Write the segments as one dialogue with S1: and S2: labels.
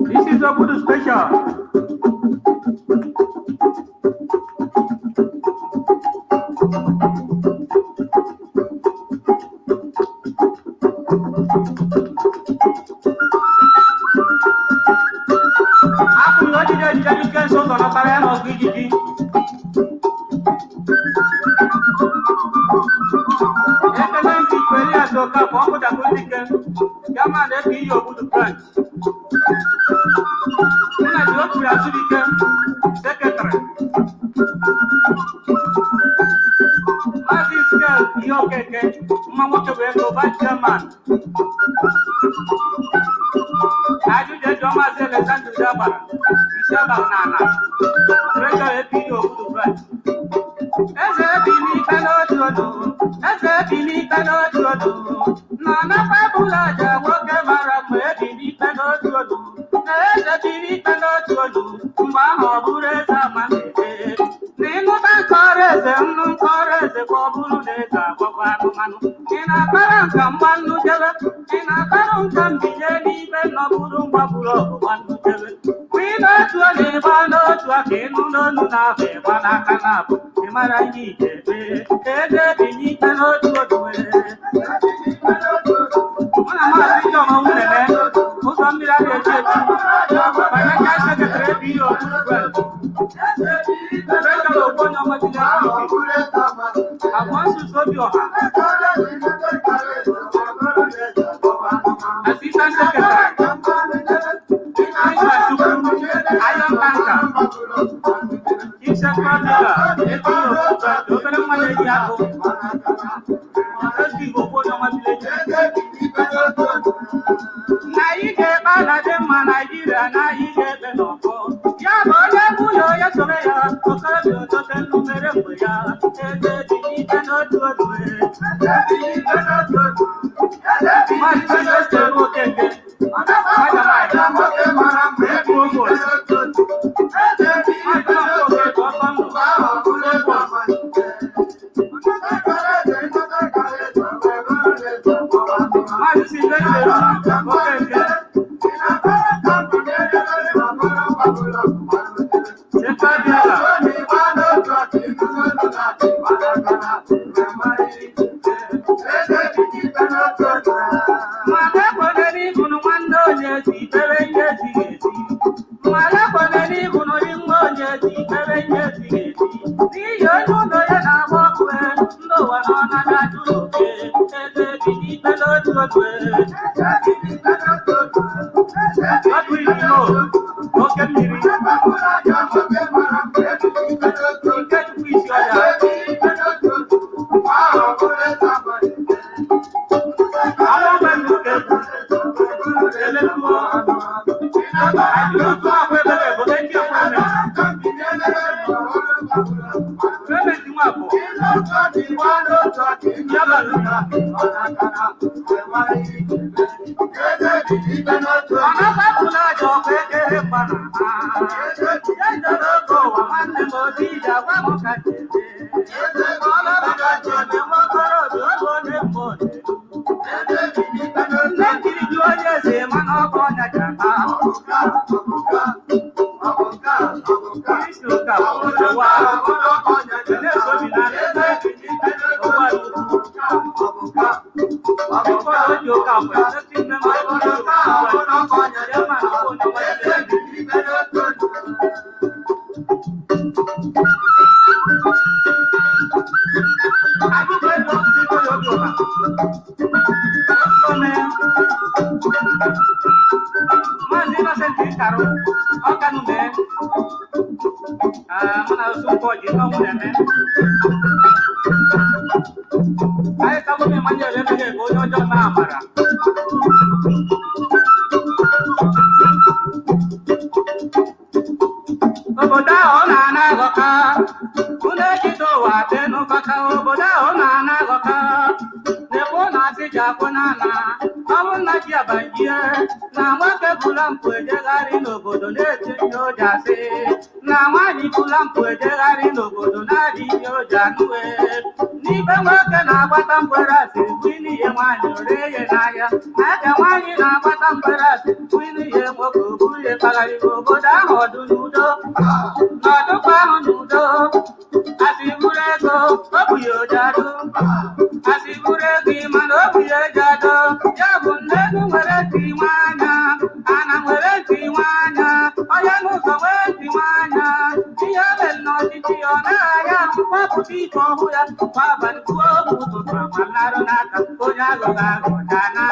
S1: This is a good special. Aku lo jadi kan so tono tare no gigi. Ekelen ti kweli asoka bongo da politike. Yama de bi yo good branch. Una jo ku asubike secretary. Masis girl yo keke mama ko be go ba chairman. Aju de joma se le santu dabara. Isaba nana. Treasure e bi yo good branch. Eze bini kanojodo, eze bini kanojodo. Nana pabula ja woke mara mwe bini kanojodo. Eze bini kanojodo, mba hobure zamane. Ninu ba koreze kobulu neza kwanu manu. Ina karanka manu jebe, ina karanka mbijeni be no buru mbaburo kwanu jebe. Wino tuwa lebano tuwa kenu no nuna fe wana kanabu. Marangi jebe, ede bini kano tuwe. Mana mara bijo maunene, usambira jebe. Bana kasa ketre biyo tuwe. Treasure lo ponyo majile kuki. Awansu sobio ha. Assistant Secretary. Iron Banker. Chief Secretary. Ekpa. Dokere Maleji Ako. Esi go ponyo majile. Na ije bala de ma Nigeria na ije benoko. Ya boye bulo ya sobe ya. Okara bi otote numere mboya. Ede bini kano tuwe. Mari sese mo keke. Maja mara mrefu ogo. Mari sese mo keke. What will you know? Look at me. ọbụ nna ji abajie na nwoke bụla mpụ ejegharị n'obodo na-etinye ụja sị na nwaanyị bụla mpụ ejegharị n'obodo na-adịghị ụja nụwe n'ibe nwoke na-agbata mgbere asịrị bụ n'ihe nwaanyị ore ihe n'ahịa na eke nwaanyị na-agbata mgbere asịrị bụ n'ihe nwoke oburu ihe kpagharị obodo ahụ ọdụ n'udo n'ọdụkwa ahụ n'udo asị buru ego o bụ ya ojadụ asị buru ego ịma na o bụ ya ejadụ ya bụ nne enu nwere ntị nwe anya ana nwere ntị nwe anya onye n'ụzọ nwee ntị nwe anya ihe mere n'ọchịchị ọ na-aya mkpapụta ike ọhụụ ya kwa abalị kwuo okwu ụtụtụ ma narụ n'aka onye aghụghọ aghụ dana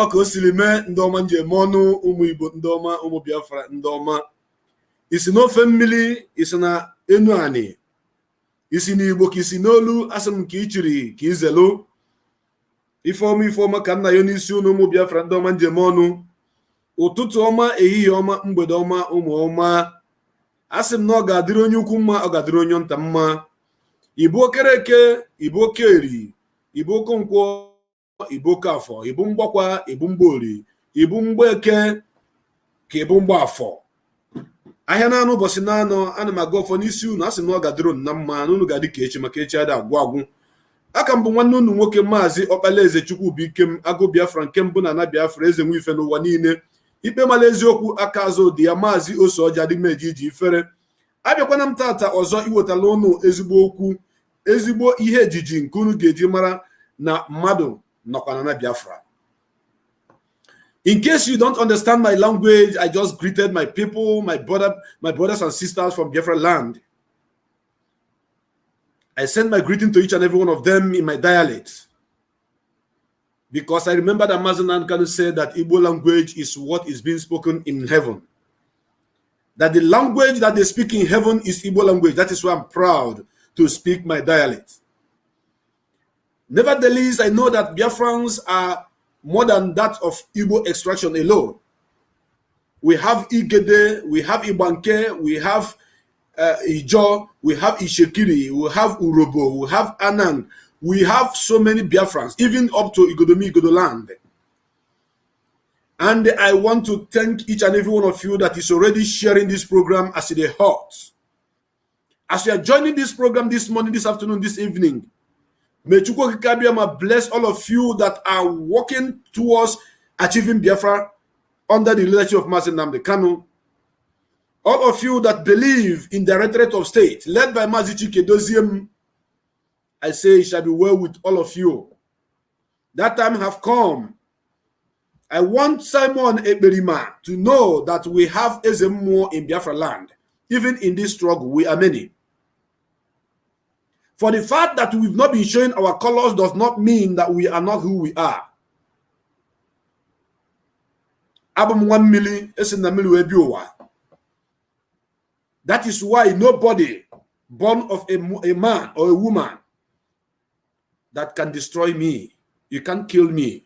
S2: ọ ka o siri mee ndị ọma njem ọnụ ụmụ Igbo ndị ọma ụmụ Biafra ndị ọma isi n'ofe mmiri isi na enu ani isi n'Igbo ka isi n'olu asị m ka ichiri ka izelu ifeọma ka nna ya n'isi unu ụmụ Biafra ndị ọma njem ọnụ ụtụtụ ọma ehihie ọma mgbede ọma ụmụ ọma asị m na ọ ga-adịrị onye ukwu mma ọ ga-adịrị onye nta mma Igbo okereke Igbo okeri Ibu Konkwo, Ibu Kafo, Ibu Mbokwa, Ibu Mbori, Ibu Mbeke, Ibu Mbafo. Ahịa no ụbọchị na-anọ ana m aga ọfọ n'isi unu asị na ọ gadoro na mma na unu ga-adị ka echi maka echi ada agwụ agwụ. Aka m bụ nwanne unu nwoke Maazị Ọkpalaeze Chukwubuikem Agụ Biafra nke mbụ na Biafra eze nwe ife n'ụwa niile. Ikpe mala eziokwu aka azụ dị ya Maazị Osoja Adịmeji iji ifere. Abịakwana m tata ọzọ iwetala unu ezigbo okwu, ezigbo ihe ejiji nke unu ga-eji mara na mmadụ nọkwa na Biafra. In case you don't understand my language, I just greeted my people, my brothers and sisters from Biafra land. I send my greeting to each and every one of them in my dialect. Because I remember that Mazi Kanu said that Igbo language is what is being spoken in heaven. That the language that they speak in heaven is Igbo language. That is why I'm proud to speak my dialect. Nevertheless, I know that Biafrans are more than that of Igbo extraction alone. We have Igede, we have Ibanke, we have Ijo, we have Ishekiri, we have Urobo, we have Anang, we have so many Biafrans, even up to Igodomi, Igodoland. And I want to thank each and every one of you that is already sharing this program as it is hot. As you are joining this program this morning, this afternoon, this evening, may Chukwu Kikabiyama bless all of you that are working towards achieving Biafra under the leadership of Mazi Nnamdi Kanu. All of you that believe in the Directorate of State, led by Mazi Chike Doziem, I say it shall be well with all of you. That time have come. I want Simon Ekberima to know that we have Ezemo in Biafra land. Even in this struggle, we are many. For the fact that we've not been showing our colors does not mean that we are not who we are. That is why nobody born of a man or a woman that can destroy me. You can't kill me.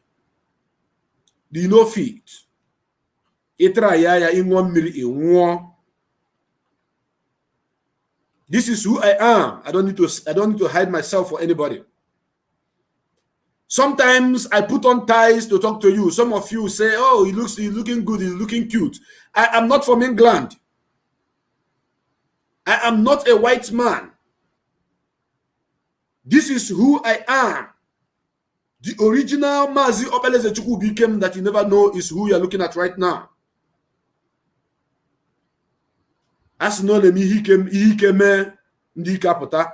S2: Do you know feet? This is who I am. I don't need to hide myself for anybody. Sometimes I put on ties to talk to you. Some of you say, "Oh, he's looking good, he's looking cute." I am not from England. I am not a white man. This is who I am. The original Mazi Ọkpalaeze Chukwubuikem that you never know is who you are looking at right now. As no le mi hikeme ndi kapota.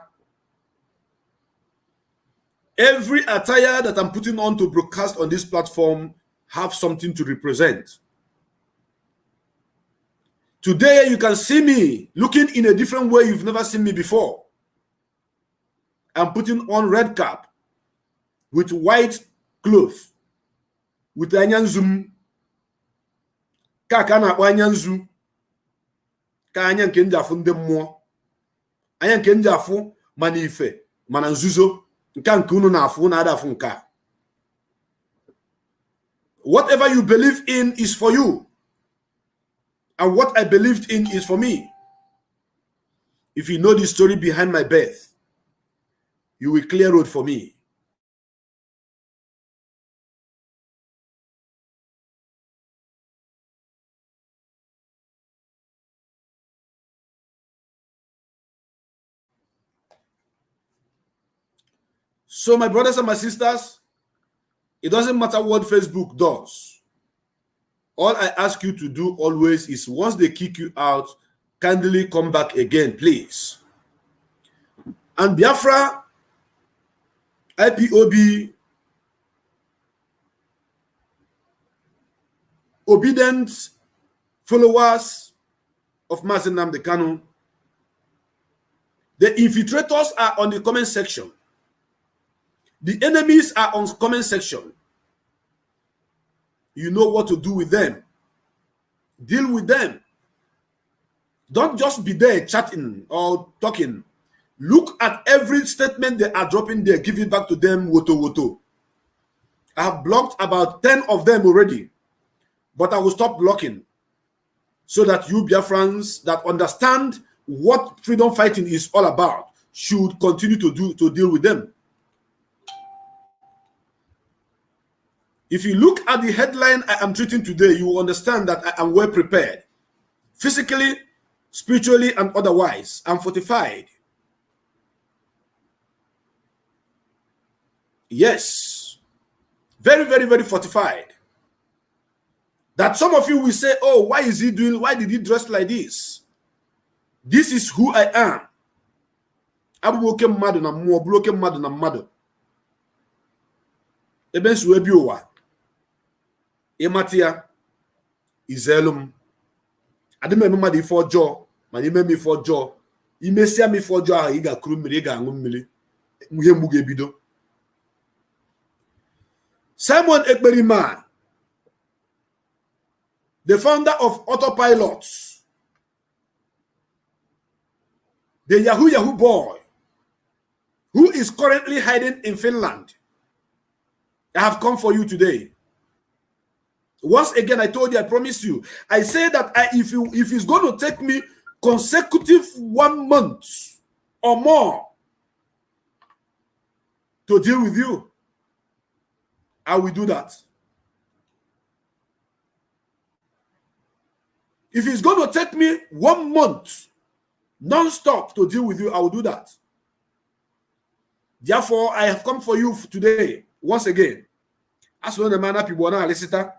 S2: Every attire that I'm putting on to broadcast on this platform have something to represent. Today you can see me looking in a different way you've never seen me before. I'm putting on red cap with white cloth with anyanzum. Kakana anyanzu. Ka anya nke ndị afụ ndị mmụọ anya nke ndị afụ mana ife mana nzuzo nke unu na-afụ na ada afụ nke. Whatever you believe in is for you, and what I believed in is for me. If you know the story behind my birth, you will clear road for me. So my brothers and my sisters, it doesn't matter what Facebook does. All I ask you to do always is once they kick you out, kindly come back again, please. And Biafra, IPOB, obedient followers of Mazi Nnamdi Kanu, the infiltrators are on the comment section. The enemies are on comment section. You know what to do with them. Deal with them. Don't just be there chatting or talking. Look at every statement they are dropping there. Give it back to them, woto woto. I have blocked about 10 of them already. But I will stop blocking. So that you Biafrans that understand what freedom fighting is all about should continue to deal with them. If you look at the headline I am treating today, you will understand that I am well prepared. Physically, spiritually, and otherwise. I'm fortified. Yes. Very, very, very fortified. That some of you will say, oh, why did he dress like this? This is who I am. Abuke mmadụ na mmụọ, buloke mmadụ na mmadụ. Ebe nsu ebi ụwa. Ịmata izelum. Adịm eme mmadụ ife ọjọọ, mana ime m ife ọjọọ. Imesia m ife ọjọọ ahụ, ị ga-akụrụ mmiri, ị ga-aṅụ mmiri. Ihe mgbu ga-ebido. Simon Ekpa, the founder of Autopilot, the Yahoo boy, who is currently hiding in Finland. I have come for you today. Once again, I told you, I promise you. I say that if it's going to take me consecutive 1 month or more to deal with you, I will do that. If it's going to take me 1 month non-stop to deal with you, I will do that. Therefore, I have come for you today, once again. As when the man up you Alicita.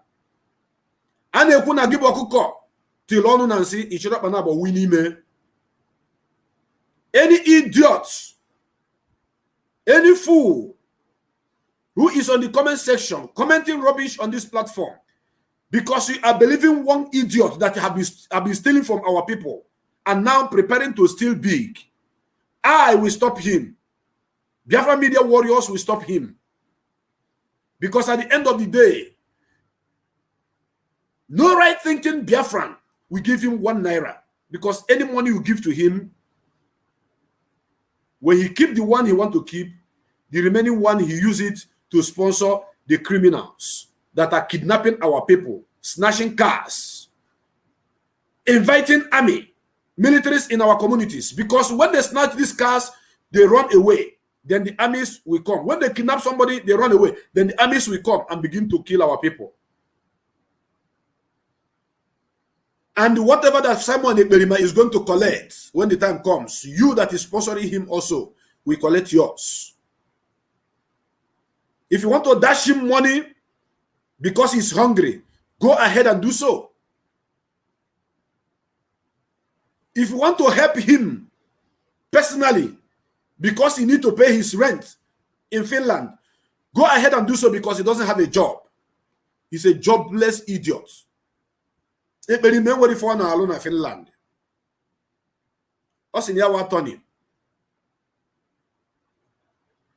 S2: And they could not give a cook till on Nancy, it should up about winning me. Any idiot, any fool who is on the comment section commenting rubbish on this platform because you are believing one idiot that have been stealing from our people and now preparing to steal big, I will stop him. Biafra media warriors will stop him. Because at the end of the day, no right thinking Biafran will give him 1 naira. Because any money you give to him, when he keep the one he want to keep, the remaining one he use it to sponsor the criminals that are kidnapping our people, snatching cars, inviting army, militaries in our communities. Because when they snatch these cars, they run away. Then the armies will come. When they kidnap somebody, they run away. Then the armies will come and begin to kill our people. And whatever that Simon Ekpa is going to collect when the time comes, you that is sponsoring him also will collect yours. If you want to dash him money because he's hungry, go ahead and do so. If you want to help him personally, because he needs to pay his rent in Finland, go ahead and do so because he doesn't have a job. He's a jobless idiot. Ekpa for now alone in Finland. Osinya Attorney.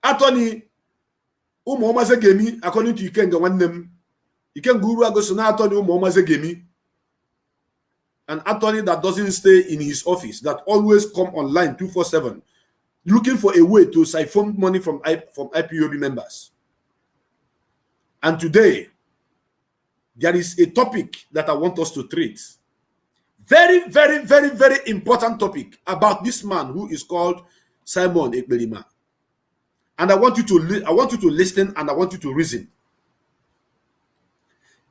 S2: Attorney Umoma Zegemi, according to Ikenga one name. Ikenga Guru Agosona Attorney Umoma Zegemi. An attorney that doesn't stay in his office, that always come online 247. Looking for a way to siphon money from IPOB members. And today, there is a topic that I want us to treat. Very, very, very, very important topic about this man who is called Simon Ekpa. And I want you to listen and I want you to reason.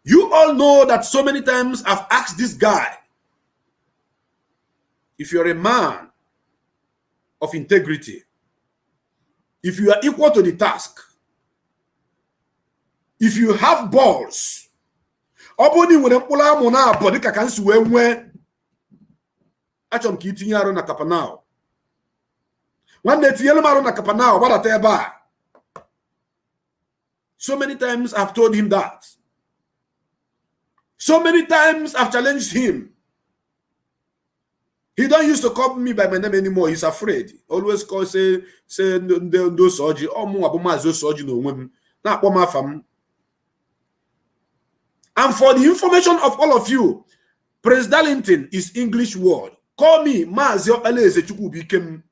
S2: You all know that so many times I've asked this guy, if you're a man of integrity, if you are equal to the task, if you have balls, oboni when mpula mona body ka kan suwe nwe achom ki tinye aro na kapanao wande tiyelo maro na kapanao bada teba. So many times I've told him that. So many times I've challenged him. He don't used to call me by my name anymore. He's afraid. Always call say those soji. Oh mo aboma zo soji no wem. Na akpoma fam. And for the information of all of you, Prince Darlington is English word. Call me Mazi Opaleze Chukwu Bikem.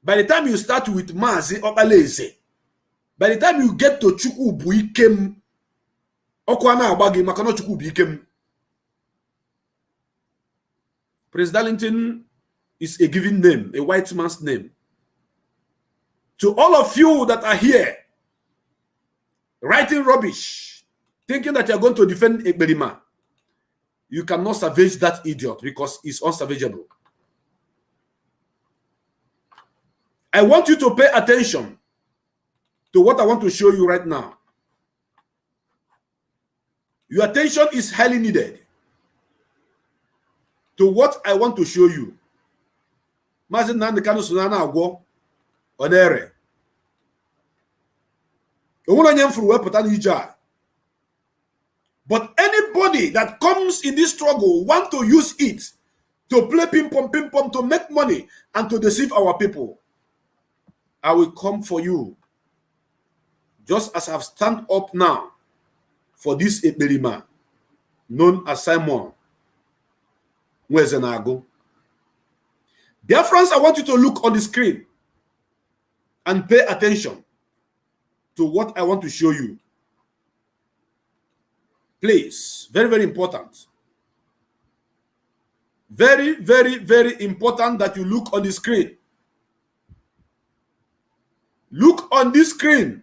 S2: By the time you start with Mazi Opaleze, by the time you get to Chukwu Bikem, Okwana Abagi Makano Chukwu Bikem. Prince Darlington is a given name, a white man's name. To all of you that are here, writing rubbish, thinking that you're going to defend Ekberima. You cannot savage that idiot because it's unsavageable. I want you to pay attention to what I want to show you right now. Your attention is highly needed to what I want to show you. Mazin Nandi Kanu Sunana Agwo Onere. But anybody that comes in this struggle want to use it to play ping pong, to make money and to deceive our people. I will come for you. Just as I've stand up now for this Ekberima, known as Simon Mwezenago. Dear friends, I want you to look on the screen and pay attention to what I want to show you. Please, very, very important. Very, very, very important that you look on the screen. Look on this screen.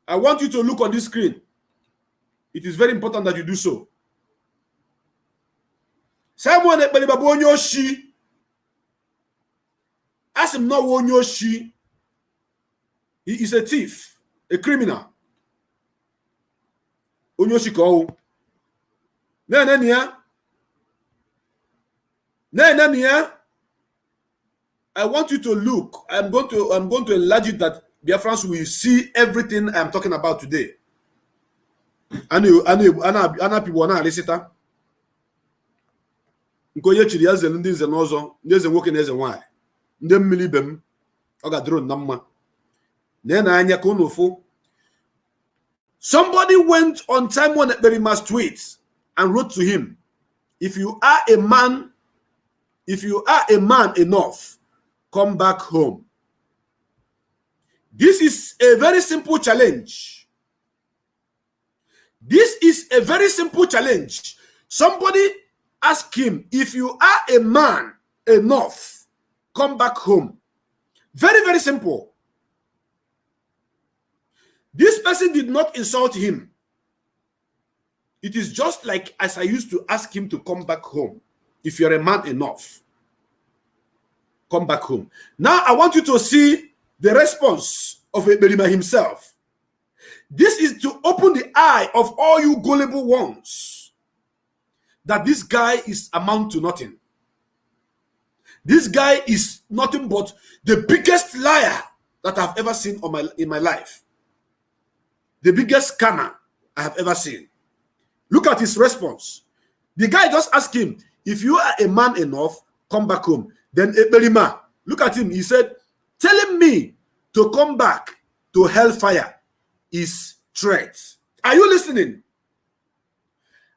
S2: I want you to look on this screen. It is very important that you do so. Simon Ekberima Bonyoshi. Ask him not Wonyoshi. He is a thief, a criminal. Onyoshi ko. I want you to look. I'm going to enlarge it that Biafrans will see everything I'm talking about today. Ana people na alisita. Nkoye chiri yaze ndị nze n'ọzọ, ndị eze nwoke na eze nwanyị. Ndị mmiri bem ọ ga-adịrị na mma. Na anya ka unu fụ. Somebody went on Simon Ekberima's tweet and wrote to him, if you are a man enough, come back home. This is a very simple challenge. This is a very simple challenge. Somebody asked him, if you are a man enough, come back home. Very, very simple. This person did not insult him. It is just like as I used to ask him to come back home. If you're a man enough, come back home. Now I want you to see the response of Ekberima himself. This is to open the eye of all you gullible ones that this guy is amount to nothing. This guy is nothing but the biggest liar that I've ever seen in my life. The biggest scammer I have ever seen. Look at his response. The guy just asked him, if you are a man enough, come back home. Then Ekberima, look at him. He said, telling me to come back to hellfire is threat. Are you listening?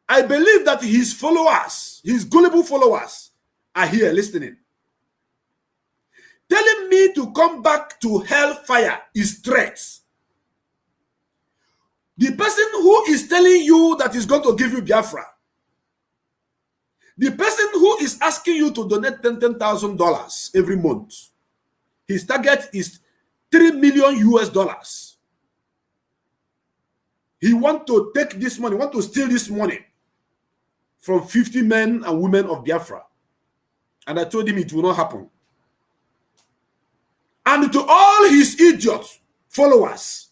S2: I believe that his followers, his gullible followers, are here listening. Telling me to come back to hellfire is threat. The person who is telling you that is going to give you Biafra, the person who is asking you to donate $10,000 every month, his target is $3 million US. He wants to take this money, want to steal this money from 50 men and women of Biafra. And I told him it will not happen. And to all his idiot followers,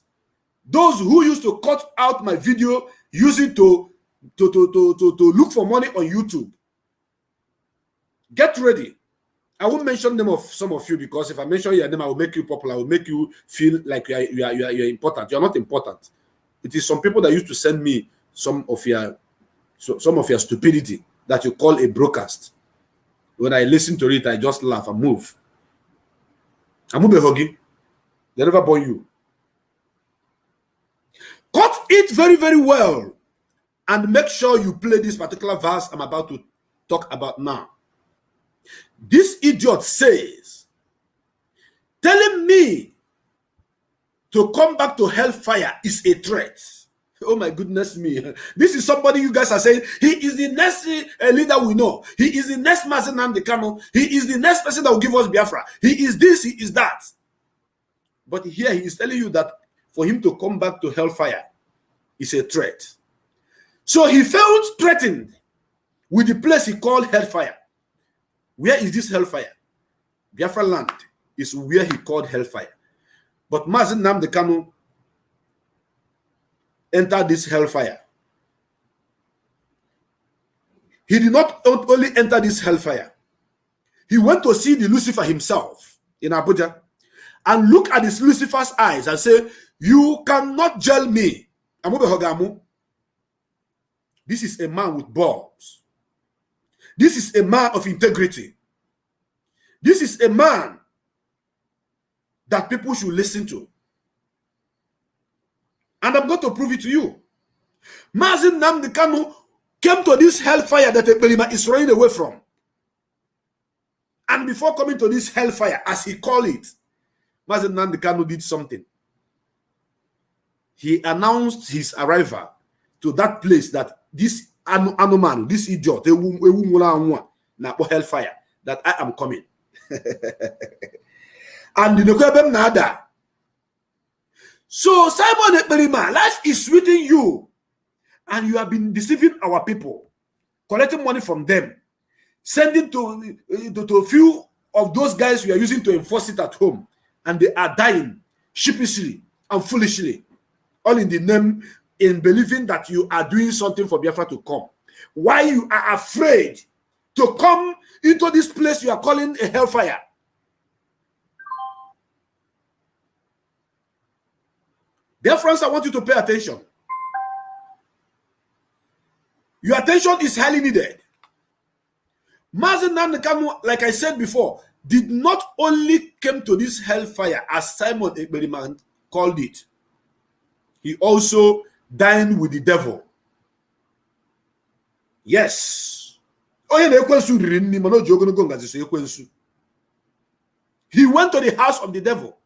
S2: those who used to cut out my video, use it to look for money on YouTube. Get ready. I won't mention them of some of you because if I mention your name, I will make you popular. I will make you feel like you're important. You're not important. It is some people that used to send me some of your stupidity that you call a broadcast. When I listen to it, I just laugh and move. I move a huggy. They never born you. Cut it very, very well and make sure you play this particular verse I'm about to talk about now. This idiot says, telling me to come back to hellfire is a threat. Oh my goodness me. This is somebody you guys are saying, he is the next leader we know. He is the next Mazi Nnamdi Kanu. He is the next person that will give us Biafra. He is this, he is that. But here he is telling you that for him to come back to hellfire is a threat. So he felt threatened with the place he called hellfire. Where is this hellfire? Biafra land is where he called hellfire. But Mazi Nnamdi Kanu entered this hellfire. He did not only enter this hellfire. He went to see the Lucifer himself in Abuja and look at this Lucifer's eyes and say, you cannot jail me. This is a man with balls. This is a man of integrity. This is a man that people should listen to. And I'm going to prove it to you. Mazi Nnamdi Kanu came to this hellfire that Ekpa is running away from. And before coming to this hellfire, as he called it, Mazi Nnamdi Kanu did something. He announced his arrival to that place that this man, this idiot, hellfire, that I am coming. And the nada. So Simon Ekpa, life is within you, and you have been deceiving our people, collecting money from them, sending to a few of those guys we are using to enforce it at home, and they are dying sheepishly and foolishly, all in the name, in believing that you are doing something for Biafra to come. Why you are afraid to come into this place you are calling a hellfire? Dear friends, I want you to pay attention. Your attention is highly needed. Mazi Nnamdi Kanu, like I said before, did not only come to this hellfire as Simon Ekpa called it. He also dined with the devil. Yes. He went to the house of the devil,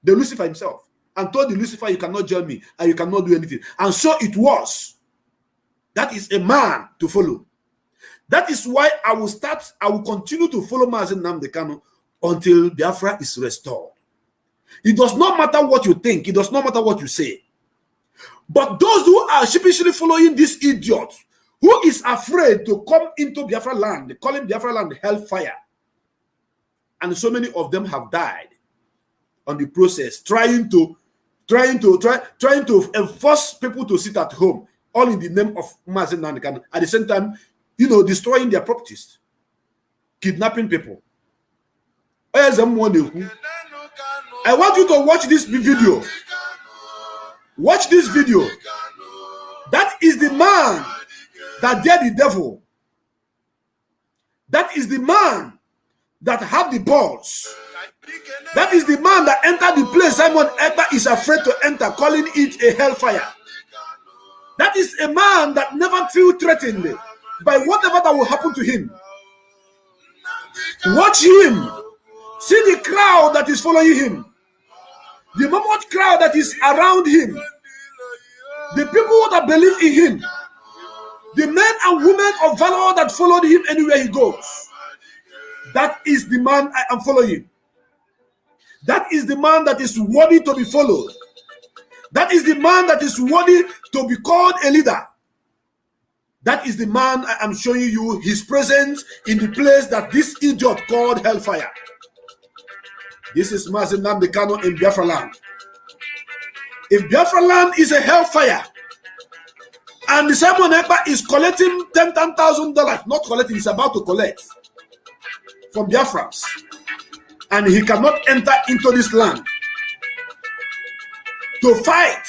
S2: the Lucifer himself, and told the Lucifer, you cannot join me and you cannot do anything. And so it was. That is a man to follow. That is why I will continue to follow Mazi Nnamdi Kanu until Biafra is restored. It does not matter what you think. It does not matter what you say. But those who are sheepishly following this idiot, who is afraid to come into Biafra land, calling Biafra land hellfire, and so many of them have died on the process, trying to enforce people to sit at home, all in the name of Mazi Nnamdi Kanu. At the same time, destroying their properties, kidnapping people. I want you to watch this video. Watch this video. That is the man that dared the devil. That is the man that have the balls. That is the man that entered the place Simon Ekpa is afraid to enter, calling it a hellfire. That is a man that never feel threatened by whatever that will happen to him. Watch him. See the crowd that is following him. The mammoth crowd that is around him. The people that believe in him. The men and women of valor that followed him anywhere he goes. That is the man I am following. That is the man that is worthy to be followed. That is the man that is worthy to be called a leader. That is the man I am showing you his presence in the place that this idiot called hellfire. This is Mazi Nnamdi Kanu in Biafra land. If Biafra land is a hellfire, and Simon Ekpa is collecting $10,000, not collecting, he's about to collect from Biafrans, and he cannot enter into this land to fight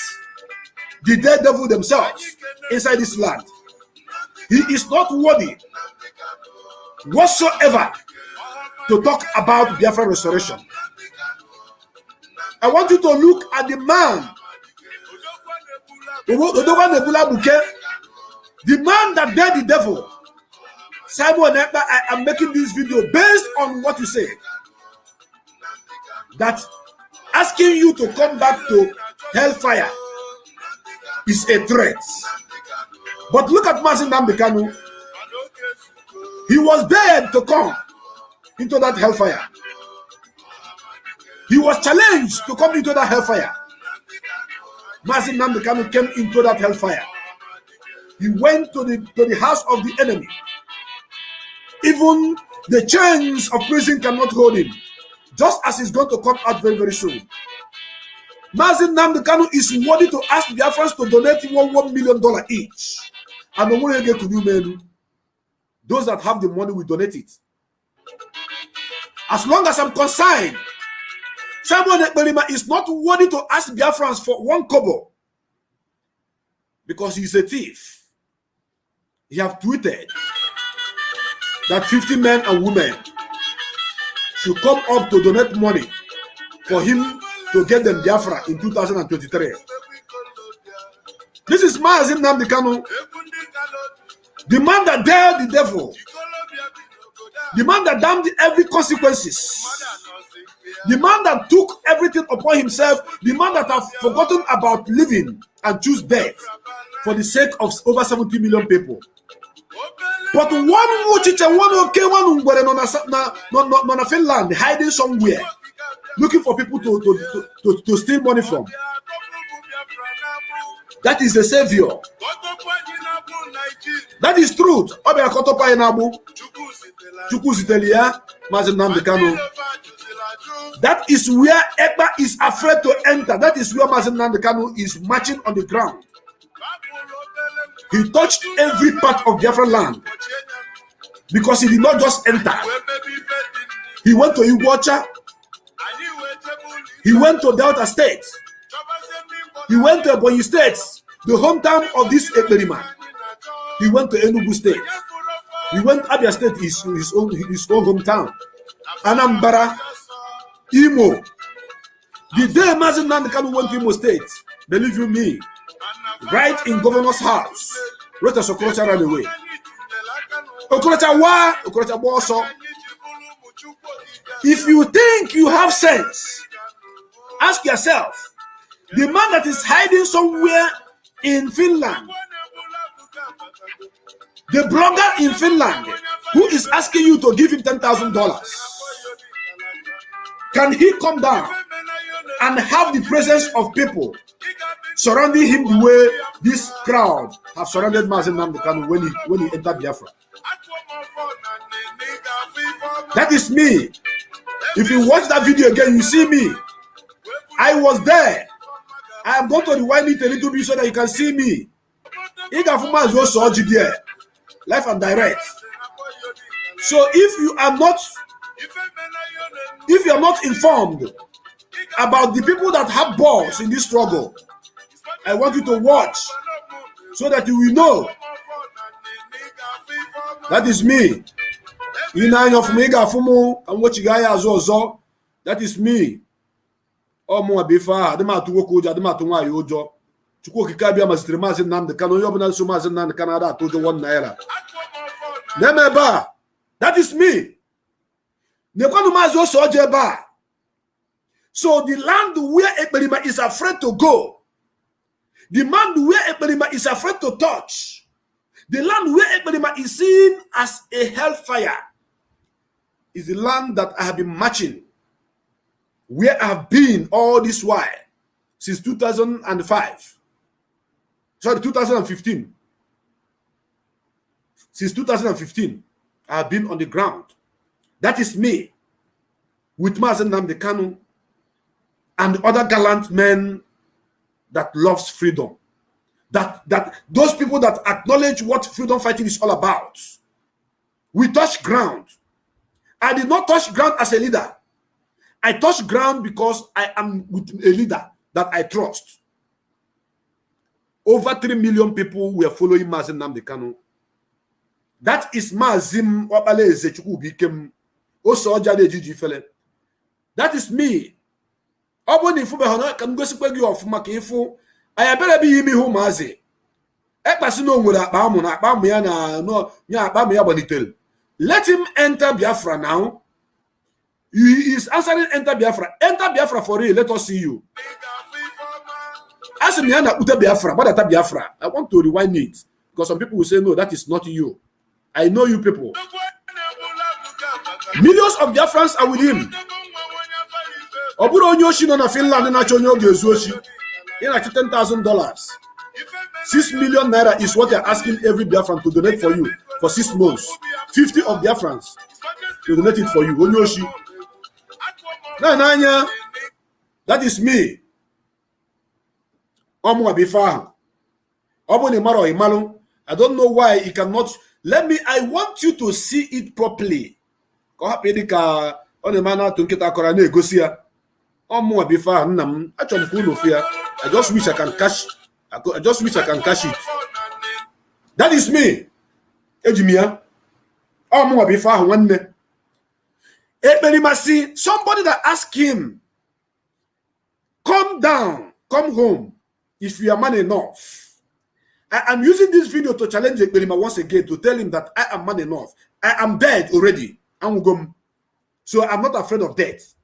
S2: the dead devil themselves inside this land. He is not worthy whatsoever to talk about Biafra restoration. I want you to look at the man, the man that dared the devil. Simon Ekpa, I am making this video based on what you say. That asking you to come back to hellfire is a threat. But look at Mazi Nnamdi Kanu. He was dared to come into that hellfire. He was challenged to come into that hellfire. Mazi Nnamdi Kanu came into that hellfire. He went to the house of the enemy. Even the chains of prison cannot hold him, just as he's going to come out very, very soon. Mazi Nnamdi Kanu is worthy to ask Biafrans to donate $1 million each. And those that have the money will donate it. As long as I'm concerned, Samuel Ekpa is not worthy to ask Biafrans for 1 kobo because he's a thief. He have tweeted that 50 men and women should come up to donate money for him to get them Biafra in 2023. This is Mazi Nnamdi Kanu, the man that dared the devil, the man that damned every consequences, the man that took everything upon himself, the man that have forgotten about living and choose death for the sake of over 70 million people. But one Finland hiding somewhere, looking for people to steal money from. That is the savior. That is truth. That is where Ekpa is afraid to enter. That is where Mazi Nnamdi Kanu is marching on the ground. He touched every part of Biafra land because he did not just enter. He went to Iguacha. He went to Delta State. He went to Ebonyi State, the hometown of this Ekpa. He went to Enugu State. He went to Abia State, his own hometown. Anambra, Imo. The day Mazi Nnamdi Kanu went to Imo State, believe you me, right in governor's house, Rota Sokorocha ran away. Okorocha also. If you think you have sense, ask yourself, the man that is hiding somewhere in Finland, the blogger in Finland who is asking you to give him $10,000, can he come down and have the presence of people surrounding him the way this crowd have surrounded Mazi Nnamdi Kanu when he entered Biafra? That is me. If you watch that video again, you see me. I was there. I am going to rewind it a little bit so that you can see me. Live and direct. So if you are not informed about the people that have balls in this struggle, I want you to watch so that you will know. That is me. That is me. Oh, mo abifa, adema tu woko uja, adema tu nwa yojo. Chukwu kikabia mazitiri Mazi Nnamdi Kanu, yobuna su Mazi Nnamdi Kanu ada tojo $1. Nemeba, that is me. Nekwanu Mazi oso ojeba. So the land where Ekpa is afraid to go, the land where Ekpa is afraid to touch, the land where Ekpa is seen as a hellfire, is the land that I have been marching, where I have been all this while, since 2005. Sorry, 2015. Since 2015, I have been on the ground. That is me, with Mazi Nnamdi Kanu and other gallant men that loves freedom. That those people that acknowledge what freedom fighting is all about. We touch ground. I did not touch ground as a leader. I touch ground because I am with a leader that I trust. Over 3 million people were following Mazi Nnamdi Kanu. That is Mazim Wapale Ezechukwu Bikem. Also, that is me. I better be me who Mazi. Let him enter Biafra now. He is answering enter Biafra. Enter Biafra for real. Let us see you. Ask me Biafra. What is Biafra? I want to rewind it because some people will say no, that is not you. I know you people. Millions of Biafrans are with him. $10,000. 6 million naira is what you're asking every Biafran to donate for you for 6 months. 50 of Biafrans to donate it for you. Onyoshi. Nanya, that is me. I don't know why he cannot. I want you to see it properly. I just wish I can cash. I just wish I can cash it. That is me. Ejimia. Somebody that asked him, come down, come home, if you are man enough. I am using this video to challenge Ekpa once again to tell him that I am man enough. I am dead already. So I'm not afraid of death.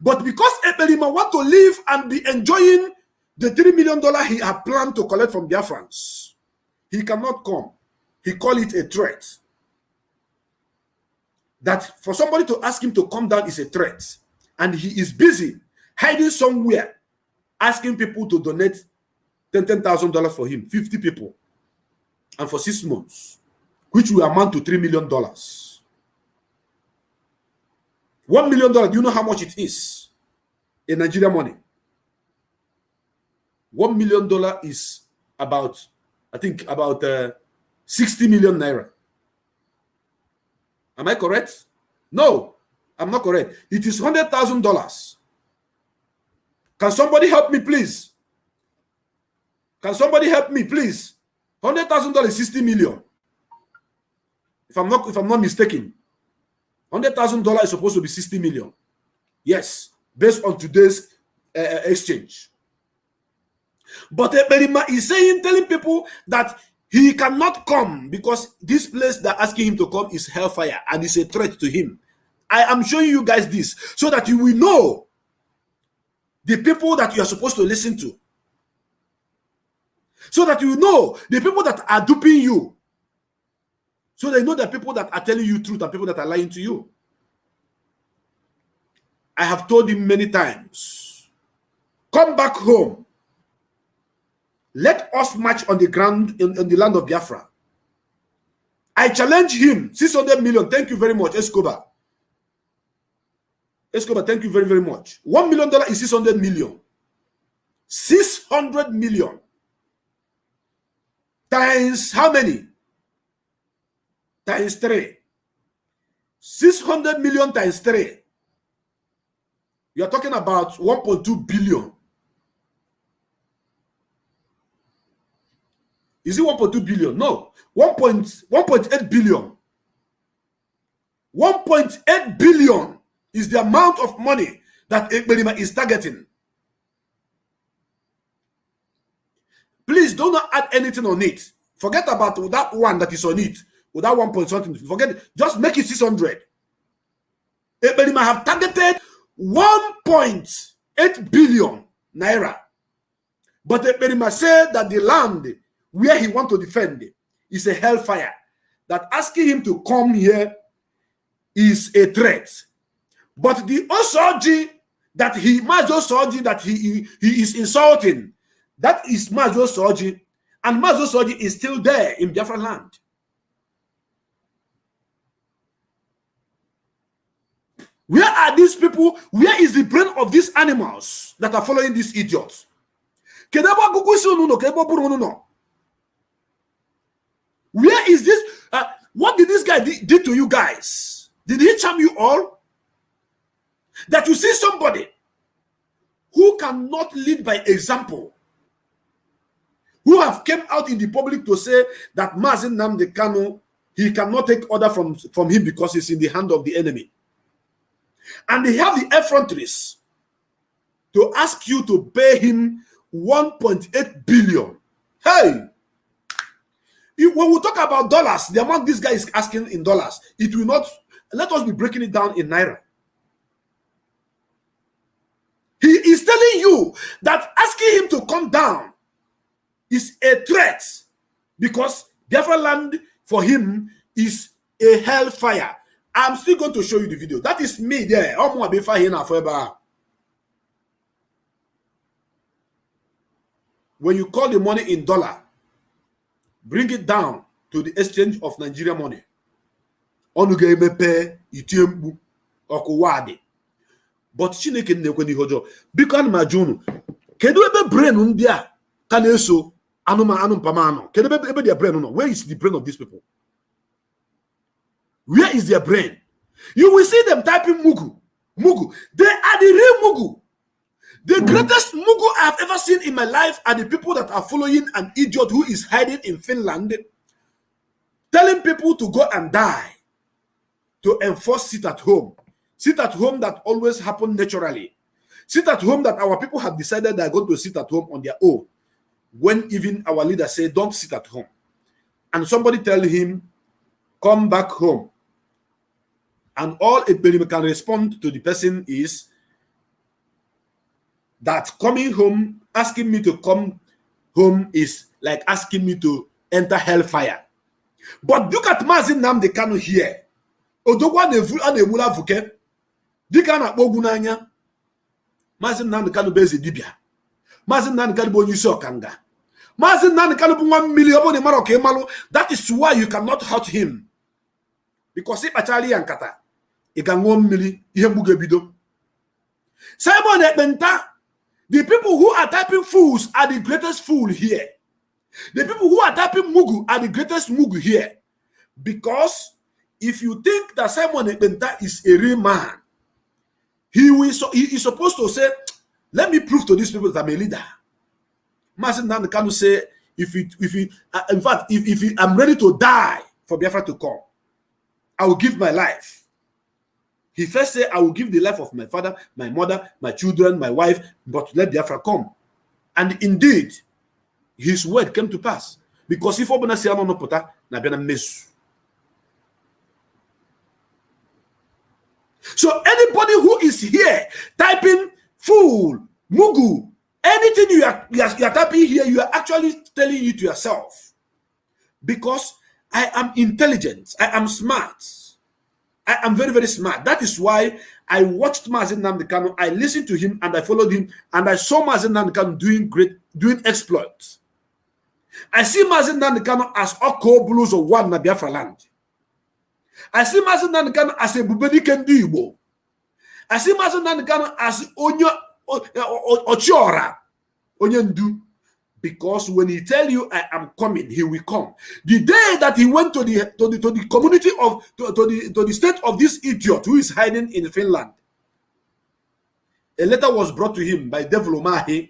S2: But because Ekpa want to live and be enjoying the $3 million he had planned to collect from Biafrans, he cannot come. He call it a threat. That for somebody to ask him to come down is a threat. And he is busy hiding somewhere, asking people to donate $10,000 for him, 50 people, and for 6 months, which will amount to $3 million. $1 million, do you know how much it is in Nigerian money? $1 million is about, I think, about 60 million naira. Am I correct? No, I'm not correct. It is $100,000. Can somebody help me, please? Can somebody help me, please? $100,000 is 60 million. If I'm not mistaken, $100,000 is supposed to be 60 million. Yes, based on today's exchange. But Ekpa is telling people that he cannot come because this place that asking him to come is hellfire and it's a threat to him. I am showing you guys this so that you will know the people that you are supposed to listen to. So that you know the people that are duping you. So they know the people that are telling you truth and people that are lying to you. I have told him many times, come back home. Let us march on the ground in the land of Biafra. I challenge him. 600 million. Thank you very much, Escobar. Escobar, thank you very, very much. $1 million is 600 million. 600 million. Times how many? Times 3. 600 million times 3. You are talking about 1.2 billion. Is it 1.2 billion? No. 1.8 billion. 1.8 billion is the amount of money that Ekpa is targeting. Please do not add anything on it. Forget about that one that is on it. With that 1 point something. Forget it. Just make it 600. Ekpa have targeted 1.8 billion naira. But Ekpa said that the land where he wants to defend is a hellfire. That asking him to come here is a threat. But the Osoji that he is insulting, that is Mazo Soji, and Mazo Soji is still there in Biafra land. Where are these people? Where is the brain of these animals that are following these idiots? Where is this? What did this guy did to you guys? Did he charm you all? That you see somebody who cannot lead by example, who have came out in the public to say that Mazi Nnamdi Kanu, he cannot take order from him because he's in the hand of the enemy. And they have the effronteries to ask you to pay him 1.8 billion. Hey! When we talk about dollars, the amount this guy is asking in dollars, it will not, let us be breaking it down in naira. He is telling you that asking him to come down is a threat because Biafra land for him is a hellfire. I'm still going to show you the video. That is me there. when you call the money in dollar, bring it down to the exchange of Nigeria money. Onuge emepe itiembu okuwadi. But Chineke nekweni hojo. Biko ana majunu. Kedu ebe brain ndị a ka na-eso anụmpamano? Kedu ebe their brain no? Where is the brain of these people? Where is their brain? You will see them typing Mugu. Mugu. They are the real Mugu. The greatest Mugu I have ever seen in my life are the people that are following an idiot who is hiding in Finland, telling people to go and die, to enforce sit at home. Sit at home that always happen naturally. Sit at home that our people have decided they are going to sit at home on their own. When even our leaders say, don't sit at home. And somebody tell him, come back home. And all a Ekpa can respond to the person is that coming home, asking me to come home is like asking me to enter hellfire. But look at Mazin Nnamdi Kanu here. Odogwa na-emula vuke. Dika na kpogu n'anya. Mazin Nnamdi Kanu bezi dibia. Mazin Nnamdi Kanu bụ onye isi ọkanga. Mazin Nnamdi Kanu bụ 1 million bụ mara ka ịmalụ. That is why you cannot hurt him. Because if achali ya nkata, ị ga-ṅụọ mmiri ihe mgbu ga-ebido. Simon Ekpenta, the people who are typing fools are the greatest fool here. The people who are typing Mugu are the greatest Mugu here. Because if you think that Simon Ekpenta is a real man, he is supposed to say, let me prove to these people that I'm a leader. Mazin Nnamdi Kanu say, if I'm ready to die for Biafra to come, I will give my life. He first said, I will give the life of my father, my mother, my children, my wife, but let Biafra come. And indeed, his word came to pass. Because if Obana say no pota, na bena mesu. So anybody who is here typing fool, Mugu, anything you are typing here, you are actually telling it to yourself. Because I am intelligent, I am smart. I am very, very smart. That is why I watched Mazin Nnamdi Kanu, I listened to him and I followed him, and I saw Mazin Nnamdi Kanu doing exploits. I see Mazin Nnamdi Kanu as Oko Blues of one na Biafra land. I see Mazin Nnamdi Kanu as a Bubedi Kendi Igbo. I see Mazin Nnamdi Kanu as Ochiora, Onyendu. Because when he tell you I am coming, he will come. The day that he went to the community of to the state of this idiot who is hiding in Finland, a letter was brought to him by Devil Omahi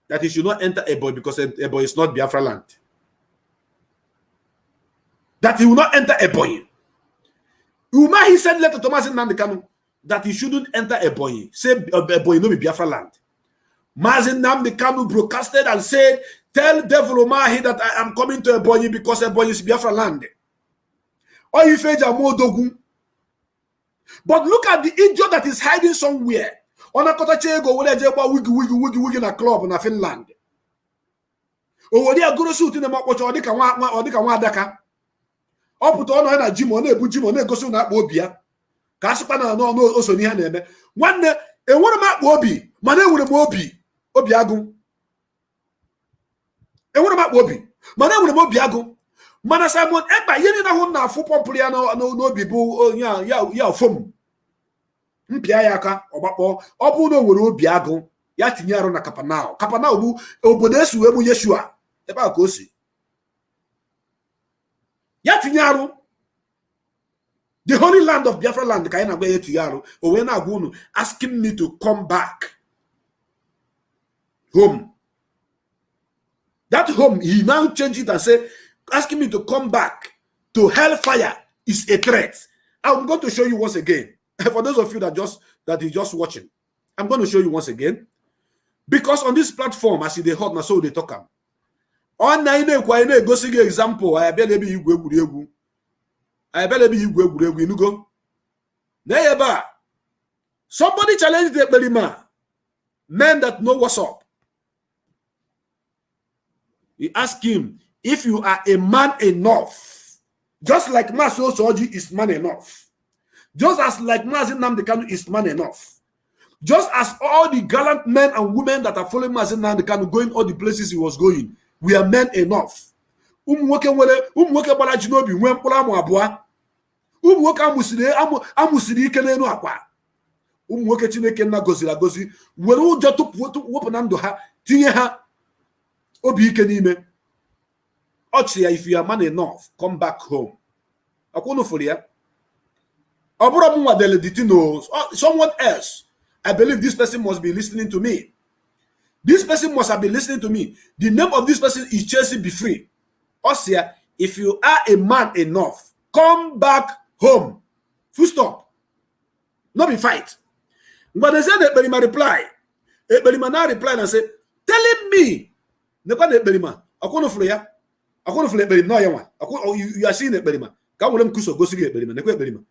S2: that he should not enter Ebo because Ebo is not Biafra land. That he will not enter Ebo. Umahi sent letter to Mazin Nnamdi Kanu that he shouldn't enter Ebo. Say Ebo no be Biafra land. Mazin Nnamdi Kanu broadcasted and said, tell Devil Omahi that I am coming to Ebonyi because Ebonyi is Biafra land. But look at the idiot that is hiding somewhere. On a kotachego where they wiggy in a club in Finland. Oh, they are going to shoot in the mouth or they can daka. Up put on a gym on a gym on a go soon at Bobia. Caspana no also near them. One day, and one of my Bobby, my name would have Bobby. Obiago. And what about Bobby? My name would Obiago. Mana Simon Ekpa, you know na football player no people ya fom. Mpia yaka obapo obu no were Obiago ya tinyaro na Kapanao. Kapanao bu obodesu emu Yeshua. Eba kosi. Ya tinyaro. The holy land of Biafra land kaina gbe yetu yaro. Owena agunu asking me to come back home. That home, he now changed it and said, asking me to come back to hellfire is a threat. I'm going to show you once again. For those of you that is just watching, I'm going to show you once again. Because on this platform, as they hot, so they talk. On go see example. I believe you go. I believe you go. Neighbor, somebody challenged the Belima. Men that know what's up. He asked him, if you are a man enough, just like Maso Soji is man enough, just as like Mazin Nnamdi Kanu is man enough, Just as all the gallant men and women that are following Mazi Nnamdi Kanu going all the places he was going, we are men enough. Umwoke gbara ji n'obi nwee mkpụrụ amụ abụọ. Umwoke amusiri ike n'elu akwa. Umwoke Chineke nna goziri agozi were ụjọ wepụ na ndụ ha tinye ha obi ike n'ime. Ọchị ya, if you are man enough, come back home. Akwụnụ fụrụ ya. Ọ bụrụ m nwadele ditino, someone else. I believe this person must be listening to me. This person must have been listening to me. The name of this person is Chelsea Be Free. Osia, if you are a man enough, come back home. Full stop. Not be fight. But they said Ekpa reply. Ekpa now replied and said, telling me, you are seeing Ekpa. Come with them kuso go see Ekpa.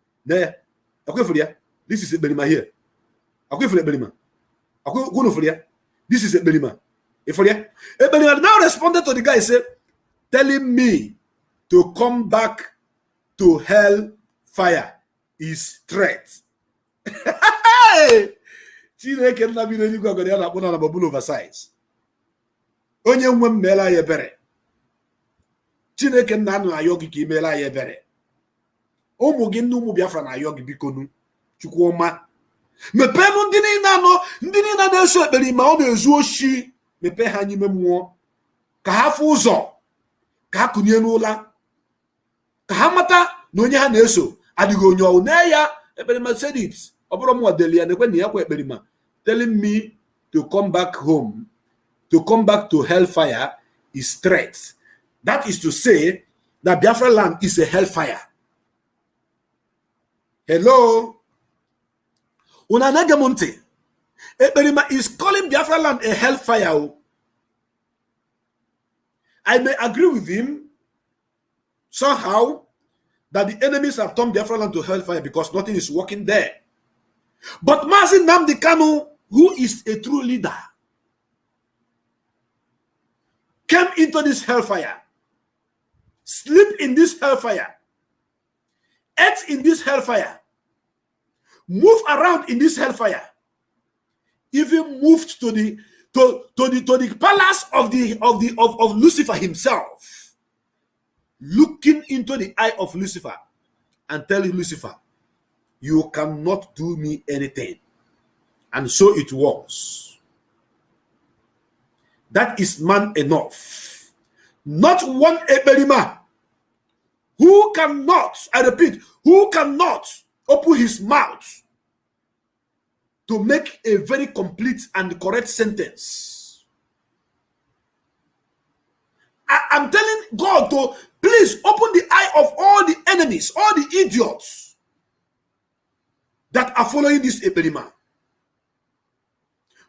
S2: This is Ekpa here. This is Ekpa. Ekpa now responded to the guy and said, telling me to come back to hell fire is threat. Chineke nna bi n'eluigwe agwara ya na-akpụ na babul oversize. Onye nwe m meela ya ebere. Chineke nna anụ ayọ gị ka i meela ya ebere. Ụmụ gị ndị ụmụ Biafra na-ayọ gị bikonu. Chukwu ọma. Mepeenụ ndị niile na-eso ekpere ma ọ na-ezu oshi. Mepee ha n'ime mmụọ. Ka ha fụ ụzọ. Ka ha kụnye n'ụla. Ka ha mata na onye ha na-eso adịghị onye ọwụ na ya. Ekperima said it. Telling me to come back home, to come back to hellfire is threat. That is to say that Biafra land is a hellfire. Hello? Unanagemonte. Ekperima is calling Biafra land a hellfire. I may agree with him somehow that the enemies have turned Biafra land to hellfire because nothing is working there. But Mazi Nnamdi Kanu, who is a true leader, came into this hellfire, sleep in this hellfire, ate in this hellfire, move around in this hellfire, even moved to the palace of Lucifer himself, looking into the eye of Lucifer and telling Lucifer, you cannot do me anything. And so it was. That is man enough. Not one Ekperima who cannot, I repeat, who cannot open his mouth to make a very complete and correct sentence. I'm telling God to please open the eye of all the enemies, all the idiots that are following this Ekperima.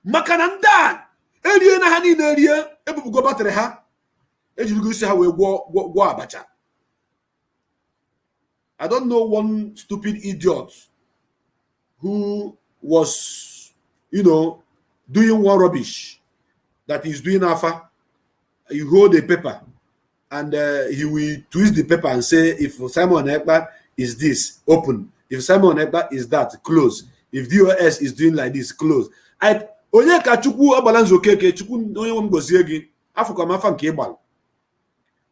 S2: Makanandan, elie na hani na elie, ebubu go batere ha, ejirugo isi ha we gwo abacha. I don't know one stupid idiot who was, doing one rubbish that is doing alpha. You hold a paper and he will twist the paper and say, if Simon Ekpa is this, open. If Simon Ekpa is that, close. If DOS is doing like this, close. Onye ka Chukwu abalanzo keke Chukwu onye nwe ngozie gị afụkwa m afa nke ịgbal.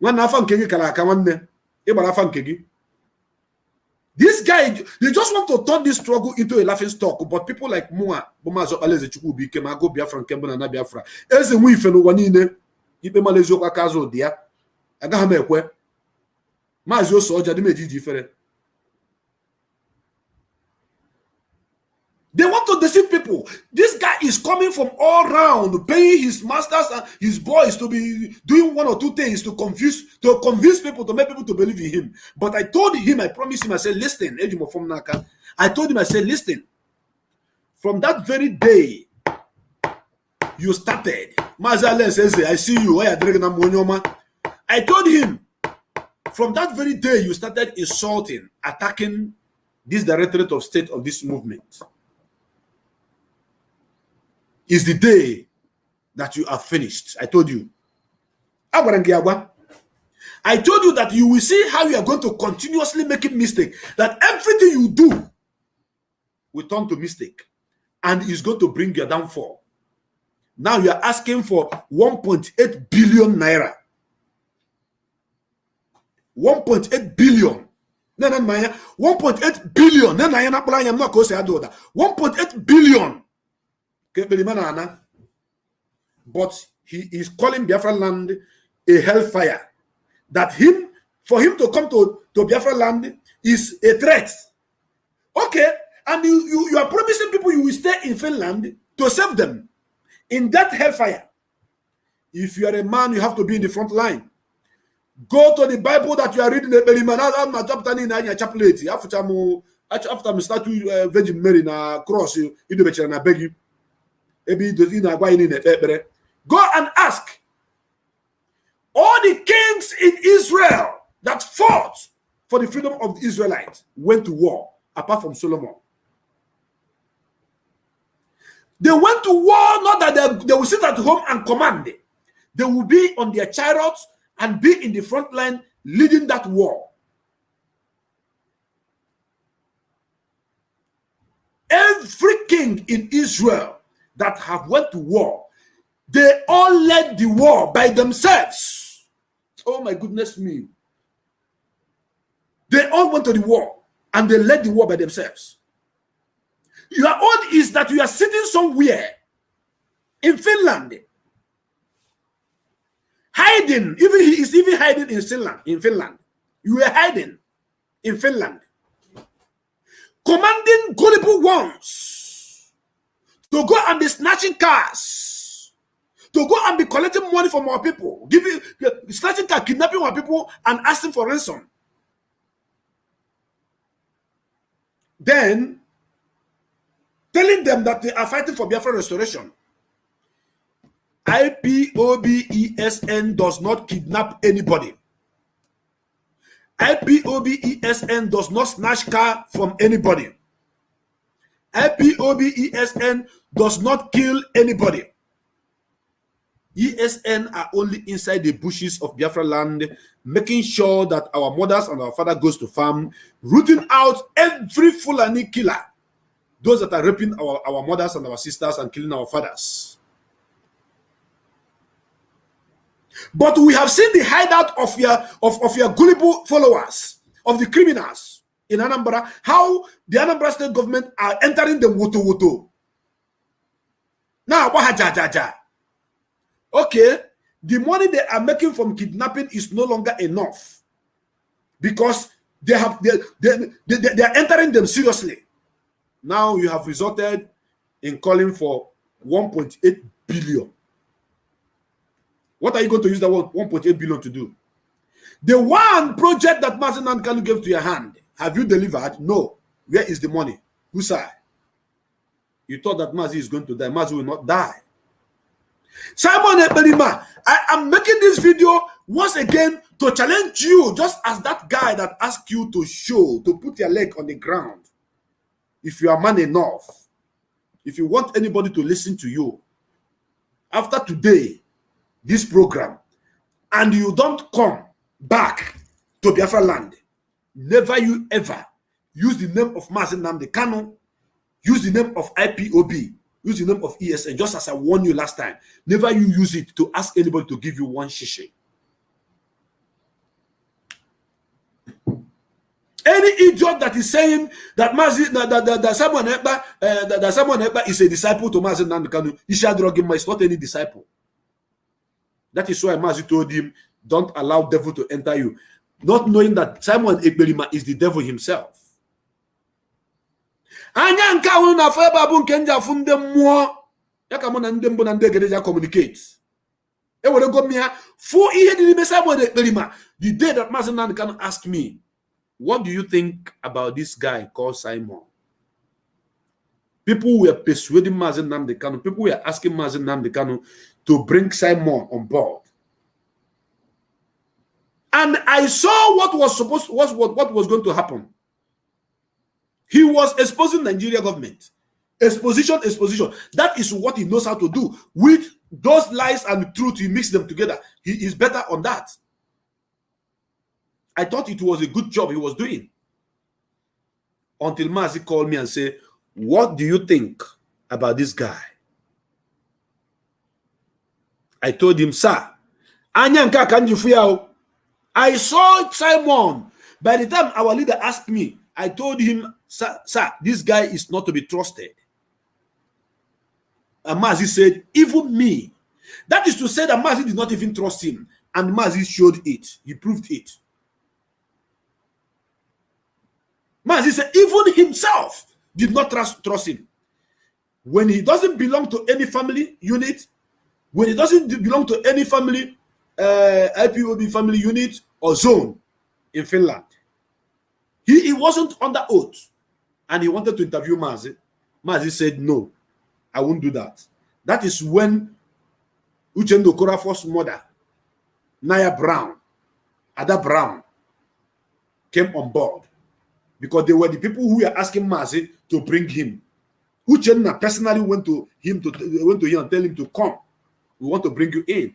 S2: Nwanne afa nke gị kara aka nwanne ịgbara afa nke gị. This guy, they just want to turn this struggle into a laughing stock, but people like Mua, Bumazo Aleze Chukwu became a go Biafra and Kembo na Biafra. Eze nwe ife n'ụwa niile ikpe malezo kwa kazo dị ya. Agaghị m ekwe. Maazị Oso ọja dị m ejiji ifere. They want to deceive people. This guy is coming from all around, paying his masters and his boys to be doing one or two things to convince people, to make people to believe in him. But I told him, I promised him, I said, listen, I told him, I said, listen, from that very day you started, I see you, I told him, from that very day you started insulting, attacking this directorate of state of this movement. Is the day that you are finished. I told you. I told you that you will see how you are going to continuously make mistake. That everything you do will turn to mistake. and is going to bring your downfall. Now you are asking for 1.8 billion naira. 1.8 billion. 1.8 billion. 1.8 billion. But he is calling Biafra land a hellfire. For him to come to Biafra land is a threat. Okay, and you are promising people you will stay in Finland to save them in that hellfire. If you are a man, you have to be in the front line. Go to the Bible that you are reading. After I start to Virgin Mary na cross, you beg you. Go and ask all the kings in Israel that fought for the freedom of the Israelites went to war, apart from Solomon. They went to war, not that they will sit at home and command. They will be on their chariots and be in the front line leading that war. Every king in Israel that have went to war, they all led the war by themselves. Oh my goodness me. They all went to the war and they led the war by themselves. Your own is that you are sitting somewhere in Finland, hiding. He is even hiding in Finland. You are hiding in Finland, commanding gullible ones to go and be snatching cars, to go and be collecting money from our people, snatching cars, kidnapping our people, and asking for ransom. Then telling them that they are fighting for Biafra restoration. IPOBESN does not kidnap anybody. IPOBESN does not snatch car from anybody. IPOBESN does not kill anybody. ESN are only inside the bushes of Biafra land, making sure that our mothers and our father goes to farm, rooting out every Fulani killer, those that are raping our mothers and our sisters and killing our fathers. But we have seen the hideout of your gullible followers, of the criminals in Anambra, how the Anambra state government are entering the woto. Now, okay, the money they are making from kidnapping is no longer enough because they are entering them seriously. Now you have resulted in calling for 1.8 billion. What are you going to use that 1.8 billion to do? The one project that Mazi Nnamdi Kanu gave to your hand, have you delivered? No. Where is the money? Whose side? You thought that Mazi is going to die. Mazi will not die. Simon Ekpa, I am making this video once again to challenge you, just as that guy that asked you to put your leg on the ground. If you are man enough, if you want anybody to listen to you, after today, this program, and you don't come back to Biafra land, never you ever use the name of Mazi Nnamdi Kanu, use the name of IPOB, use the name of ESN, just as I warned you last time. Never you use it to ask anybody to give you one shishi. Any idiot that is saying that Simon Ekpa is a disciple to Mazi Nnamdi Kanu, Ishadrogima is not any disciple. That is why Mazi told him, don't allow devil to enter you. Not knowing that Simon Ekpa is the devil himself. Anya nka unu na fa babu nke nja fu nde mmụọ ya ka mụ na ndị mbụ na ndị egedeja communicate. E were go mia fu ihe dị n'ime Simon Ekpa. The day that Mazi Nnamdi Kanu asked me, what do you think about this guy called Simon? People were persuading Mazi Nnamdi Kanu. People were asking Mazi Nnamdi Kanu to bring Simon on board. And I saw what was going to happen. He was exposing Nigeria government. Exposition. That is what he knows how to do. With those lies and truth, he mix them together. He is better on that. I thought it was a good job he was doing. Until Mazi called me and said, what do you think about this guy. I told him, sir, I saw Simon. By the time our leader asked me, I told him, sir, this guy is not to be trusted. And Mazi said, even me. That is to say that Mazi did not even trust him. And Mazi showed it. He proved it. Mazi said, even himself did not trust him. When he doesn't belong to any family unit, when he doesn't belong to any family, IPOB family unit or zone in Finland, he wasn't under oath. And he wanted to interview Mazi. Mazi said, no, I won't do that. That is when Uchendu Okorafor's mother, Naya Brown, Ada Brown, came on board. Because they were the people who were asking Mazi to bring him. Uchenna personally went to him and tell him to come. We want to bring you in.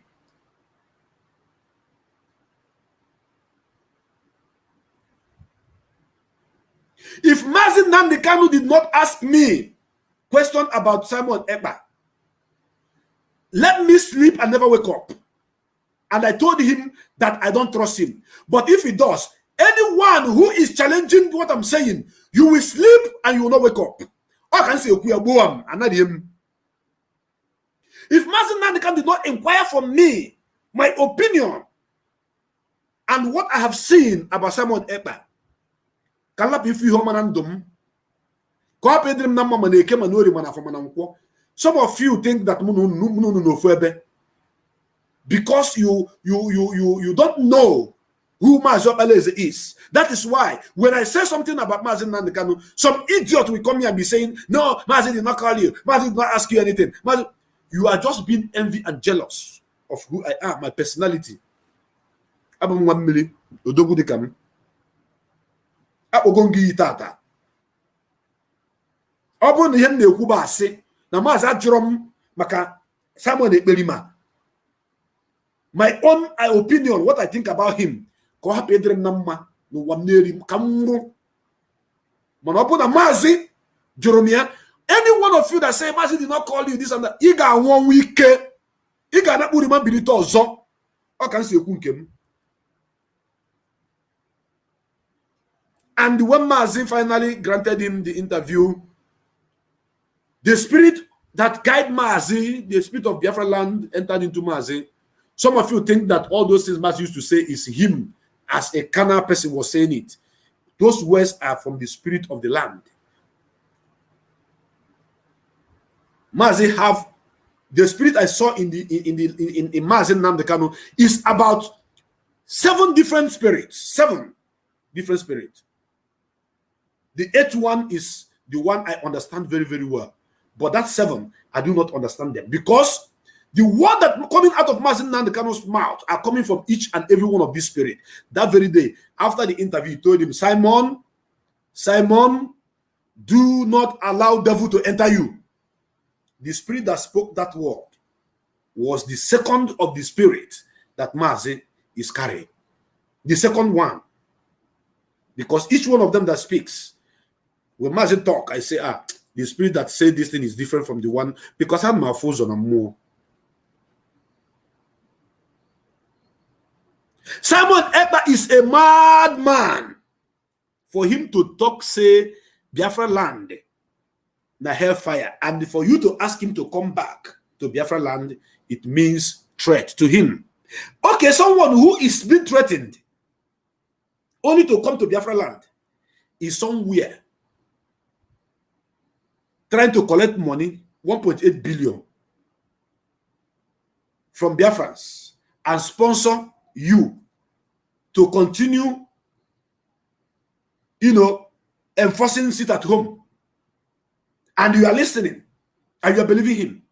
S2: If Mazi Nnamdi Kanu did not ask me question about Simon Ekpa, let me sleep and never wake up. And I told him that I don't trust him. But if he does, anyone who is challenging what I'm saying, you will sleep and you will not wake up. I can say, if Mazi Nnamdi Kanu did not inquire from me, my opinion, and what I have seen about Simon Ekpa, some of you think that because you don't know who Mazi Okpalaeze is. That is why when I say something about Mazi Nnamdi Kanu, some idiot will come here and be saying, no, Mazi did not call you, Mazi did not ask you anything. Mazi, you are just being envy and jealous of who I am, my personality. My own opinion, what I think about him. Any one of you that say Mazi did not call you this and that, he got 1 week. He got not remember it also. I can say and when Mazi finally granted him the interview, the spirit that guided Mazi, the spirit of Biafra land, entered into Mazi. Some of you think that all those things Mazi used to say is him, as a carnal person was saying it. Those words are from the spirit of the land. Mazi have the spirit I saw in Mazi Nnamdi Kanu is about 7 different spirits. 7 different spirits. The 8th one is the one I understand very, very well. But that 7, I do not understand them. Because the word that coming out of Mazi Nnamdi Kanu's mouth are coming from each and every one of these spirits. That very day, after the interview, he told him, Simon, do not allow devil to enter you. The spirit that spoke that word was the second of the spirit that Mazi is carrying. The second one. Because each one of them that speaks, when Mazi talk, I say, the spirit that said this thing is different from the one, because I'm malfused on a more. Simon Ekpa is a madman. For him to talk, say, Biafra land, na hellfire, and for you to ask him to come back to Biafra land, it means threat to him. Okay, someone who is being threatened only to come to Biafra land is somewhere trying to collect money, 1.8 billion from Biafrans, and sponsor you to continue, enforcing sit at home. And you are listening, and you are believing him.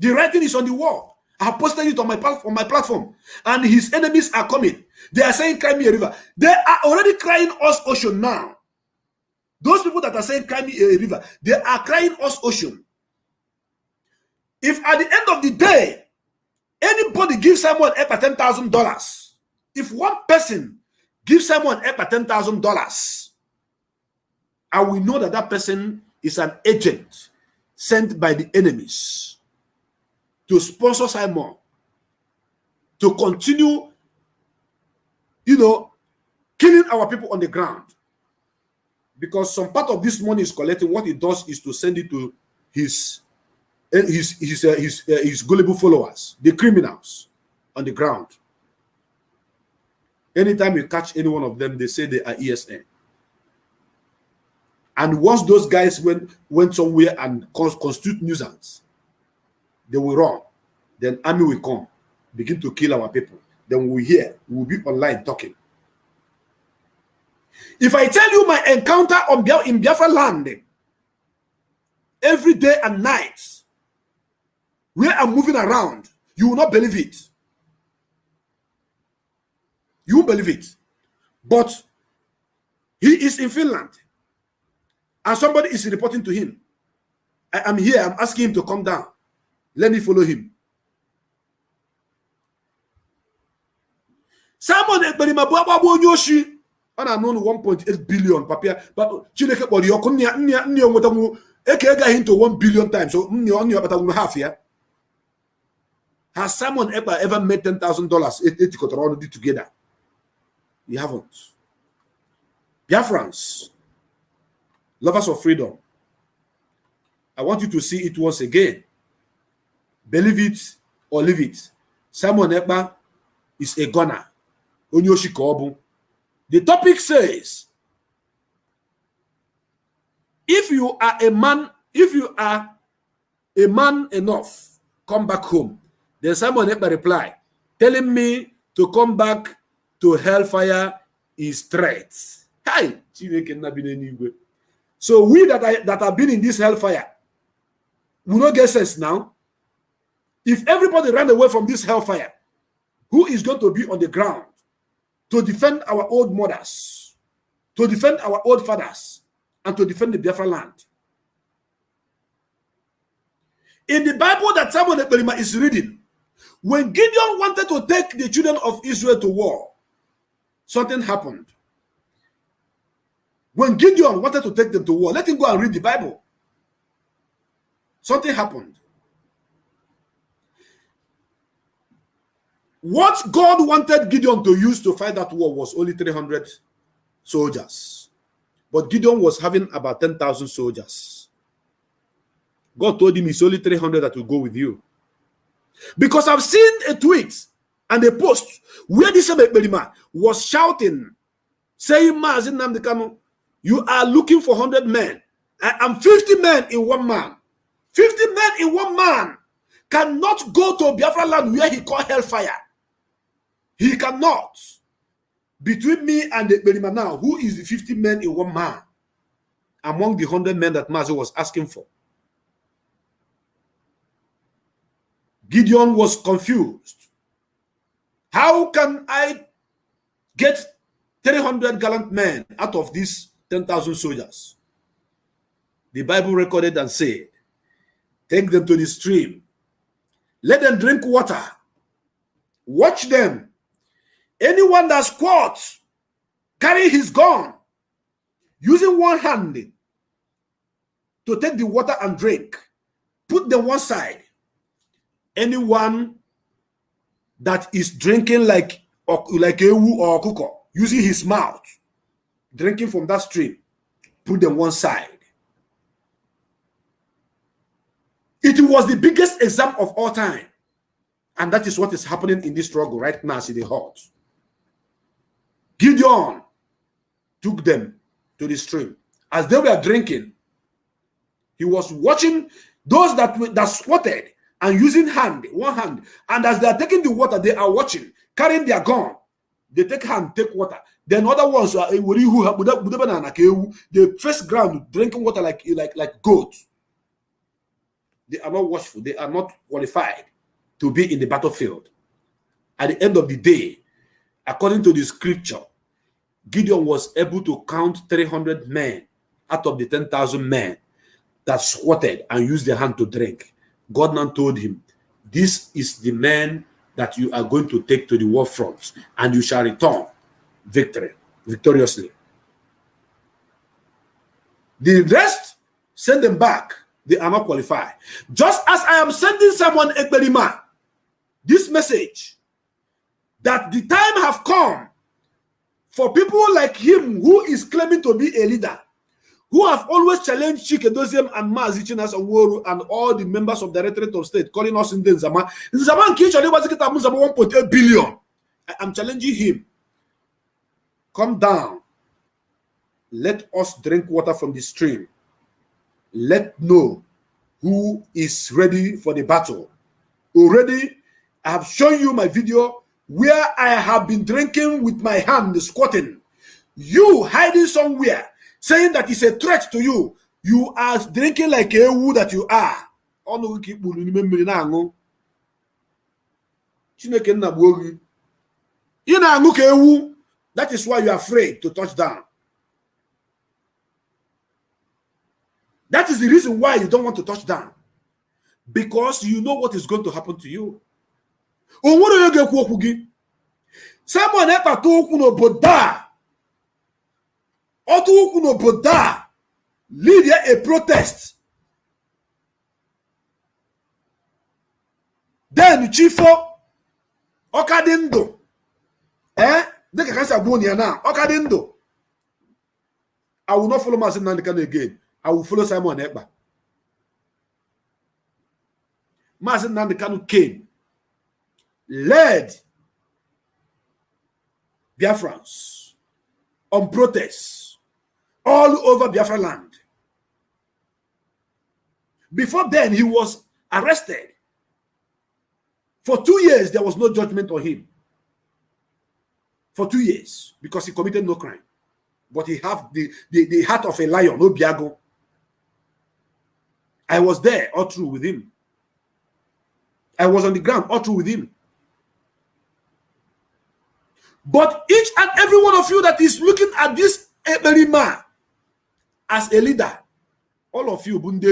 S2: The writing is on the wall. I have posted it on my platform, and his enemies are coming. They are saying, cry me a river. They are already crying us ocean now. Those people that are saying, cry me a river, they are crying us ocean. If at the end of the day, anybody gives Simon Ekpa $10,000, if one person gives Simon Ekpa $10,000, I will know that that person is an agent sent by the enemies to sponsor Simon to continue, killing our people on the ground. Because some part of this money is collecting. What he does is to send it to his gullible followers, the criminals on the ground. Anytime you catch any one of them, they say they are ESN. And once those guys went somewhere and constitute nuisance, they will run. Then army will come, begin to kill our people. Then we will be online talking. If I tell you my encounter in Biafra land, every day and night, where I'm moving around, you will not believe it. You won't believe it. But he is in Finland, and somebody is reporting to him. I am here, I'm asking him to come down. Let me follow him. Simon Ekpa Onyoshi, and I know 1.8 billion papia, but Chineke body into 1 billion times. So half here. Has Simon Ekpa ever made $10,000 together? You haven't. Biafrans, lovers of freedom, I want you to see it once again. Believe it or leave it. Simon Ekpa is a gunner. Onyoshi Kobu. The topic says, if you are a man enough, come back home. Then Simon Ekpa reply, telling me to come back to hellfire is threats. Hi, so we that have been in this hellfire, we don't get sense now. If everybody ran away from this hellfire, who is going to be on the ground to defend our old mothers, to defend our old fathers, and to defend the Biafra land? In the Bible that Simon Ekpa is reading, when Gideon wanted to take the children of Israel to war, something happened. When Gideon wanted to take them to war, let him go and read the Bible. Something happened. What God wanted Gideon to use to fight that war was only 300 soldiers. But Gideon was having about 10,000 soldiers. God told him it's only 300 that will go with you. Because I've seen a tweet and a post where this Ekpa was shouting, saying, Mazin Namdekano, you are looking for 100 men. I am 50 men in one man. 50 men in one man cannot go to Biafra land where he called hellfire. He cannot. Between me and the Ekpa now, who is the 50 men in one man among the 100 men that Mazi was asking for? Gideon was confused. How can I get 300 gallant men out of these 10,000 soldiers? The Bible recorded and said, take them to the stream. Let them drink water. Watch them. Anyone that squats, carry his gun, using one hand to take the water and drink, put them one side. Anyone that is drinking like ewu or kuko, using his mouth, drinking from that stream, put them one side. It was the biggest exam of all time. And that is what is happening in this struggle right now in the heart. Gideon took them to the stream. As they were drinking, he was watching those that squatted and using one hand. And as they are taking the water, they are watching, carrying their gun. They take water. Then other ones are they face ground drinking water like goats. They are not watchful. They are not qualified to be in the battlefield. At the end of the day, according to the scripture, Gideon was able to count 300 men out of the 10,000 men that squatted and used their hand to drink. God now told him, this is the man that you are going to take to the war front, and you shall return victoriously. The rest Send them back. They are not qualified. Just as I am sending someone Ekberima this message, that the time have come for people like him who is claiming to be a leader, who have always challenged Chikedoziem and Mazichinas Onworo and all the members of the Directorate of State, calling us in the Nzama. Nzama Kichode was 1.8 billion. I am challenging him. Come down. Let us drink water from the stream. Let know who is ready for the battle. Already, I have shown you my video where I have been drinking with my hand, squatting. You hiding somewhere, saying that it's a threat to you. You are drinking like a woo that you are. That is why you are afraid to touch down. That is the reason why you don't want to touch down. Because you know what is going to happen to you. Someone Ekpa to no boda. Otu no boda. Lead a protest. Then Chifo Okadindo. They can say now. Okadindo. I will not follow Mazen Nandekano again. I will follow Simon Ekpa. Mazen Nandekano came, led Biafrans on protests all over Biafra land. Before then, he was arrested. For 2 years, there was no judgment on him. For 2 years, because he committed no crime. But he had the heart of a lion, no biago. I was there all through with him. I was on the ground all through with him. But each and every one of you that is looking at this Ekberima as a leader, all of you, Finland,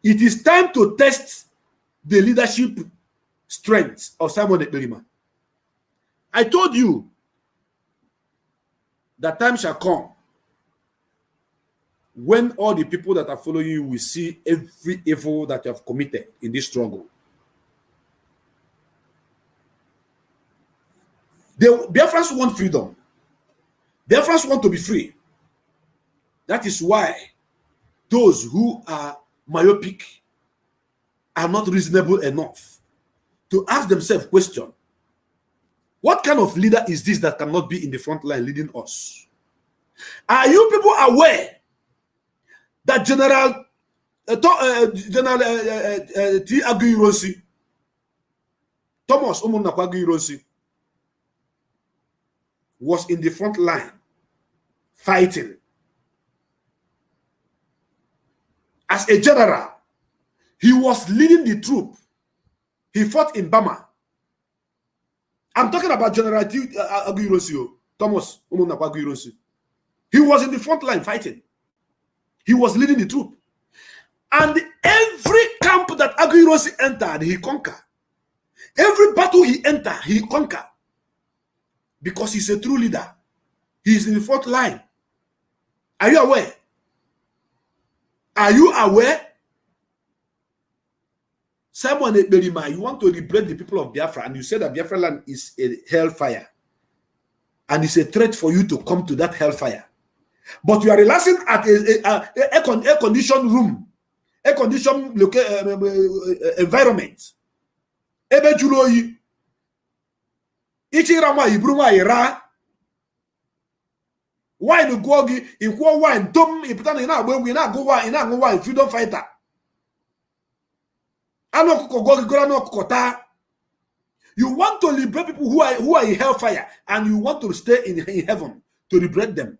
S2: it is time to test the leadership strength of Simon Ekberima. I told you that time shall come when all the people that are following you will see every evil that you have committed in this struggle. The Biafrans want freedom. Biafrans want to be free. That is why those who are myopic are not reasonable enough to ask themselves question. What kind of leader is this that cannot be in the front line leading us? Are you people aware that General T. Aguiyi-Ironsi, Thomas Umunakwa Aguiyi-Ironsi, was in the front line fighting as a general? He was leading the troop. He fought in Burma. I'm talking about General T. Aguiyi-Ironsi, Thomas Umunakwa Aguiyi-Ironsi. He was in the front line fighting. He was leading the troop. And every camp that Aguiyi-Ironsi entered, he conquered. Every battle he entered, he conquered. Because he's a true leader. He's in the front line. Are you aware? Are you aware? Simon Ekberima, you want to liberate the people of Biafra, and you say that Biafra land is a hellfire. And it's a threat for you to come to that hellfire. But you are relaxing at a air-conditioned room, air-conditioned environment. Ebe juloyi. Ichi rama ibruma ira. Wine gwogi, ikwo wine, tom, iputana ina agbewu, ina go wine, freedom fighter. Ano kuko gwogi, gora no kukota. You want to liberate people who are in hellfire, and you want to stay in heaven to liberate them.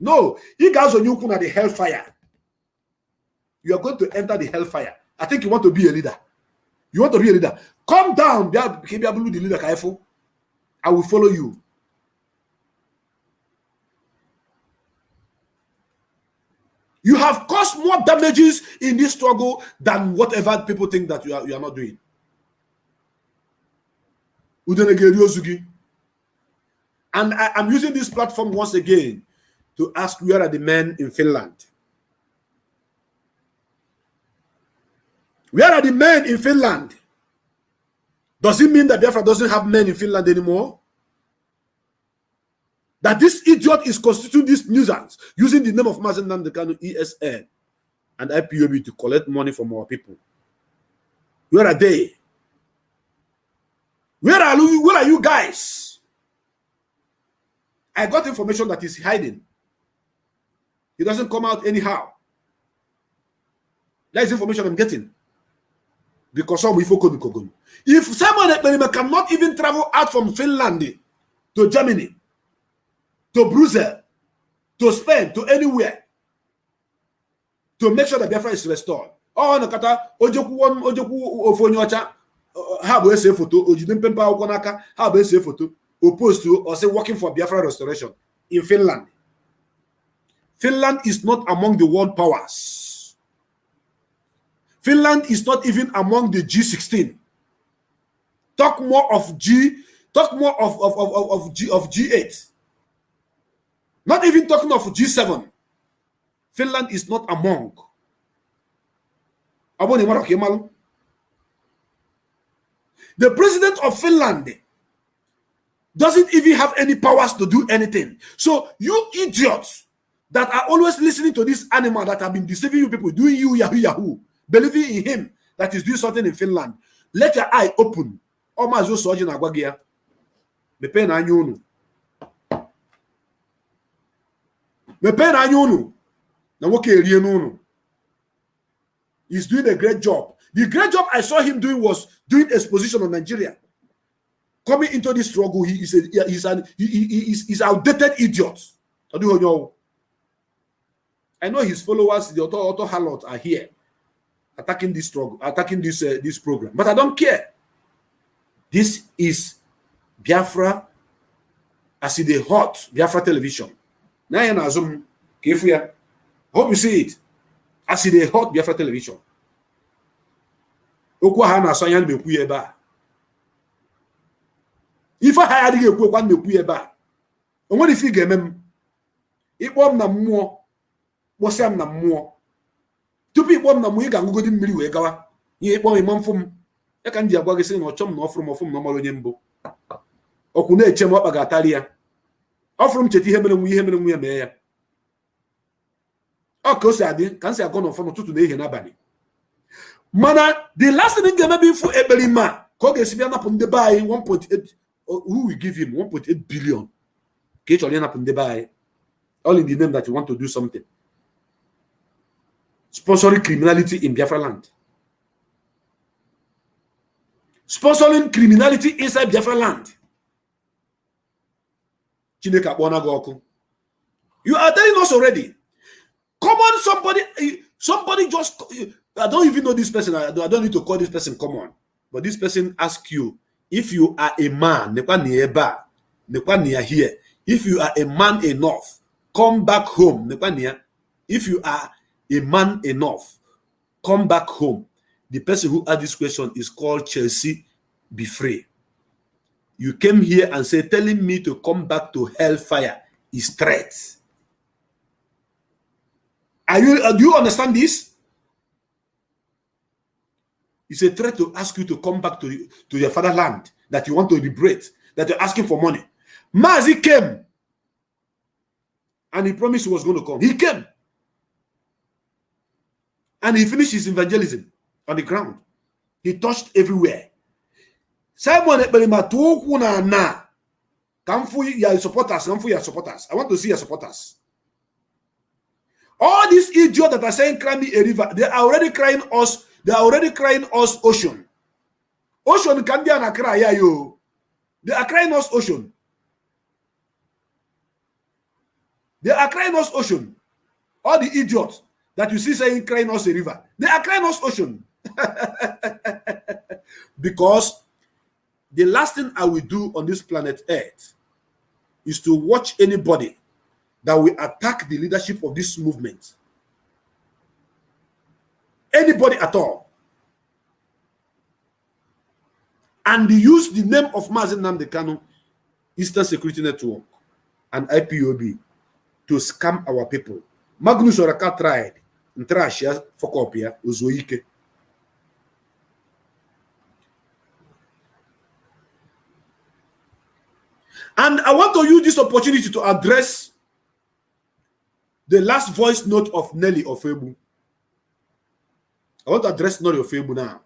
S2: No, you guys are new at the hellfire. You are going to enter the hellfire. I think you want to be a leader. You want to be a leader. Come down, the leader. I will follow you. You have caused more damages in this struggle than whatever people think that you are not doing. And I'm using this platform once again to ask, where are the men in Finland? Where are the men in Finland? Does it mean that Biafra doesn't have men in Finland anymore? That this idiot is constituting this nuisance using the name of Mazen Nandekano, ESN, and IPOB to collect money from our people? Where are they? Where are you guys? I got information that he's hiding. He doesn't come out anyhow. That is information I'm getting. Because some if Simon Ekpa cannot even travel out from Finland to Germany, to Brussels, to Spain, to anywhere, to make sure that Biafra is restored. Oh, no, kata ojoku ofonyocha ha bo ese photo ojide mpempa akwụkwọ n'aka ha bo ese photo opposed to or say working for Biafra restoration in Finland. Finland is not among the world powers. Finland is not even among the G16. Talk more of G8. Not even talking of G7. Finland is not among. The president of Finland doesn't even have any powers to do anything. So you idiots that are always listening to this animal that have been deceiving you people, doing you yahoo, believing in him that is doing something in Finland, let your eye open. He's doing a great job. The great job I saw him doing was doing exposition on Nigeria. Coming into this struggle, he's outdated idiot. I know his followers, the auto harlot, are here attacking this struggle, attacking this program, but I don't care. This is Biafra as the hot Biafra television. Now hope you see it. As the hot Biafra television. If I had a one what if you get them? It won't na more. What's na more? To be one na we can go in Millie Gawa. Ye boy mum from I can be a baggassing or chum off from normal Yembo. Okune chem up Agatalia. Off from Chetty Hemel and we are mayor. Of course, I didn't. Can't say I gone from today in Abani. Mana, the last thing gonna be for Ebelima. Kogesibian upon the buy 1.8. Who will give him 1.8 billion? Kecholian upon the buy. All in the name that you want to do something. Sponsoring criminality in Biafra land. Sponsoring criminality inside Biafra land. Chineka Bonagoku. You are telling us already. Come on, somebody just, I don't even know this person. I don't need to call this person common. But this person asks you, if you are a man, here, if you are a man enough, come back home. If you are a man enough, come back home. The person who asked this question is called Chelsea Be Free. You came here and said, telling me to come back to hellfire is threat. Do you understand this? It's a threat to ask you to come back to your fatherland that you want to liberate, that you're asking for money. Mazi came and he promised he was going to come. He came and he finished his evangelism on the ground. He touched everywhere. Simon Ekpa to na come for your supporters, come for your supporters. I want to see your supporters. All these idiots that are saying cry me a river, they are already crying us. They are already crying us ocean. Ocean can be an cry, yo. They are crying us ocean. They are crying us ocean. All the idiots that you see saying crying us a river, they are crying us ocean. Because the last thing I will do on this planet Earth is to watch anybody that will attack the leadership of this movement. Anybody at all. and they use the name of Mazen Namdekanu, Eastern Security Network, and IPOB to scam our people. Magnus Oraka tried, and Trashia Fokopia, Uzoike. And I want to use this opportunity to address the last voice note of Nelly Ofebu. I want to address Nelly Ofebu now.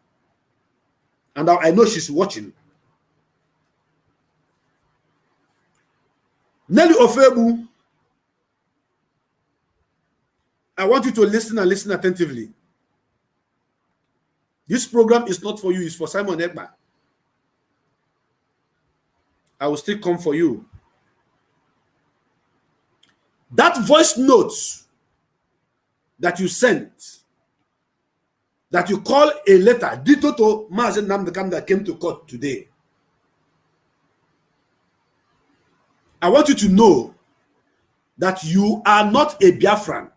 S2: And I know she's watching. Nelly Ofebu, I want you to listen and listen attentively. This program is not for you, it's for Simon Ekpa. I will still come for you. That voice note that you sent, that you call a letter, ditto to Mazen Namdekanu that came to court today. I want you to know that you are not a Biafran.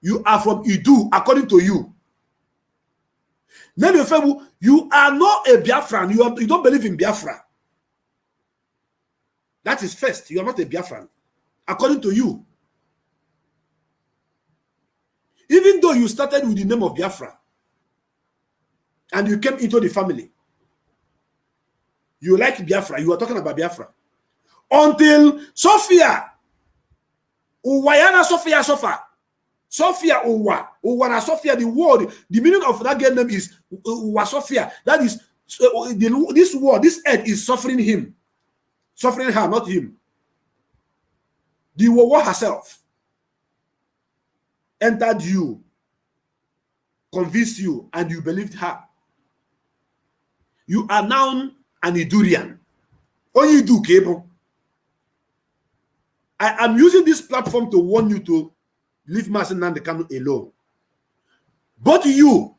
S2: You are from Idu, according to you. Nelly Ofebu, you are not a Biafran. You don't believe in Biafra. That is first. You are not a Biafran, according to you. Even though you started with the name of Biafra and you came into the family, you like Biafra. You are talking about Biafra. Until Sophia, Uwayana Sophia Sofa, Sophia Uwa, Uwana Sophia, the word, the meaning of that girl name is Uwa Sophia. That is, this word, this earth is suffering him. Suffering her, not him. The Wawa herself entered you, convinced you, and you believed her. You are now an Idurian. Only do cable. I am using this platform to warn you to leave Mazen Namdekanu alone. Both you,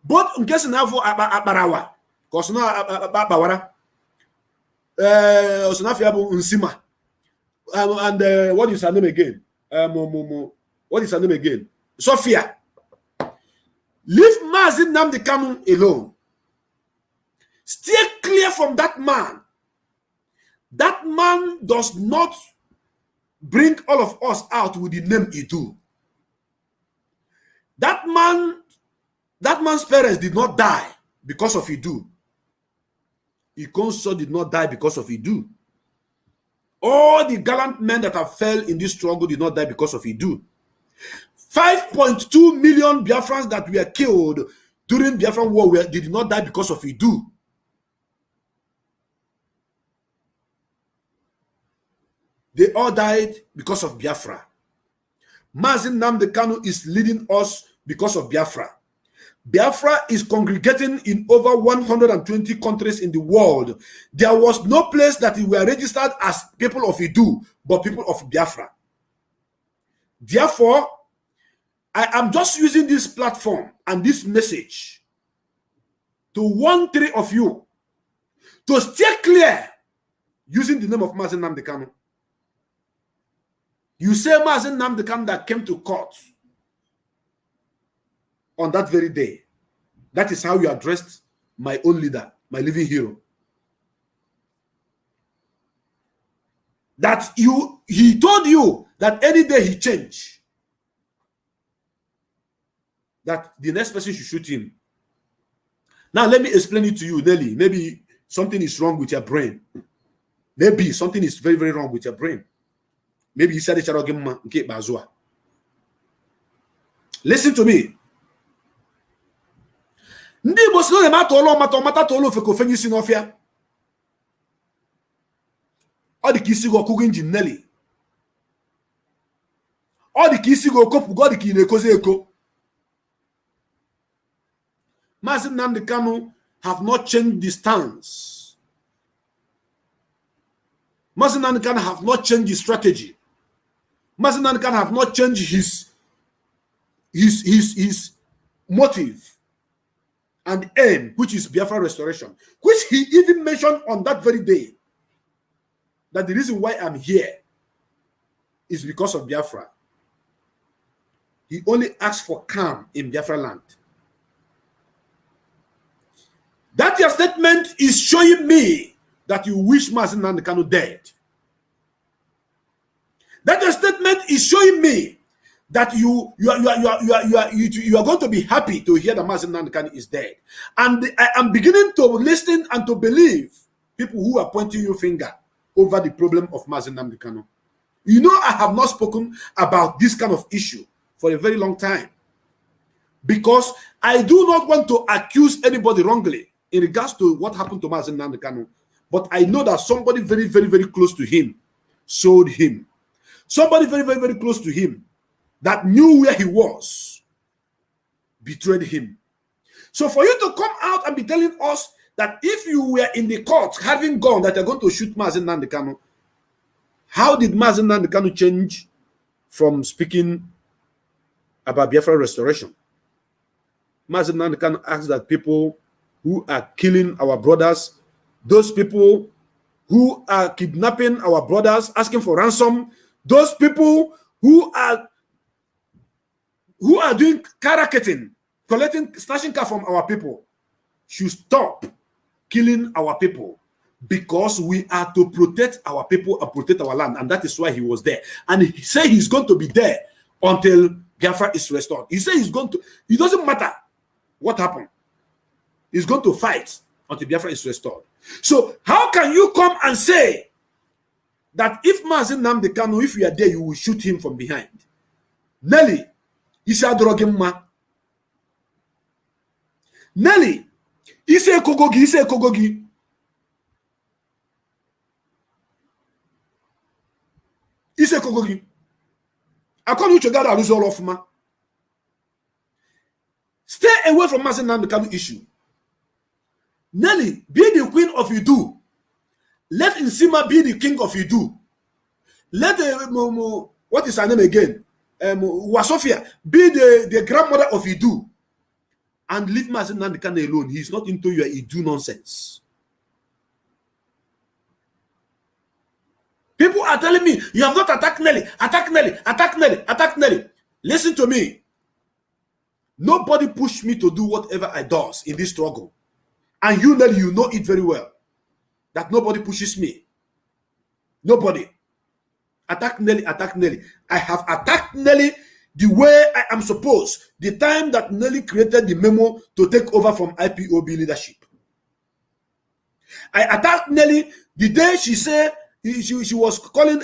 S2: both in case now for Abarawa, because now Abawara, Osanafiabu Nsima, and what is her name again? What is her name again? Sophia. Leave Mazen Namdekanu alone. Stay clear from that man. That man does not bring all of us out with the name Idu. That man's parents did not die because of Idu. Ikonso did not die because of Idu. All the gallant men that have fell in this struggle did not die because of Idu. 5.2 million Biafrans that were killed during Biafran war did not die because of Idu. They all died because of Biafra. Mazen Namdekanu is leading us because of Biafra. Biafra is congregating in over 120 countries in the world. There was no place that we were registered as people of Idu, but people of Biafra. Therefore, I am just using this platform and this message to warn three of you to stay clear using the name of Mazen Namdekanu. You say Mazen Namdekanu that came to court on that very day. That is how you addressed my own leader, my living hero. That he told you that any day he changed, that the next person should shoot him. Now let me explain it to you, Nelly. Maybe something is wrong with your brain. Maybe something is very, very wrong with your brain. Maybe you said it. Listen to me. Ndi bosino le mata tolo fe ko fenyi sinofia. Odi kisi go kugu injin Nelly. Odi kisi go kopu godi ki nekoze eko. Mazen Namdekanu have not changed the stance. Mazen Namdekanu have not changed his strategy. Mazen Namdekanu have not changed his motive and aim, which is Biafra restoration, which he even mentioned on that very day, that the reason why I'm here is because of Biafra. He only asked for calm in Biafra land. That your statement is showing me that you wish Mazi Nnamdi Kanu dead. That your statement is showing me that you are going to be happy to hear that Mazi Nnamdi Kanu is dead. And I am beginning to listen and to believe people who are pointing your finger over the problem of Mazi Nnamdi Kanu. You know, I have not spoken about this kind of issue for a very long time, because I do not want to accuse anybody wrongly in regards to what happened to Mazi Nnamdi Kanu. But I know that somebody very, very, very close to him sold him. Somebody very, very, very close to him that knew where he was betrayed him. So for you to come out and be telling us that if you were in the court having gone that you're going to shoot Mazi Nnamdi Kanu, how did Mazi Nnamdi Kanu change from speaking about Biafra restoration? Mazi Nnamdi Kanu asked that people who are killing our brothers, those people who are kidnapping our brothers, asking for ransom, those people who are doing car racketing, snatching car from our people, should stop killing our people, because we are to protect our people and protect our land. And that is why he was there. And he said he's going to be there until Biafra is restored. He said he's going to, it doesn't matter what happened. He's going to fight until Biafra is restored. So how can you come and say that if Mazi Nnamdi Kanu, if you are there, you will shoot him from behind? Nelly, Isa Drogimma. Nelly, Ise Kogogi, Ise Kogogi. Ise Kogogi. According to God, I lose all of ma. Stay away from Mazi Nnamdi Kanu issue. Nelly, be the queen of Idu. Let Nsima be the king of Idu. Let what is her name again? Wasofia be the grandmother of Idu. And leave Mazi Nnamdi Kanu alone. He's not into your Idu nonsense. People are telling me, you have not attacked Nelly, attack Nelly, attack Nelly, attack Nelly. Listen to me. Nobody pushed me to do whatever I does in this struggle. And you, Nelly, you know it very well. That nobody pushes me. Nobody. Attack Nelly, attack Nelly. I have attacked Nelly the way I am supposed. The time that Nelly created the memo to take over from IPOB leadership. I attacked Nelly the day she said she was calling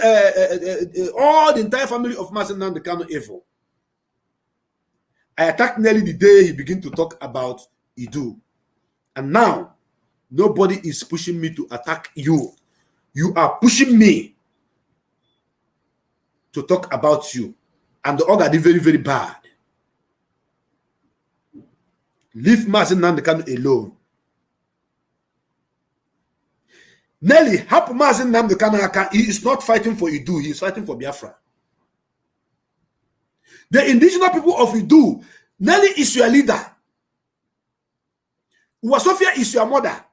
S2: all the entire family of Mazi Nnamdi Kanu evil. I attacked Nelly the day he began to talk about Idu. And now, nobody is pushing me to attack you. You are pushing me to talk about you. And the order is very, very bad. Leave Mazi Nnamdi Kanu alone. Nelly, help Mazi Nnamdi Kanu. He is not fighting for Idu. He is fighting for Biafra. The indigenous people of Idu, Nelly is your leader. Wasofia is your mother.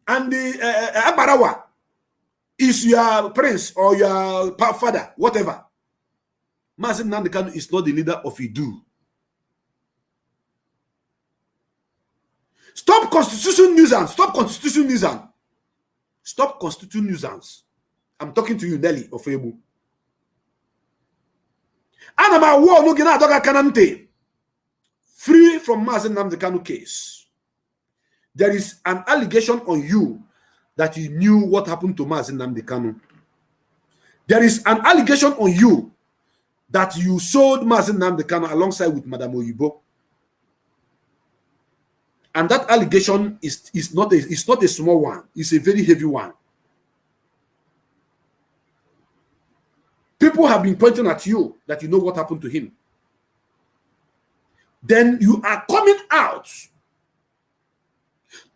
S2: And the Abarawa is your prince or your father, whatever. Mazi Nnamdi Kanu is not the leader of Idu. Stop constitution nuisance. Stop constitution nuisance. Stop constitution nuisance. I'm talking to you, Nelly of Ebu. Anama war no gina adoga kanante. Free from Mazi Nnamdi Kanu case. There is an allegation on you that you knew what happened to Mazi Nnamdi Kanu. There is an allegation on you that you sold Mazi Nnamdi Kanu alongside with Madam Oyibo. And that allegation is not a small one. It's a very heavy one. People have been pointing at you that you know what happened to him. Then you are coming out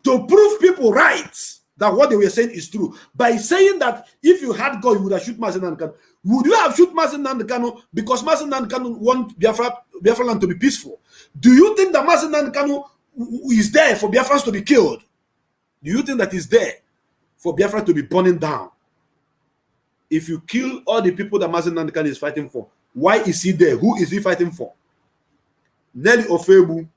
S2: to prove people right that what they were saying is true by saying that if you had God, you would have shoot Mazi Nnamdi Kanu. Would you have shoot Mazi Nnamdi Kanu because Mazi Nnamdi Kanu want Biafra land to be peaceful? Do you think that Mazi Nnamdi Kanu is there for Biafrans to be killed? Do you think that is there for Biafra to be burning down? If you kill all the people that Mazi Nnamdi Kanu is fighting for, why is he there? Who is he fighting for? Nelly Ofebu,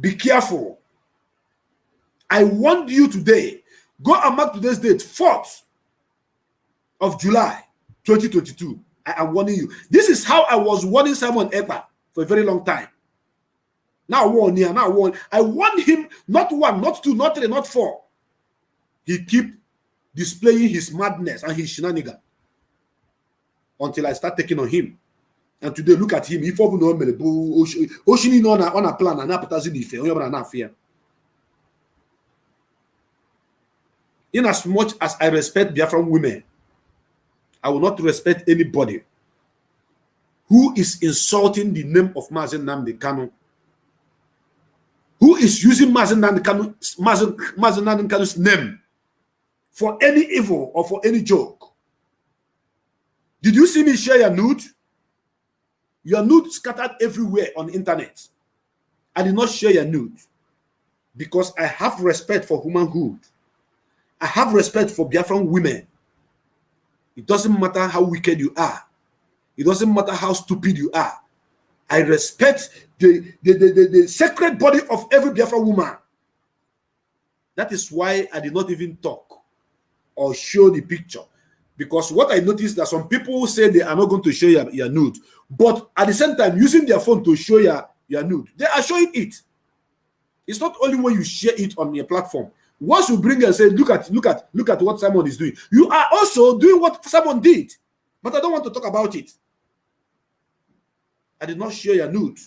S2: Be careful. I warned you today. Go and mark today's date, 4th of July, 2022. I am warning you. This is how I was warning Simon Ekpa for a very long time. Now warn here, now warn. I warned him not 1, not 2, not 3, not 4. He keep displaying his madness and his shenanigans until I start taking on him. And today, look at him. If you know Oshini on a plan and not fear. In as much as I respect Biafran women, I will not respect anybody who is insulting the name of Mazen Nnamdi Kanu, who is using Mazen Nnamdi Kanu's name for any evil or for any joke. Did you see me share your nude? Your nude scattered everywhere on the internet. I did not share your nude because I have respect for womanhood. I have respect for Biafran women. It doesn't matter how wicked you are. It doesn't matter how stupid you are. I respect the sacred body of every Biafran woman. That is why I did not even talk or show the picture. Because what I noticed that some people say they are not going to show your nude, but at the same time using their phone to show your nude, they are showing it. It's not only when you share it on your platform. Once you bring it and say, look at what Simon is doing, you are also doing what Simon did. But I don't want to talk about it. I did not share your nude.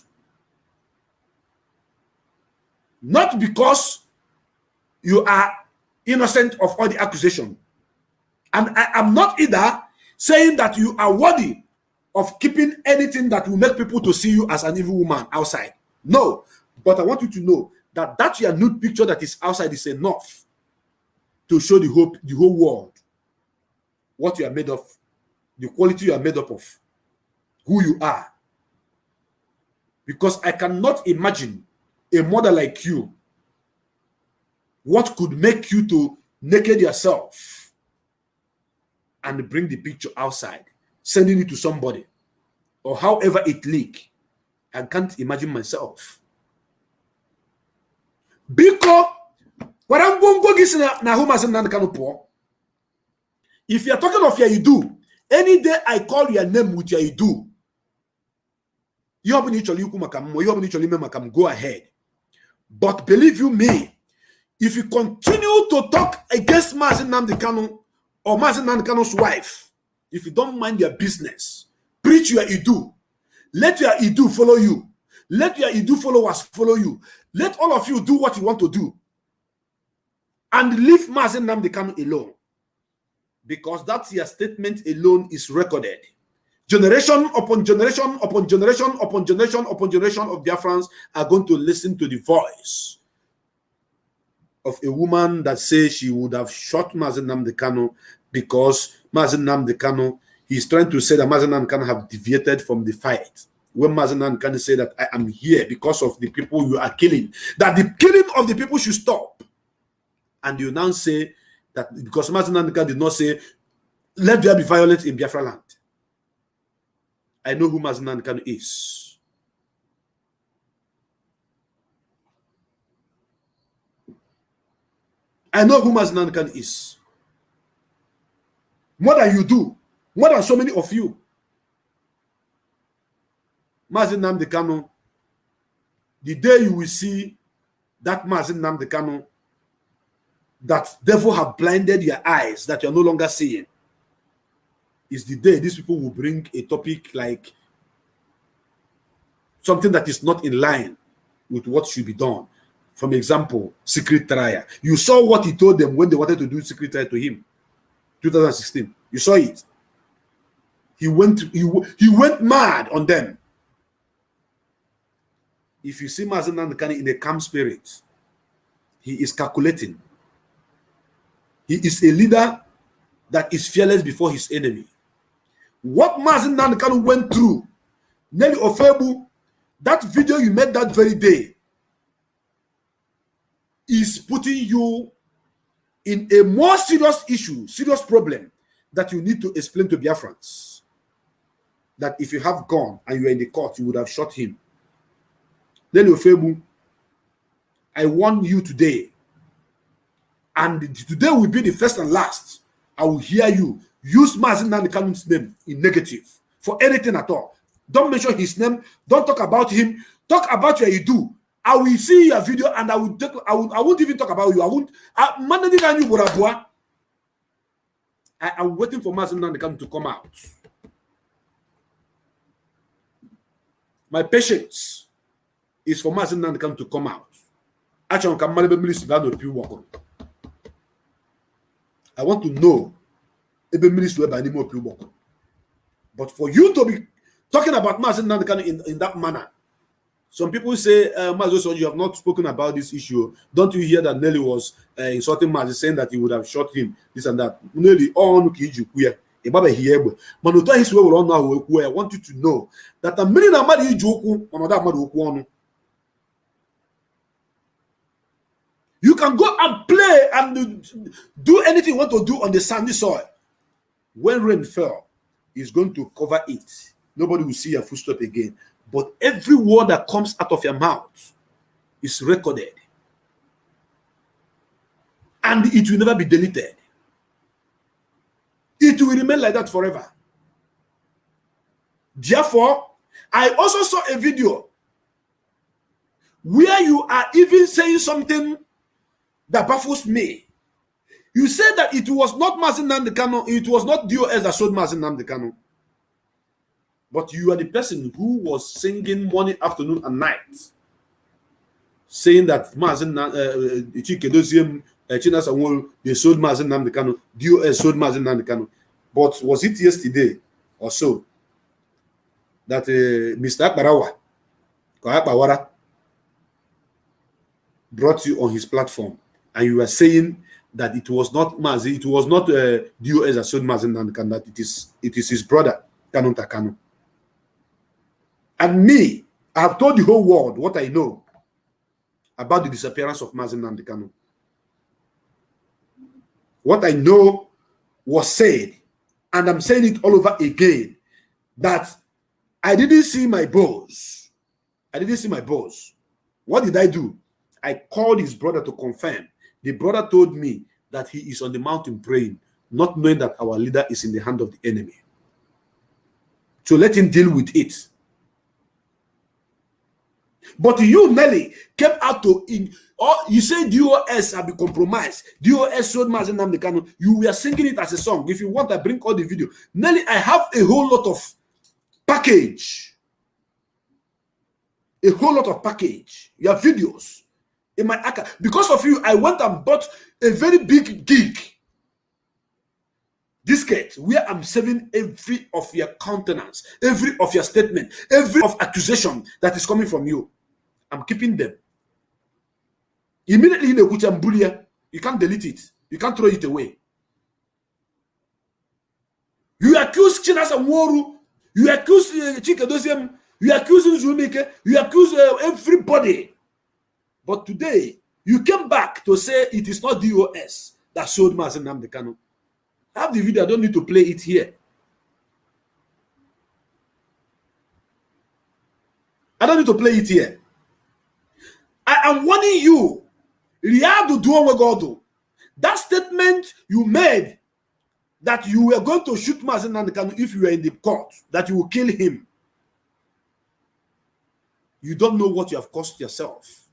S2: Not because you are innocent of all the accusation. And I am not either saying that you are worthy of keeping anything that will make people to see you as an evil woman outside. No. But I want you to know that your nude picture that is outside is enough to show the whole world what you are made of, the quality you are made up of, who you are. Because I cannot imagine a mother like you, what could make you to naked yourself and bring the picture outside, sending it to somebody, or however it leak. I can't imagine myself. Because if you are talking of your Idu, any day I call your name with your Idu, go ahead. But believe you me, if you continue to talk against Mazen Nnamdi Kanu or Mazen Nnamdi Kanu's wife, if you don't mind your business, preach your Idu. Let your Idu follow you. Let your Idu followers follow you. Let all of you do what you want to do. And leave Mazen Nnamdi Kanu alone. Because that's your statement alone is recorded. Generation upon generation upon generation upon generation upon generation of Biafrans are going to listen to the voice of a woman that says she would have shot Mazen Nnamdi Kanu because Mazen Nnamdi Kanu, he's trying to say that Mazen Nnamdi Kanu have deviated from the fight. When Mazen Nnamdi Kanu say that I am here because of the people you are killing, that the killing of the people should stop. And you now say that because Mazen Nnamdi Kanu did not say, let there be violence in Biafra land. I know who Mazen Nnamdi Kanu is. I know who Mazen Nnamdi Kanu is. More than you do. More than so many of you. Mazen Nnamdi Kanu, the day you will see that Mazen Nnamdi Kanu, that devil have blinded your eyes, that you're no longer seeing, is the day these people will bring a topic like something that is not in line with what should be done. For example, secret trial. You saw what he told them when they wanted to do secret trial to him, 2016. You saw it. He went mad on them. If you see Mazen Nnamdi Kanu in a calm spirit, he is calculating. He is a leader that is fearless before his enemy. What Mazen Nnamdi Kanu went through, Nelly Ofebu, that video you made that very day, is putting you in a more serious issue, serious problem that you need to explain to Biafrans. That if you have gone and you are in the court, you would have shot him. Nelly Ofebu, I warn you today. And today will be the first and last. I will hear you use Mazi Nnamdi Kanu's name in negative for anything at all. Don't mention his name. Don't talk about him. Talk about what you do. I will see your video and I won't even talk about you. I won't. I am waiting for Mazi Nnamdi Kanu to come out. My patience is for Mazi Nnamdi Kanu to come out. I want to know but for you to be talking about Mazi Nnamdi Kanu in that manner, some people say, Mazi, you have not spoken about this issue. Don't you hear that Nelly was insulting Mazi, saying that he would have shot him, this and that? Nelly, I want you to know that a million you can go and play and do anything you want to do on the sandy soil. When rain fell, it's going to cover it. Nobody will see your footstep again. But every word that comes out of your mouth is recorded. And it will never be deleted. It will remain like that forever. Therefore, I also saw a video where you are even saying something that baffles me. You said that it was not Mazi Nnamdi Kanu, it was not DOS that showed Mazi Nnamdi Kanu. But you are the person who was singing morning, afternoon, and night, saying that Mazi Nnamdi they sold Mazi Nnamdi Kanu, DOS sold Mazi Nnamdi Kanu. But was it yesterday or so that Mr. Ekpa brought you on his platform and you were saying that it was not Mazi, it was not DOS that sold Mazi Nnamdi Kanu, that it is his brother, Kanu Takanu. And me, I have told the whole world what I know about the disappearance of Mazi Nnamdi Kanu. What I know was said, and I'm saying it all over again, that I didn't see my boss. I didn't see my boss. What did I do? I called his brother to confirm. The brother told me that he is on the mountain praying, not knowing that our leader is in the hand of the enemy. So let him deal with it. But you, Nelly, came out to you say DOS have been compromised. DOS sold Mazi Nnamdi Kanu. You were singing it as a song. If you want, I bring all the video. Nelly, I have a whole lot of package. A whole lot of package. Your videos in my account. Because of you, I went and bought a very big gig diskette where I'm saving every of your countenance, every of your statement, every of accusation that is coming from you. I'm keeping them. Immediately in the Kuchambulia, you can't delete it. You can't throw it away. You accuse Chinasa Woru, you accuse Chikadosium, you accuse Zumike, you accuse everybody. But today, you came back to say it is not DOS that sold Mazi Nnamdi Kanu. I have the video, I don't need to play it here. I don't need to play it here. I am warning you. That statement you made that you were going to shoot Mazi Nnamdi Kanu if you were in the court, that you will kill him. You don't know what you have cost yourself.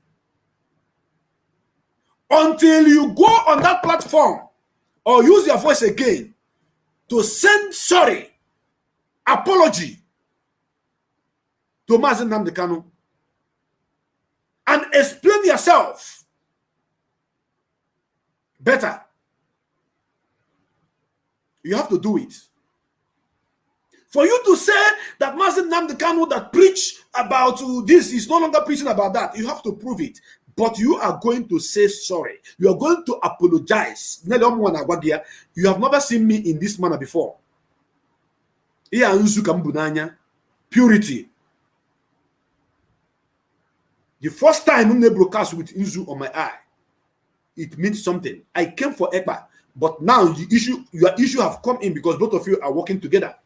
S2: Until you go on that platform or use your voice again to send sorry, apology to Mazi Nnamdi Kanu and explain yourself better. You have to do it. For you to say that Mazi Nnamdi Kanu that preach about this is no longer preaching about that, you have to prove it. But you are going to say sorry. You are going to apologize. You have never seen me in this manner before. Purity. The first time they broadcast with Inzu on my eye, it means something. I came for Ekpa, but now your issue have come in because both of you are working together.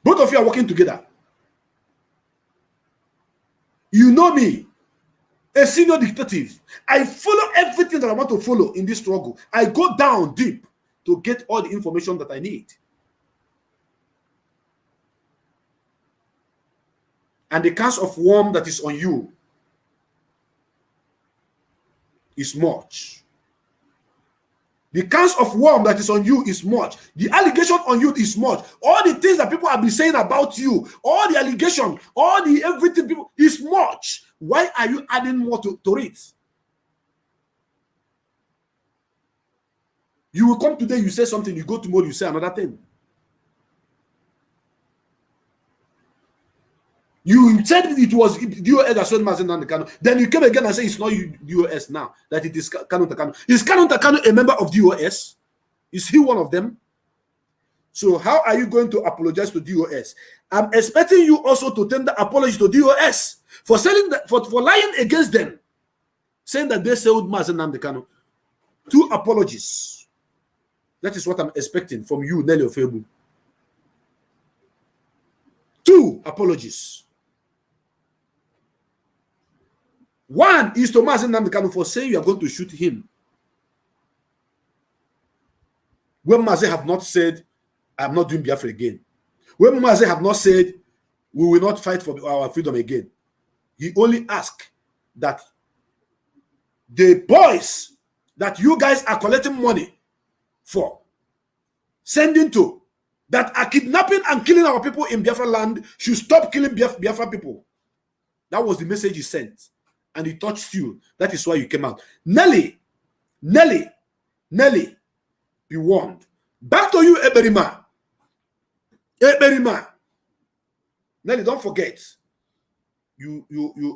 S2: Both of you are working together. You know me, a senior detective. I follow everything that I want to follow in this struggle. I go down deep to get all the information that I need. And the cast of worm that is on you is much. The cast of worm that is on you is much. The allegation on you is much. All the things that people have been saying about you, all the allegation, all the everything people is much. Why are you adding more to it? You will come today, you say something, you go tomorrow, you say another thing. You said it was DOS that sold Mazi Nnamdi Kanu. Then you came again and say it's not DOS now, that it is Kanu Takanu. Is Kanu Takanu a member of DOS? Is he one of them? So how are you going to apologize to DOS? I'm expecting you also to tender apology to DOS for selling that, for lying against them, saying that they sold Mazi Nnamdi Kanu. 2 apologies. That is what I'm expecting from you, Nelly Ofebu. 2 apologies. 1 is to Mazi Nnamdi Kanu for saying you are going to shoot him, when Mazi have not said, I'm not doing Biafra again. When Mazi have not said, we will not fight for our freedom again. He only asked that the boys that you guys are collecting money for, sending to, that are kidnapping and killing our people in Biafra land, should stop killing Biafra people. That was the message he sent. And he touched you. That is why you came out. Nelly, be warned. Back to you, Eberima. Nelly, don't forget. You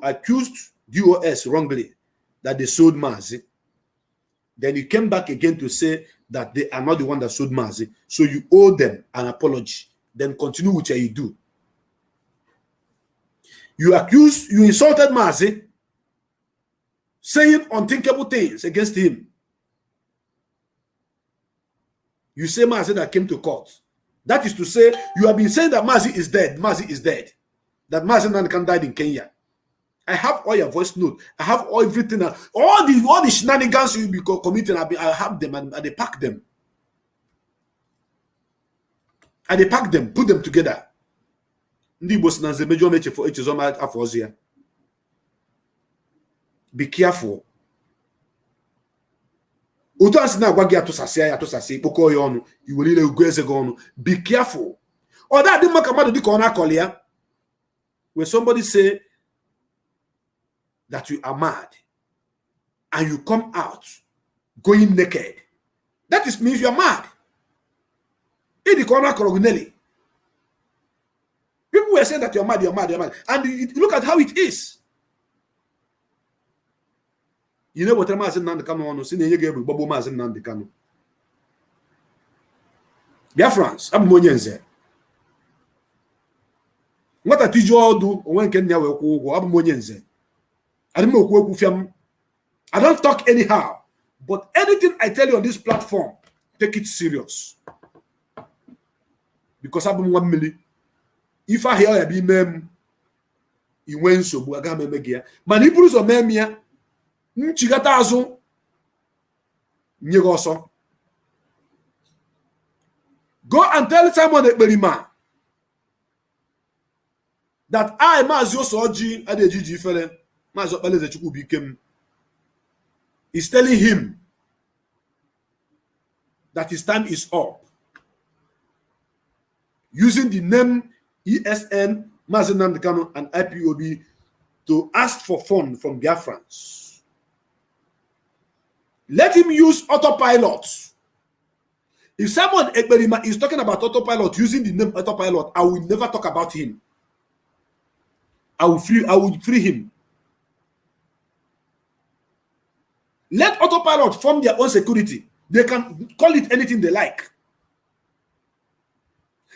S2: accused DOS wrongly that they sold Mazi. Then you came back again to say that they are not the one that sold Mazi. So you owe them an apology. Then continue with what you do. You insulted Mazi, saying unthinkable things against him. You say Mazi that came to court. That is to say, you have been saying that Mazi is dead. Mazi is dead. That Mazi Nnamdi Kanu died in Kenya. I have all your voice note. I have everything. All the shenanigans you be committing, I have them and they pack them. And they pack them, put them together. Be careful. Be careful. Or that didn't make a matter of when somebody say that you are mad and you come out going naked, that means you are mad. People were saying that you're mad. And you look at how it is. You know what Mazi Nnamdi Kanu on seen you gave Bobo Mazi Nnamdi Kanu. Biafrans, Abumonyenze. What a teacher do when Kenya will go Abumonyenze. I don't talk anyhow, but anything I tell you on this platform, take it serious. Because I'm 1 million. If I hear I be mem, he went so Buagame Megia. Manipulus or memia. Chigatazo Nyegoso. Go and tell Simon Ekberima that I Mazio Soji Adejiji Fele Mazo Bale Chuku became is telling him that his time is up. Using the name ESN, Mazi Nnamdi Kanu, and IPOB to ask for funds from Biafrans. Let him use autopilot. If someone Ekberima is talking about autopilot using the name autopilot, I will never talk about him. I will free him. Let autopilot form their own security. They can call it anything they like.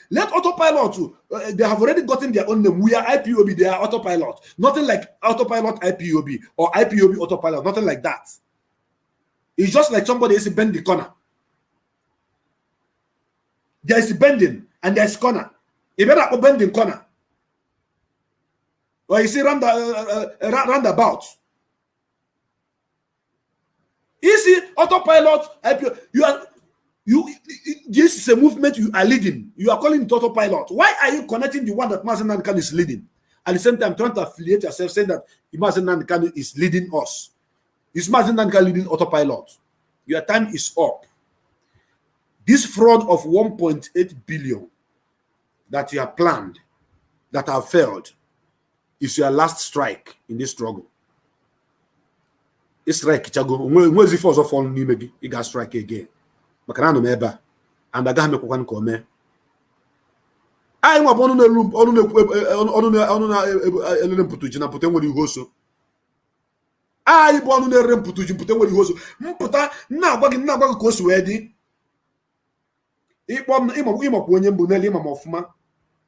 S2: Let autopilot, they have already gotten their own name. We are IPOB, they are autopilot. Nothing like autopilot IPOB or IPOB autopilot, nothing like that. It's just like somebody is bend the corner. There is bending and there is corner. You better bend the corner. or you say roundabout. Easy autopilot. This is a movement you are leading. You are calling it autopilot. Why are you connecting the one that Mazen Nankanu is leading? At the same time, trying to affiliate yourself, saying that Mazen Nankanu is leading us. Is Mazen Nankanu leading autopilot? Your time is up. This fraud of 1.8 billion that you have planned, that have failed, is your last strike in this struggle. This strike, where's the force of all you got strike again? Makarano meba, and again me kwan come. I want onu na room, onu na elem putuji na puten wori hoso. I want onu na rem putuji puten wori hoso. Mputa na agba ko so wedi. Imo ko onye mbu na le mama ofuma.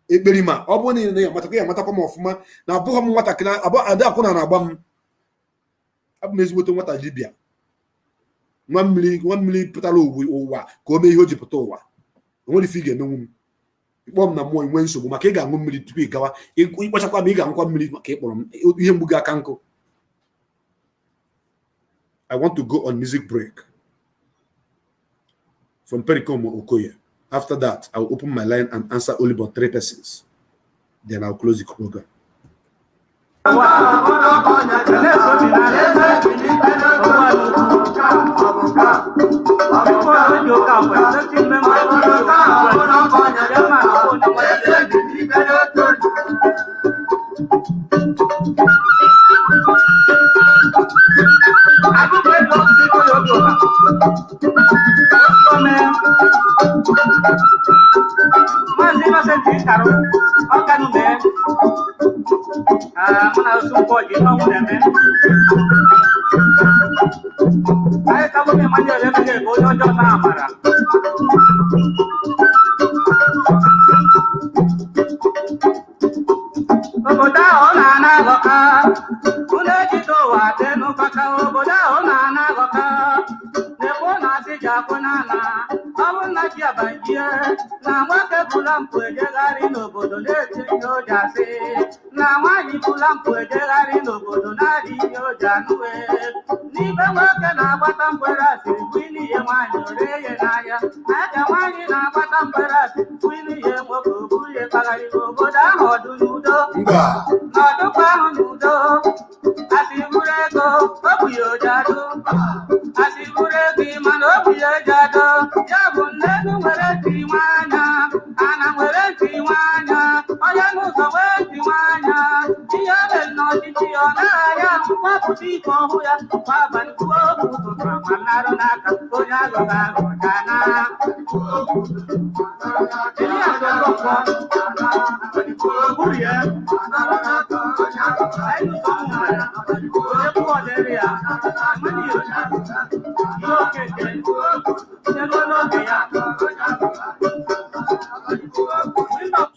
S2: Ekperima, obo ni na mata ko ya mata ko ofuma na abuho m nwata kina abo ada akuna na agba m. Abu mezigboto nwata Libya. One million put a low ụwa ka o mee ihe o ji pụta ụwa. Onwere ife ị ga-emenwu m. Ịkpọ m na mmụọ inwe nsogbu maka ị ga-aṅụ mmiri tupu ị gawa. Ịkpọchakwa m ị ga-aṅụkwa mmiri maka ịkpọrọ m ihe mgbu gị aka nkụ. I want to go on music break from Perikom Okoye. After that, I will open my line and answer only about 3 persons. Then I'll close the program.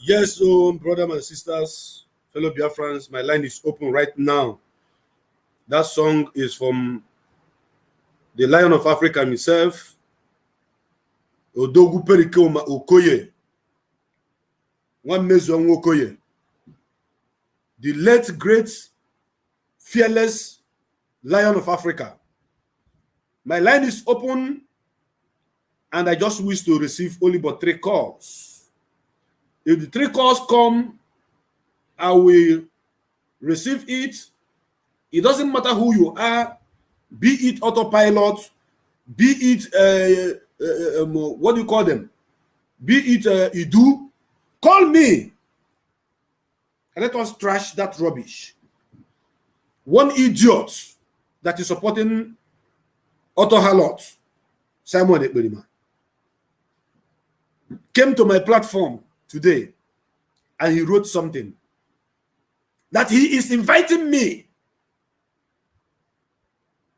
S2: Yes, brothers and sisters, fellow Biafrans, my line is open right now. That song is from the Lion of Africa himself, Odogu Perikoma Okoye, one Mezo Okoye, the late great, fearless Lion of Africa. My line is open, and I just wish to receive only but 3 calls. If the 3 calls come, I will receive it. It doesn't matter who you are, be it autopilot, be it what do you call them? Be it Idu. Call me and let us trash that rubbish. One idiot that is supporting Auto Halot, Simon Ekberima, came to my platform today and he wrote something that he is inviting me.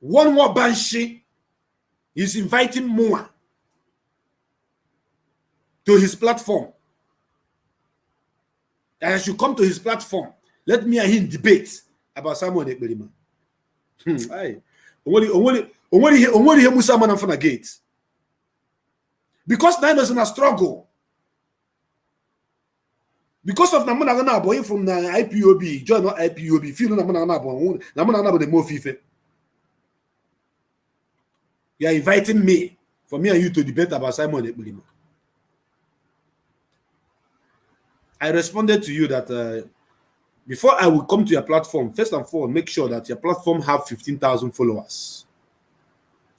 S2: One more Banshee, he's inviting more to his platform. And I should come to his platform. Let me and him debate about Simon Ekberima. Because now is in a struggle. Because of Namana boy from the IPOB, join not IPOB, feel Namana the more FIFA. You are inviting me for me and you to debate about Simon Ekpa. I responded to you that before I will come to your platform, first and foremost, make sure that your platform have 15,000 followers.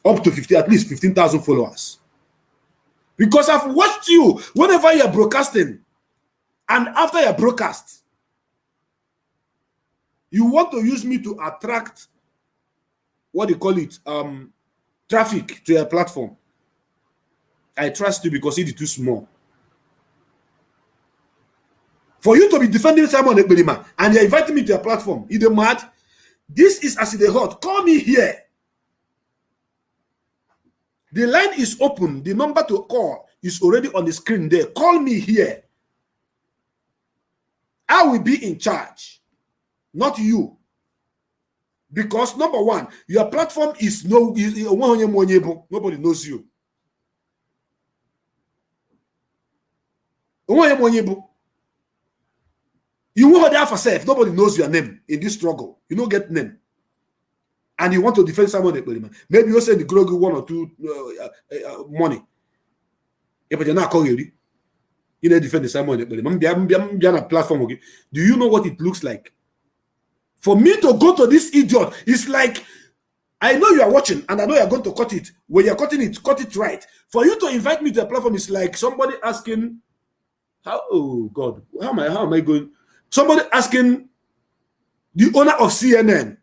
S2: Up to 50, at least 15,000 followers. Because I've watched you whenever you're broadcasting. And after your broadcast, you want to use me to attract, what do you call it, traffic to your platform. I trust you because it is too small. For you to be defending Simon Ekpa and you're inviting me to your platform, you mad? This is as it hot. Call me here. The line is open. The number to call is already on the screen there. Call me here. I will be in charge, not you. Because number one, your platform is nobody knows you. You won't there for self. Nobody knows your name in this struggle. You don't get name. And you want to defend someone. Maybe you send the Grogu 1 or 2 money. Yeah, but you're not calling you. You know, defend the Simon a platform. Okay. Do you know what it looks like? For me to go to this idiot, it's like, I know you are watching and I know you're going to cut it. When you're cutting it, cut it right. For you to invite me to a platform, it's like somebody asking, oh God, how am I going? Somebody asking the owner of CNN.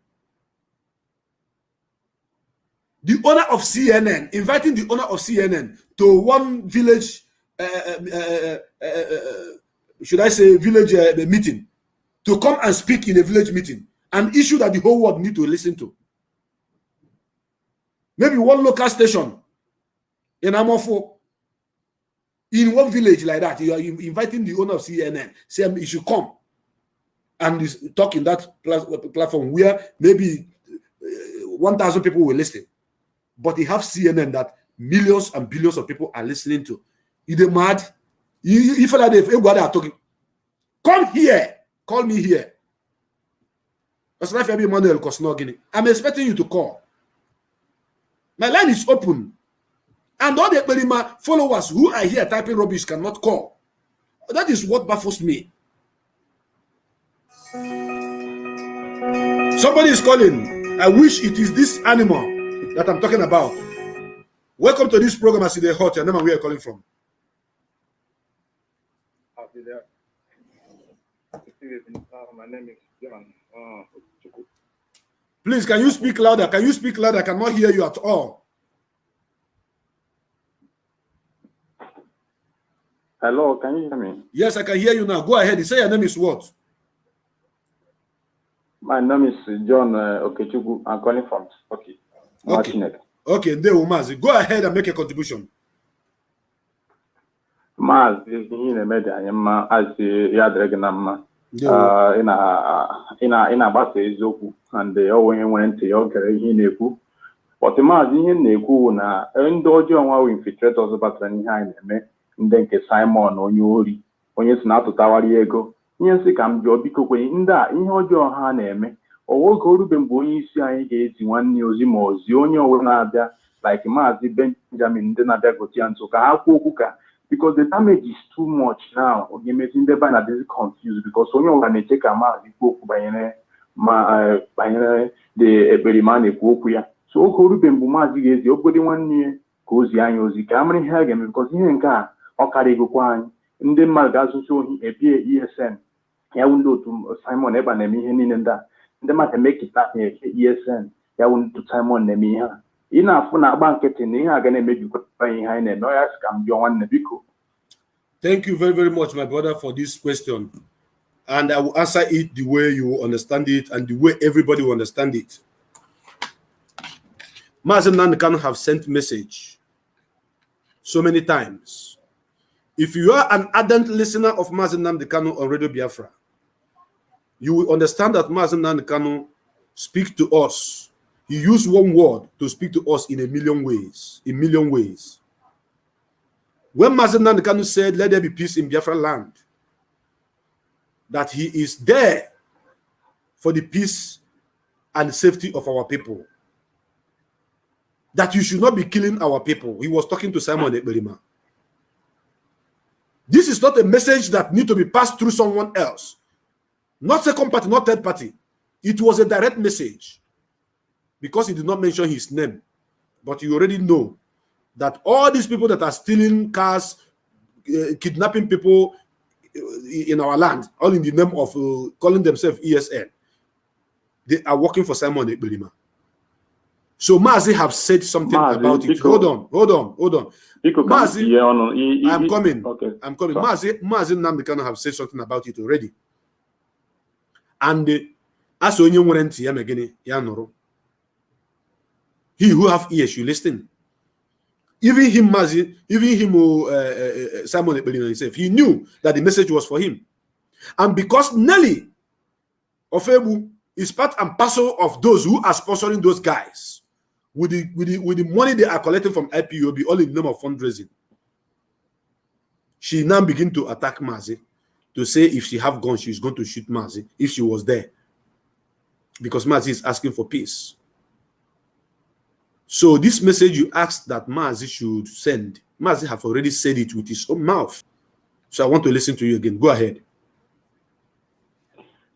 S2: The owner of CNN, inviting the owner of CNN to one village, should I say village meeting, to come and speak in a village meeting, an issue that the whole world need to listen to. Maybe one local station in Amorfo, in one village like that, you are inviting the owner of CNN, saying he should come and talk in that platform where maybe 1,000 people will listen. But they have CNN that millions and billions of people are listening to. You're mad? You feel like if everybody are talking, come here, call me here. I'm expecting you to call. My line is open. And all the Ekpa followers who are here typing rubbish cannot call. That is what baffles me. Somebody is calling. I wish it is this animal that I'm talking about. Welcome to this program. I see the hot. Your name and where you're calling from.
S3: My name is John.
S2: Please, can you speak louder? Can you speak louder? I cannot hear you at all.
S3: Hello, can you hear me?
S2: Yes, I can hear you now. Go ahead. You say your name is what?
S3: My name is John Okechukwu. I'm calling from Turkey.
S2: Okay. Okay, go ahead and make a contribution.
S3: Maz is in the media. I'm as Yadreganama. In a bus is Zoku, and they always went to Yoker in Neku. But the Maz in Neku na and Dojo and infiltrate us about any behind me, and then Simon or Yuri. When it's not to Tawariego, yes, I'm Jobico in that in Hojo Haneme. Or go to Bemboy, see one news more, Zionio will not there like Mazi Benjamin, then Adagotian, so Kakuka, because the damage is too much now. You may think the banner is confused because when you want to take a Mazi book by the Berimani Kuya. So go to Bembumazi is your body 1 year, goes Yanyozi, Cameron Hagen, because he ain't car or Karigo in the Malgazo show he appear ESN. I will go to Simon Ebanemi and that. The matter make it that ESN. I want to Simon Nemia. Enough for a banquet in the again, maybe behind and no ask I'm John Nebico.
S2: Thank you very, very much, my brother, for this question. And I will answer it the way you understand it and the way everybody will understand it. Mazen Nankan have sent message so many times. If you are an ardent listener of Mazen Namdekano on Radio Biafra, you will understand that Mazen Namdekano speaks to us. He used one word to speak to us in a million ways. In million ways. When Mazen Namdekano said, "Let there be peace in Biafra land," that he is there for the peace and safety of our people. That you should not be killing our people. He was talking to Simon Ekberima. This is not a message that needs to be passed through someone else. Not second party, not third party. It was a direct message. Because he did not mention his name. But you already know that all these people that are stealing cars, kidnapping people in our land, all in the name of calling themselves ESN, they are working for Simon Ekberima. So Mazi have said something about it. Hold on. Mazi, I'm coming.
S3: Okay.
S2: I'm coming. Mazi Nnamdi have said something about it already. And as onye nwere ntị ya megini ya nụrụ. He who have ears should listen. Even him, Mazi, Simon Ekberima himself, he knew that the message was for him. And because Nelly Ofebu is part and parcel of those who are sponsoring those guys, with the money they are collecting from IPOB, all in the name of fundraising, she now begin to attack Mazi, to say if she have guns, she's going to shoot Mazi if she was there. Because Mazi is asking for peace. So this message you asked that Mazi should send, Mazi have already said it with his own mouth. So I want to listen to you again. Go ahead.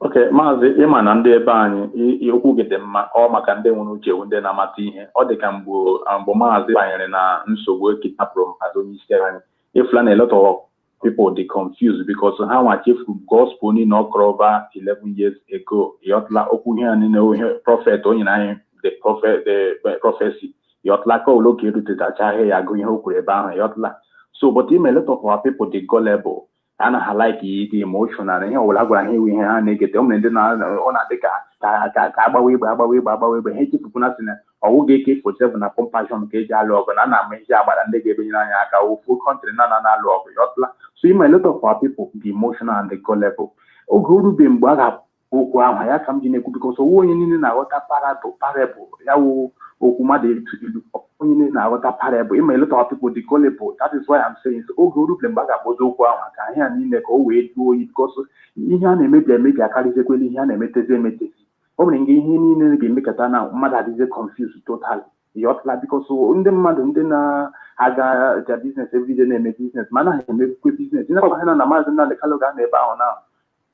S3: Okay, Mazi, ịma na ndị ebe anyị okwu gede mma ọ maka ndị nwere uche ndị na-amata ihe ọ dị ka mgbe Mazi banyere na nsogbu ekidnapụrụ azụ onye isi anyị ifla na a lot of people dey confused because ha nwachefu gospel niile ọ kọrọ over 11 years ago yọtla okwu ihe anyị na ohe prophet onye na anyị the prophecy yọtla ka ụlọ ka erutetacha ahịa ya agụ ihe o kwuru ebe ahụ yọtla so but a lot of our people dey gullible and I like the emotional and here will have we have negative on the agbawe but he people not in or get for 7 na compassion ke dialogue and na me ja but and they give anya aka full country na log yotla so a lot of our people the emotional and the gullible o guru be mgba okwu ahụ ya kam ji na-ekwu because onye niile na-aghọta parable ya wo okwu mmadụ etudilu onye niile na-aghọta parable a lot of people the gullible. That is why I'm saying so o guru be mgba ga-akpọzi okwu ahụ ka ihe a niile ka o wee duo oyi because ihe a na-emebi akarịzekwela ihe a na-emetezi emetezi ọ nwere nke ihe niile ga-emekọta na mmadụ adịze confused totally yọtla because ndị mmadụ ndị na-aga their business everyday na-eme business mana ha emekwe business ịnakwa ha na Maazị Nnamdi Kanu ga na-ebe ahụ na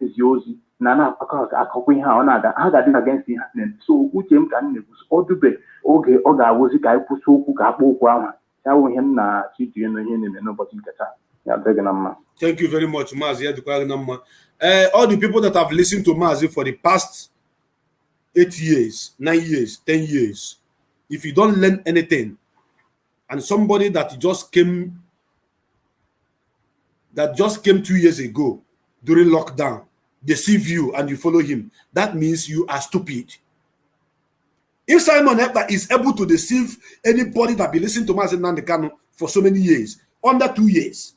S3: ezi ozi na akọkwa ihe ahụ na-aga ha ga-adị against ihe happening so uche m ka m na-ekwu ọ dube oge ọ ga-awụzi ka anyị kwụsị okwu ka akpọ okwu ahụ ya wụ ihe m na chitie na ihe na-eme n'ụbọchị nke taa ya dịghị na mma.
S2: Thank you very much, Maazị. All the people that have listened to Maazị for the past 8 years, 9 years, 10 years, if you don't learn anything, and somebody that just came 2 years ago during lockdown deceive you and you follow him, that means you are stupid. If Simon Ekpa is able to deceive anybody that be listening to Maazị Nnamdi Kanu for so many years, under 2 years,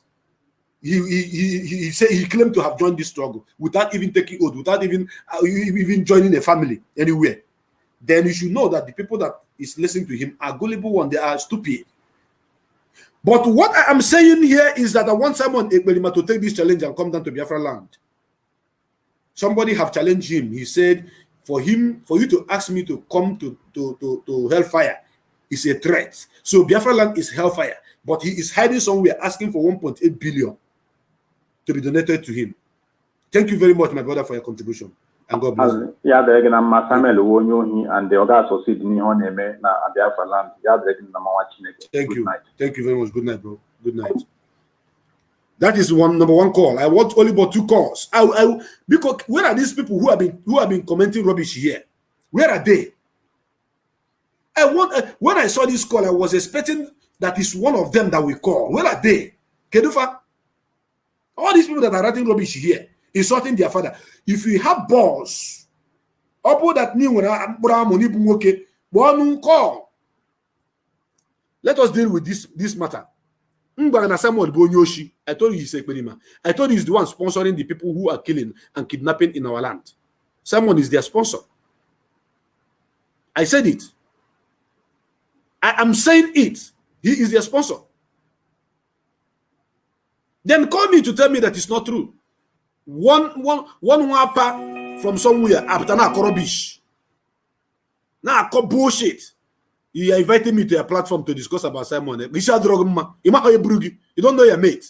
S2: he said he claimed to have joined this struggle without even taking oath, without even joining a family anywhere, then you should know that the people that is listening to him are gullible ones, they are stupid. But what I am saying here is that I want Simon Ekberima to take this challenge and come down to Biafra land. Somebody have challenged him. He said, for you to ask me to come to hellfire is a threat. So Biafra land is hellfire, but he is hiding somewhere asking for 1.8 billion to be donated to him. Thank you very much, my brother, for your contribution. And God bless you.
S3: Yeah, they're going to Samuel Owonyohi and the other associate in Honeme na Biafra land. Yeah, they're going to
S2: Thank you. Thank you very much. Good night, bro. Good night. That is number one call. I want only but 2 calls. Because where are these people who have been commenting rubbish here? Where are they? When I saw this call, I was expecting that is one of them that we call. Where are they? Kedufa? All these people that are writing rubbish here, insulting their father. If you have balls, call. Let us deal with this matter. I told you he's Ekberima. I told you he's the one sponsoring the people who are killing and kidnapping in our land. Someone is their sponsor. I said it. I am saying it. He is their sponsor. Then call me to tell me that it's not true. One wapa from somewhere after na rubbish. Now I bullshit. You are inviting me to a platform to discuss about Simon. You don't know your mate.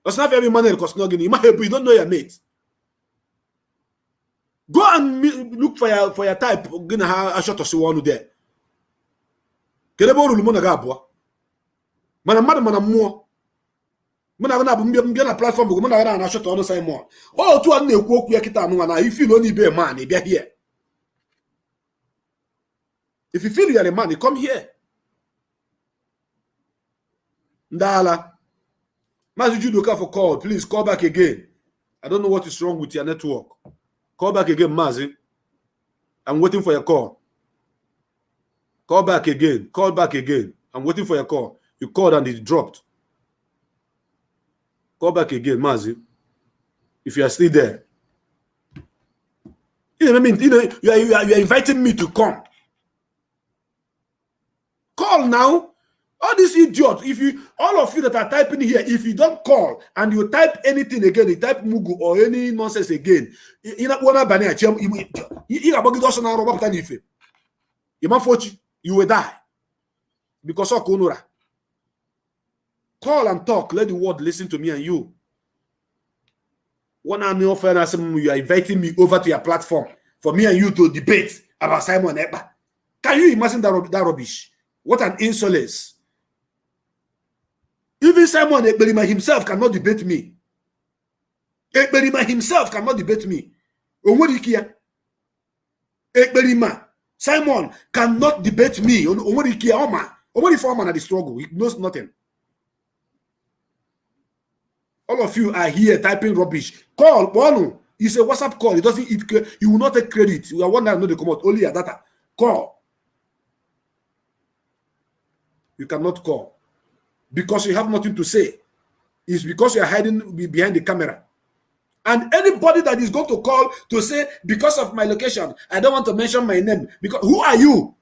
S2: That's not every man because you don't know your mate. Go and look for your type. I shot us one there. Kelebo rulu mona gabwa. Mana more. Mona na platform go mona na shot on Simon. Oh, to an ekwu okwu ya kita anu na you feel only be a man, he be here. If you feel you are a man, you come here. Ndala. Mazi Judoka for call. Please call back again. I don't know what is wrong with your network. Call back again, Mazi. I'm waiting for your call. Call back again. Call back again. I'm waiting for your call. You called and it dropped. Call back again, Mazi. If you are still there. You know what I mean? You are inviting me to come. Call now. All these idiots, all of you that are typing here, if you don't call and you type anything again, you type Mugu or any nonsense again, you will die. Because of Konura. Call and talk. Let the world listen to me and you. One army of you are inviting me over to your platform for me and you to debate about Simon Ekpa. Can you imagine that rubbish? What an insolence. Even Simon Ekpa himself cannot debate me. Ekpa himself cannot debate me. Ekpa, Simon cannot debate me. Only for man at the struggle. He knows nothing. All of you are here typing rubbish. Call, Bono. It's a WhatsApp call. It doesn't eat. You will not take credit. You are one that know the command. Only a data. Call. You cannot call. Because you have nothing to say. It's because you are hiding behind the camera. And anybody that is going to call to say, because of my location, I don't want to mention my name. Because who are you?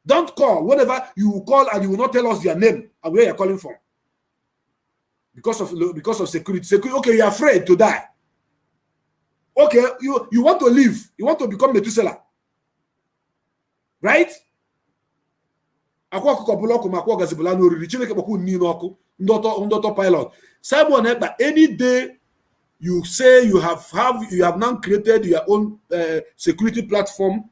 S2: Don't call. Whenever you will call and you will not tell us your name and where you're calling from. Because of security. Okay, you're afraid to die. Okay, you want to live. You want to become Methuselah. Right? Pilot. Simon Ekpa, any day you say you have now created your own security platform,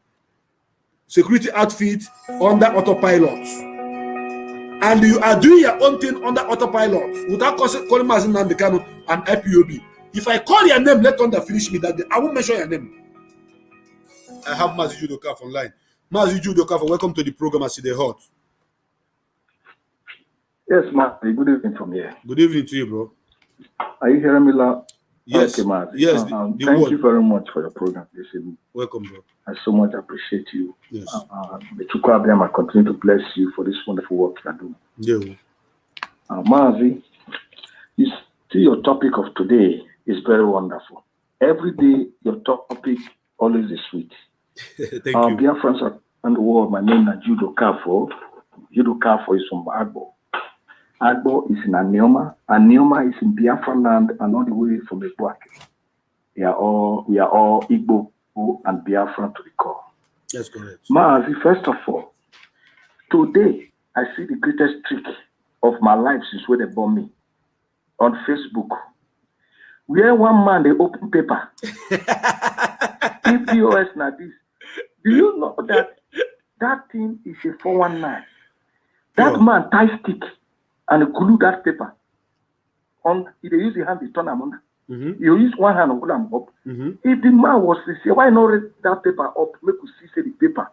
S2: security outfit under autopilot, and you are doing your own thing under autopilot without calling Mazin Nandekano and IPOB. If I call your name, let thunder finish me that day. I won't mention your name. I have Mazi Judoka online. Mazi Judoka, welcome to the program. I see the hot.
S4: Yes, Marty. Good evening from here.
S2: Good evening to you, bro.
S4: Are you hearing me loud?
S2: Yes.
S4: Okay, Marty.
S2: Yes.
S4: Thank you very much for your program this evening.
S2: Welcome, bro.
S4: I so much appreciate you.
S2: Yes.
S4: May Chukwabiyama continue to bless you for this wonderful work you are doing.
S2: Yeah.
S4: Marty, you see your topic of today is very wonderful. Every day, your topic always is sweet.
S2: Thank you.
S4: Biafrans and the world, my name is Judo Kafo. Judo Kafo is from Agbo. Agbo is in Anioma. Anioma is in Biafra land and all the way from the Ekpa. We are all Igbo and Biafra to the core.
S2: That's correct.
S4: Maazi, first of all, today I see the greatest trick of my life since when they born me on Facebook. Where one man they open paper. PPOS now this. Do you know that thing is a 419? That man tie stick and glue that paper on. He use the hand to turn them under. You use one hand and pull them up. If the man was sincere, why not read that paper up? Make you see the paper.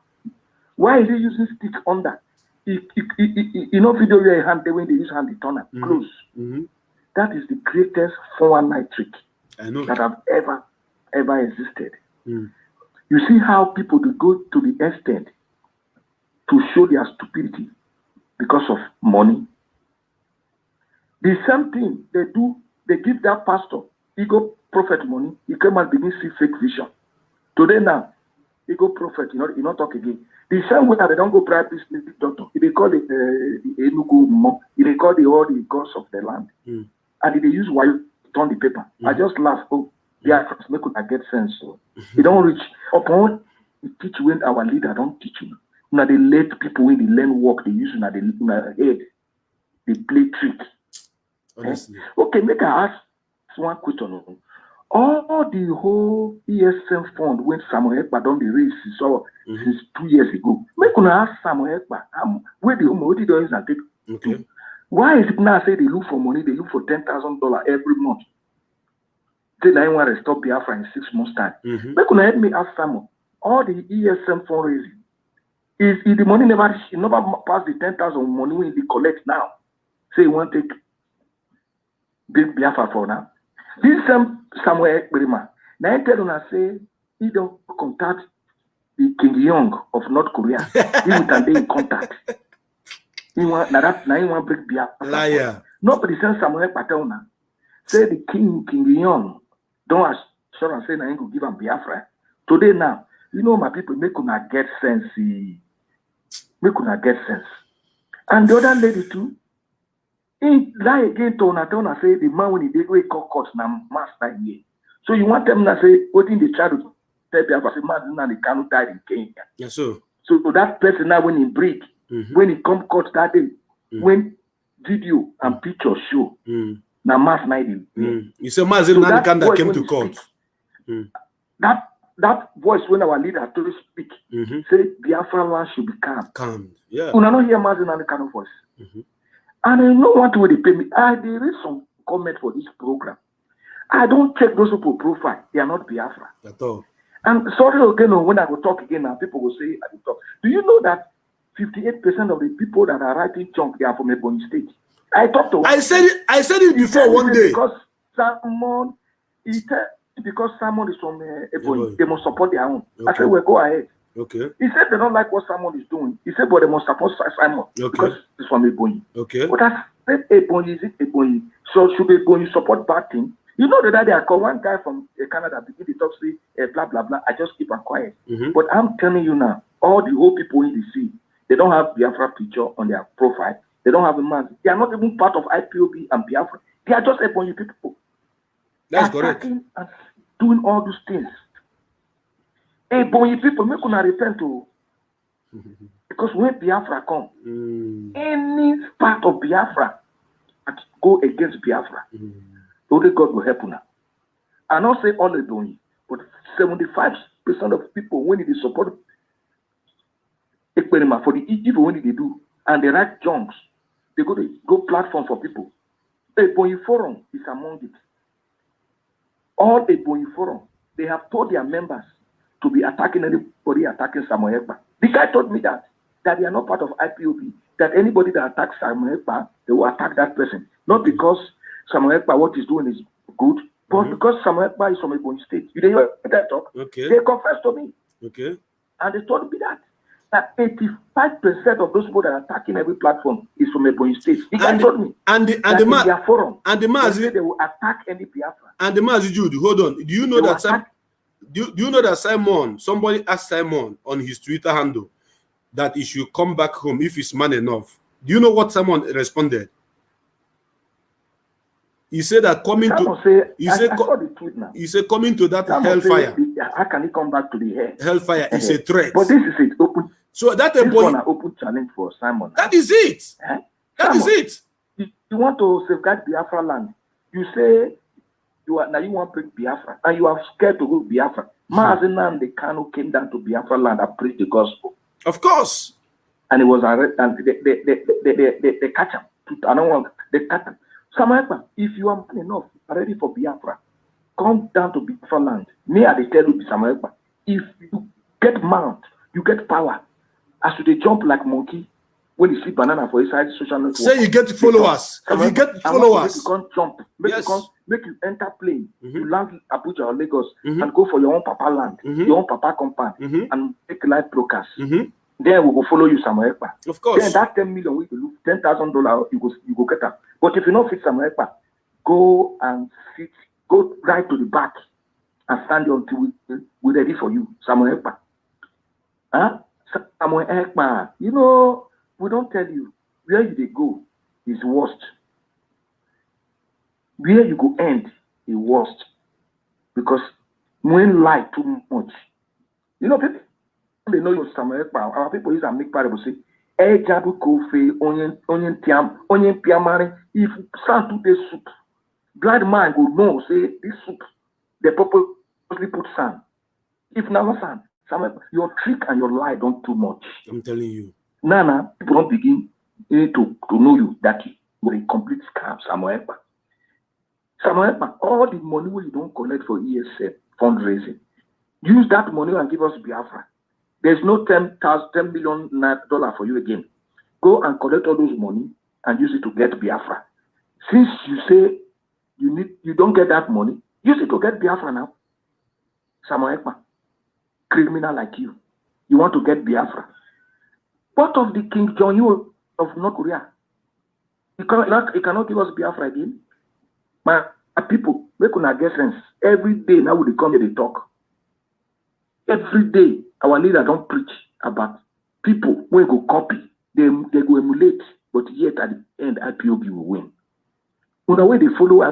S4: Why is he using stick under? You know, video your hand when they use hand to turn them close. That is the greatest 419 trick that have ever existed. You see how people go to the extent to show their stupidity because of money. The same thing they do, they give that pastor, he go prophet money, he come and begin see fake vision. Today now, he go prophet, he not talk again. The same way that they don't go bribe business doctor, they call it the Enugu Mo, they call all the gods of the land. and they use why you turn the paper. I just laugh. Oh, Biafra make I get sense. So they don't reach upon teach when our leader don't teach you. Now they let people when they learn work, they use now they head. They play trick.
S2: Honestly.
S4: Okay, make I ask one question. All the whole ESM fund when Samuel Ekpa don't be raised since 2 years ago. Make una ask Samuel Ekpa where the home dollars and take.
S2: Okay.
S4: Why is it now say they look for money? They look for $10,000 every month. Say I want to stop Biafra in 6 months' time. Make una help me ask Samuel. All the ESM fundraising is the money never pass the 10,000 money when they collect now. Say you want to take big Biafra for now. This Samuel Ekpa, now I tell you say he don't contact the King Young of North Korea. He will be in contact. He want break Biafra.
S2: Liar.
S4: Nobody send Samuel Ekpa tell now. Say the King Young don't assure and say now he go give him Biafra. Today now, you know my people make una get sense. Make una get sense. And the other lady too. He lie again to una say the man when he did wake up court now master here. So you want them to say what in the child tell Biafra say man and the canoe died in Kenya.
S2: Yes, sir.
S4: So that person now when he break, when he come court that day, when video and picture show, now mass night.
S2: You say Mazin Nanikanda came to court.
S4: That voice when our leader told us speak, say Biafra land should be calm.
S2: Calm. Yeah.
S4: Una not hear Mazin Nanikanda voice. And I know what way they pay me. There is some comment for this program. I don't check those people profile. They are not Biafra.
S2: At all.
S4: And sorry again, when I go talk again, now people will say, I will talk. Do you know that 58% of the people that are writing chunk, they are from Ebonyi State? I talked to one.
S2: I said it before one day.
S4: Because someone is from Ebonyi, they must support their own. Okay. I said, well, go ahead.
S2: Okay.
S4: He said they don't like what Simon is doing. He said, but they must support Simon because it's from Ebonyi.
S2: Okay.
S4: But I said, Ebonyi, is it Ebonyi? So should Ebonyi support bad thing? You know that I call one guy from Canada begin to talk, say, blah, blah, blah. I just keep quiet. But I'm telling you now, all the whole people in the sea, they don't have Biafra picture on their profile. They don't have a man. They are not even part of IPOB and Biafra. They are just Ebonyi people.
S2: That's correct.
S4: And doing all those things. Ebonyi people, make una repent to. Because when Biafra come, any part of Biafra that go against Biafra, only God will help una. I not say all Ebonyi, but 75% of people when they support Ekpa for the evil when they do, and they write junks, they go platform for people. Ebonyi Forum is among it. All Ebonyi Forum, they have told their members to be attacking anybody attacking Samuel Ekpa. The guy told me that they are not part of IPOB, that anybody that attacks Samuel Ekpa, they will attack that person. Not because Samuel Ekpa, what he's doing is good, but because Samuel Ekpa is from Ebonyi State. You didn't hear that talk? Okay. They confessed to me. Okay. And they told me that 85% of those people that are attacking every platform is from Ebonyi State. The guy told me. And the forum. And the Mazi, they will attack any Biafra.
S2: And the Mazi Jude, hold on. Do you know that do you know that Simon, somebody asked Simon on his Twitter handle that he should come back home if he's man enough? Do you know what Simon responded? He said that coming to he said coming to that hellfire.
S4: How can he come back to the hell?
S2: Hellfire is a threat.
S4: But this is it open.
S2: So that
S4: this one an open challenge for Simon.
S2: That is it. That is it.
S4: You want to safeguard Biafra land. You say you want to break Biafra and you are scared to go to Biafra. Mazinan the Kano came down to Biafra land and preached the gospel.
S2: Of course.
S4: And it was and they catch him. I don't want they catch him. Samantha, if you are man enough, ready for Biafra, come down to Biafra land. Me, I tell you, Samantha, if you get mount, you get power. As you jump like monkey when you see banana for inside social network.
S2: Say you get followers. If you get followers,
S4: you can't jump. Make you enter plane. You land Abuja or Lagos and go for your own papa land, your own papa compound, and make live broadcast. Then we will follow you, Samuel Ekpa.
S2: Of course.
S4: Then that 10 million we will lose $10,000. You go get that. But if you don't fit Samuel Ekpa, go and sit. Go right to the back and stand until we're ready for you, Samuel Ekpa. Huh? Samuel Ekpa. You know, we don't tell you where you go is worst. where you go end the worst. Because when lie too much, you know, people they know you Samuel Ekpa. Our people use a make parable say, Ejabu kofe onion piamare. If sand to the soup, blind man go know say this soup they purposely put sand. If not sand, Samuel, your trick and your lie don't too much.
S2: I'm telling you.
S4: Nana, people don't begin to know you that you're a complete scam, Samuel Ekpa. Samuel Ekpa, all the money you don't collect for ESF fundraising, use that money and give us Biafra. There's no $10 million for you again. Go and collect all those money and use it to get Biafra. Since you say you don't get that money, use it to get Biafra now. Samuel Ekpa, criminal like you want to get Biafra. What of the King Jong-un of North Korea? He cannot give us Biafra again. My people, we could get sense. Every day now we come here, they talk. Every day, our leader don't preach about people when go copy, they go emulate, but yet at the end, IPOB will win. When the way they follow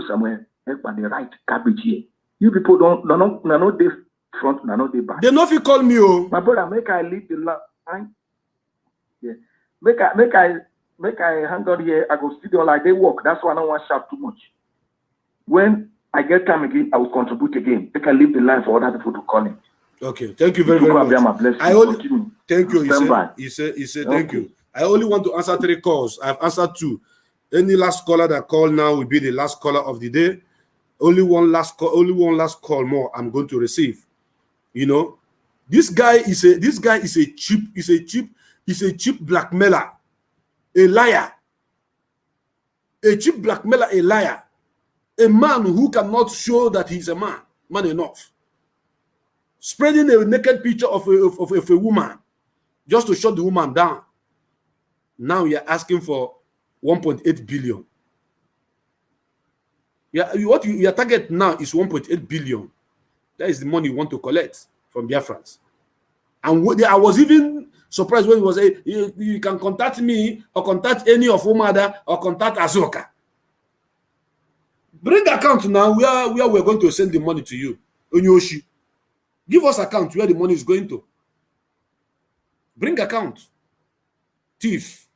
S4: somewhere, Ekpa, they write garbage here. You people no they front, no they back.
S2: They know if you call me, oh.
S4: My brother, make I lead the line. Yeah. Make I hang on here. I go studio like they work. That's why I don't want to shout too much. When I get time again, I will contribute again. They can leave the line for other people to call in.
S2: Okay, thank you very much.
S4: I only
S2: thank you. He said thank you. I only want to answer 3 calls. I've answered 2. Any last caller that call now will be the last caller of the day. Only one last call more I'm going to receive. You know, this guy is a cheap blackmailer, a liar. A cheap blackmailer, a liar. A man who cannot show that he's a man enough. Spreading a naked picture of a woman just to shut the woman down. Now you're asking for 1.8 billion. Yeah, your target now is 1.8 billion. That is the money you want to collect from Biafrans. And I was even surprised when he was saying, you can contact me or contact any of Umada or contact Azoka. Bring account now where we're going to send the money to you. Onyoshi. Give us account where the money is going to. Bring account. Thief.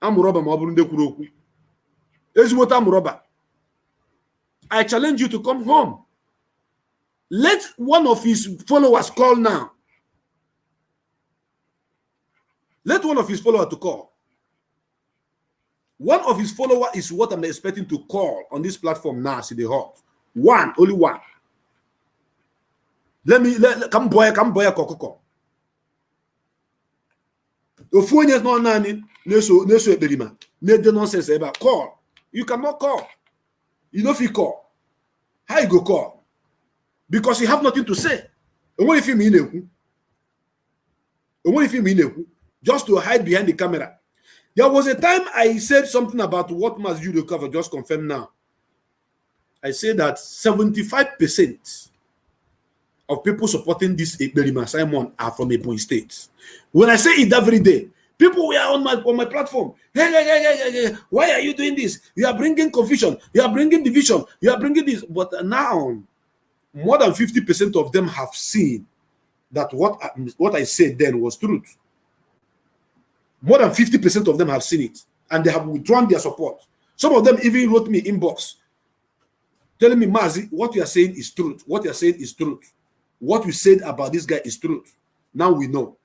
S2: Amuroba maburunde kuroku. Ezwota amuroba. I challenge you to come home. Let one of his followers call now. Let one of his followers to call. One of his followers is what I'm expecting to call on this platform now. See the hot. One, only one. Come boy kokoko. Ofuenye is not nani. Neso eberima. Ne de nonsense about call. You cannot call. You know if you call. How you go call? Because you have nothing to say. And what if you mean just to hide behind the camera? There was a time I said something about what must you recover. Just confirm now. I said that 75% of people supporting this Ekberima Simon are from Ebonyi State. When I say it every day, people were on my platform. Hey, why are you doing this? You are bringing confusion. You are bringing division. You are bringing this. But now, more than 50% of them have seen that what I said then was truth. More than 50% of them have seen it, and they have withdrawn their support. Some of them even wrote me inbox, telling me, Mazi, what you are saying is truth. What you are saying is truth. What you said about this guy is truth. Now we know.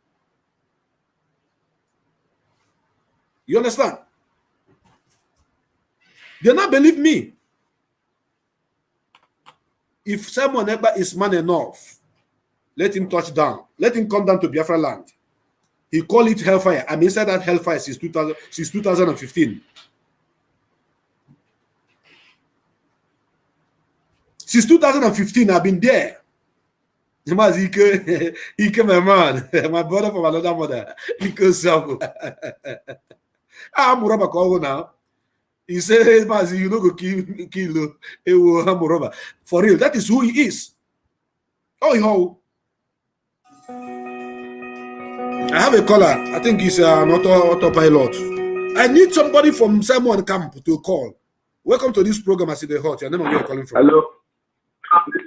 S2: You understand? They not believe me. If Simon Ekpa is man enough, let him touch down. Let him come down to Biafra land. He call it hellfire. I'm inside that hellfire since 2015. Since 2015, I've been there. Ike, my man, my brother from another mother. Ike Sabu. I'm Muraba call now. He said, hey, Mazi, you know go kill Muraba. For real, that is who he is. Oh, I have a caller. I think he's an autopilot. I need somebody from Simon Camp to call. Welcome to this program, As the Hot. Your name and where you're calling from.
S5: Hello.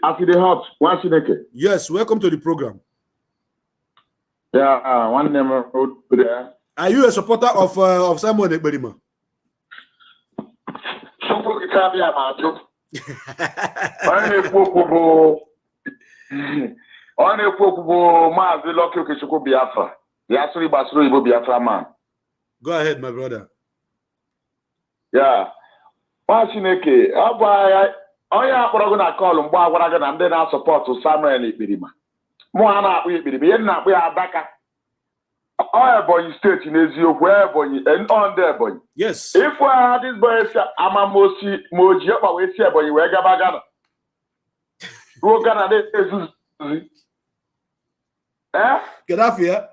S5: As the Hot. One Chineke.
S2: Yes, welcome to the program.
S5: Yeah, one name there.
S2: Are you a supporter of Simon Ekberima?
S5: On a popo Mazi Loki Kishuku Biafra. Yasuri Basuri Ibo Biafra man.
S2: Go ahead, my brother.
S5: Yeah. One Chineke. Oya Borogona call and Bawaragan and then I support to Samuel Ekberima. Moana Ekberima. Yena we are back. Oh boy, state in Ezio, where boy, and on there boy.
S2: Yes.
S5: If we had this boy, I'm a moji up away here, boy, where Gabagana. Go Canada. Eh?
S2: Get off here.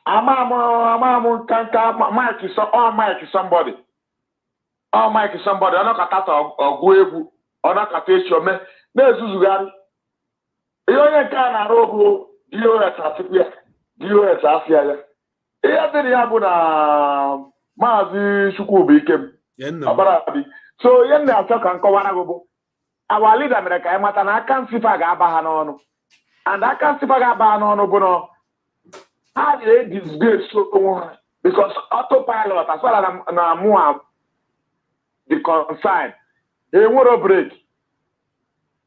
S5: I'm Mike is somebody. Oh, Mike is somebody. I'm not a or Guebu, or not a face your man. There's Suzugari. You only can a robo. US Asia. Every abuna Mazi Shukubi came. So yen na talk and go. Our leader America I can't see Fagabahano. And I can't see Fagabahano Bono. How they disgrace so because autopilot as well as Namuam the consign. They want to break.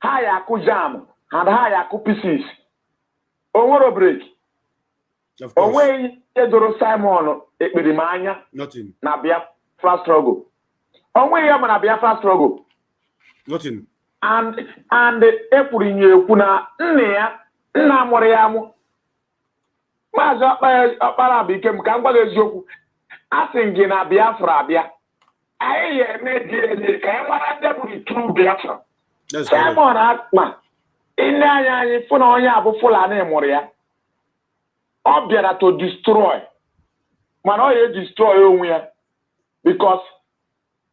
S5: Higher Kujam and higher pieces. Over break.
S2: Of course.
S5: Away Edoro Simon Ekberima.
S2: Nothing.
S5: Na Biafra struggle. Away Yamana Biafra struggle.
S2: Nothing.
S5: And Epurinye Kuna Nea Namoriamu. Maza Opara became Kangwa Joku. Asking na Biafra Bia. I made the Kamara Deputy True Biafra. Simon Atma. Inanya funa onya abu fulani moria. Obiara to destroy. Man oye destroy onwe because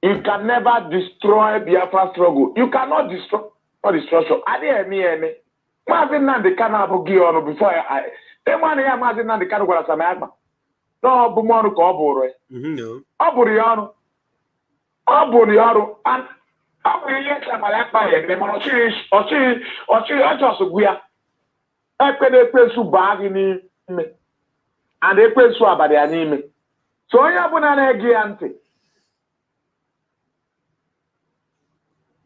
S5: you can never destroy Biafra struggle. You cannot destroy the structure. Ade emi. Mazin na the kana abu gi onu before I. Emani ya mazin na the kana gwara sama agba. No bu mo onu ko oburu.
S2: No.
S5: Oburu ya onu. Oburu ya onu and I will let them like by them or she just we are. I pay the place to bag in me and they pay so about the anime. So I have an egg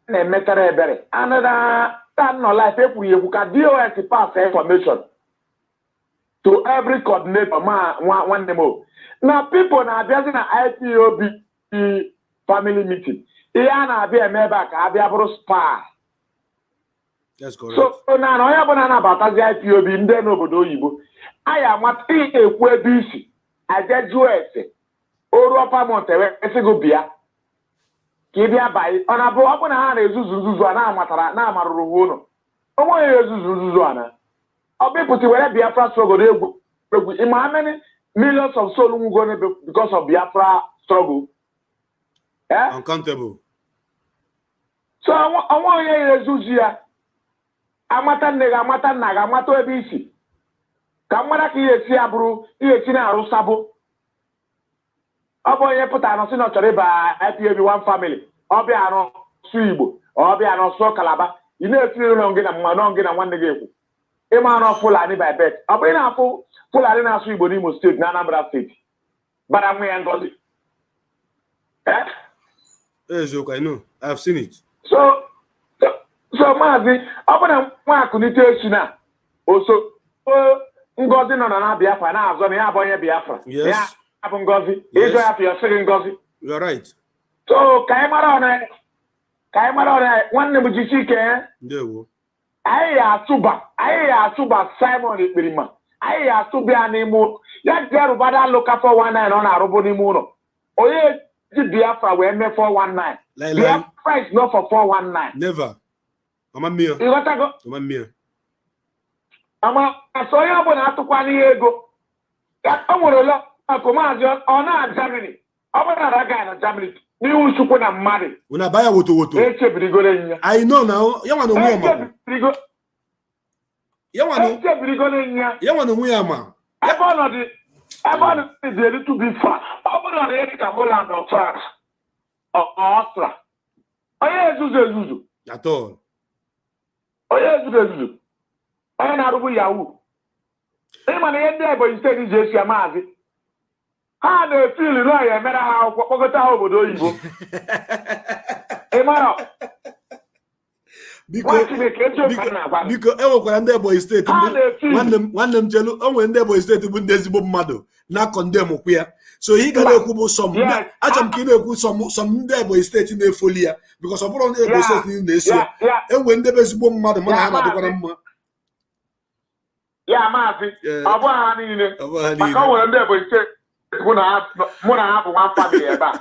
S5: and better. Another time no life if we can deal with the pass information to every coordinator one demo. Now people are just in an IPOB family meeting. Iana be a member, I be able to spy.
S2: That's correct.
S5: So now I have an about the IPOB in the Nobodo Yibo. I am what a queer busy. I get US. Europa Monterey, Segubia. Kibia by on a block on a hand is Zuzana Matara, Namaruno. Oh, where is Zuzana? I'll be put where Biafra struggle. In my many millions of souls going because of Biafra struggle.
S2: Uncountable.
S5: So I want to Zuzia. Amata naga, amato ebisi. Kamara ki yesi aburu, yesi na arusabo. Obo ye puta no sino choreba IPOB one family. Obi ano Suibo, obi ano so Kalaba. You know if you don't get a man, don't get a one day. Emma no Fulani by bet. Obi na Fulani na Suibo Nimo State, Anambra State. But I'm going to go.
S2: Yes, I know. I've seen it.
S5: So Mazi, open one communication now. Also, Ngozi no na Biafra na azo na abonye Biafra.
S2: Yes.
S5: Yeah, abu Ngozi.
S2: Yes.
S5: Ezo ya your second Ngozi.
S2: You are right.
S5: So kaimara ona nwanne m jisike.
S2: Ndewo.
S5: Ayi atuba Simon Ekberima. Ayi atubia n'imo. Ya jeru bada local 419 on arobo n'imo no. Oye Biafra we me 419. Biafra is not for 419.
S2: Never. Mama mia.
S5: You got to go.
S2: Mama mia.
S5: Ama so ya bụ na atụkwa n'ihe ego. Ya o nwere lo akomazi ọ na Germany. Ọ bụ na raga na Germany. N'ihu chukwu na mmadụ.
S2: Una baya woto.
S5: Echebirigoro nya.
S2: I know now. Ya wana onwe ama.
S5: Echebirigoro nya.
S2: Ya wana onwe ama.
S5: Ebe ọ dị a little bit far. Ọ bụrụ na eri ka Holland or France. Ostra. Onye ezuzu.
S2: At all.
S5: Onye ezuzu. Onye na-arụbu Yahoo. Ịma na ihe ndị Ebonyi steeti ji esi amaazị. Ha na-efili na ya emere ha akwụkwọ kpọkọta ha obodo oyibo. Ịmara
S2: Biko enwekwara ndị Ebonyi steeti nwanne m chelu o nwere ndị Ebonyi steeti bụ ndị ezigbo mmadụ na-akọndem kwụ ya. So ị gara ekwu bụ achọrọ m ka ị na-ekwu sọm ndị Ebonyi steeti na-efoli ya bikos ọ bụrụ ndị Ebonyi steeti na-esi ya enwere ndị bụ ezigbo mmadụ mana ha na-adịkwara mma.
S5: Ya maazị ọ bụghị ha niile maka o nwere ndị Ebonyi steeti mụ na ha bụ nwa famili ebe a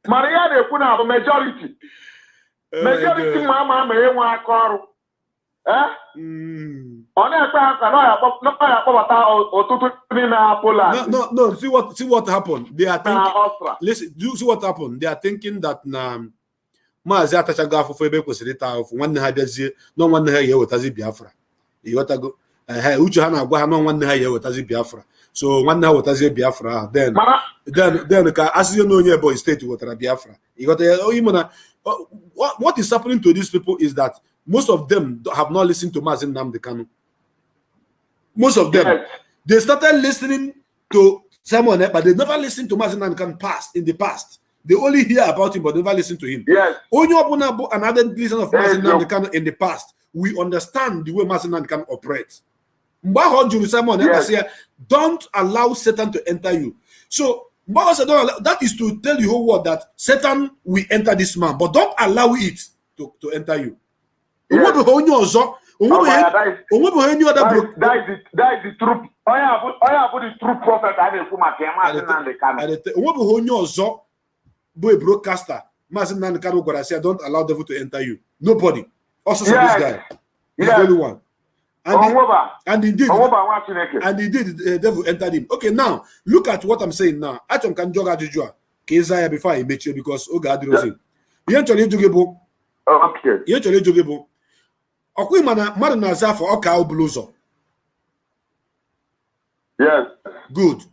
S5: mana ihe na-ekwu na bụ majority ma ama enwe aka ọrụ ọ na-ekpe ha ka na ya akpọbata ọtụtụ n'ime ha Poland.
S2: No, see what happened. They are thinking, listen, see what happened. They are thinking that na maazi atachago afụfụ ebe kwesịrị ịta afụfụ nwanne ha bịazie nọ nwanne ha ya ewetazi Biafra. Ịghọtago uche ha na-agwa ha nọ nwanne ha ya ewetazi Biafra. So nwanne ha wetazie Biafra then ka asịzie na onye Ebonyi steeti wetara Biafra. What is happening to these people is that most of them have not listened to Mazi Nnamdi Kanu. Most of them, they started listening to Simon Ekpa, but they never listened to Mazi Nnamdi Kanu in the past. They only hear about him, but never listen to him. Only another listen of Mazi Nnamdi Kanu in the past, we understand the way Mazi Nnamdi Kanu operates. Simon Ekpa say, don't allow Satan to enter you. So that is to tell the whole world that Satan will enter this man, but don't allow it to enter you. That is the truth. I put the true prophet. Boy broadcaster, don't allow devil to enter you. Nobody. Also this guy. He's the only one. And indeed, the devil entered him. Okay, now look at what I'm saying now. Achom can jog ajujua. Kezaya before I met you because God knows it. Okay. Okwi mana na za for oka obluzo.
S5: Yes.
S2: Good.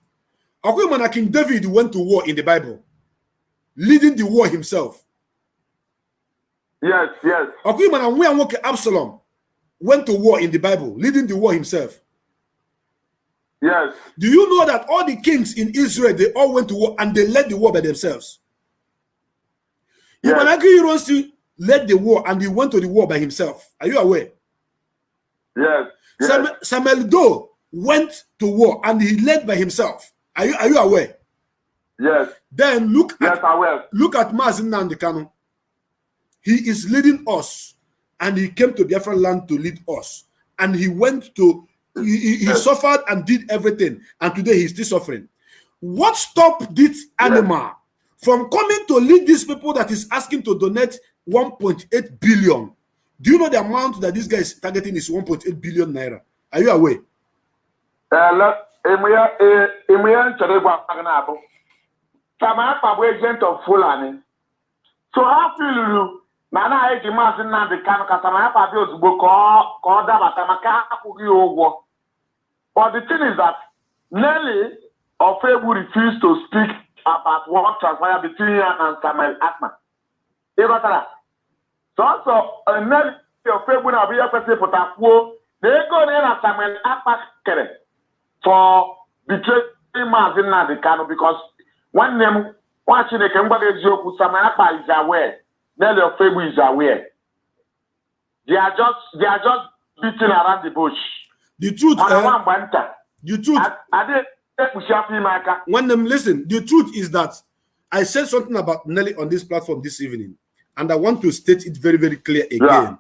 S2: Okwi mana King David went to war in the Bible, leading the war himself.
S5: Yes.
S2: Okwi mana nwoke Absalom went to war in the Bible, leading the war himself.
S5: Yes.
S2: Do you know that all the kings in Israel, they all went to war and they led the war by themselves? Yes. Led the war and he went to the war by himself. Are you aware?
S5: Yes.
S2: Samuel Doe went to war and he led by himself. Are you aware?
S5: Yes.
S2: Then look at Mazi Nnamdi Kanu. He is leading us and he came to Biafra land to lead us. And he went to he suffered and did everything. And today he's still suffering. What stopped this animal from coming to lead these people that is asking to donate 1.8 billion? Do you know the amount that this guy is targeting is 1.8 billion naira? Are you aware?
S5: Agent of Fulani. So how feel you? Nana Mazi Nnamdi Kanu Kasamaya Ozugbo called Dabatamaka. But the thing is that Nelly of Febu refused to speak about what transpired between him and Samuel Atman. So also Nelly of Febu na be person for Takuo. They go there and Samuel Atman for betraying Mazi Nnamdi Kanu because one name watching the Kembale joke Samuel Atman is aware. Nelly of Febu is aware. They are just beating around the bush.
S2: The truth, listen, the truth is that I said something about Nelly on this platform this evening, and I want to state it very, very clear again. Yeah.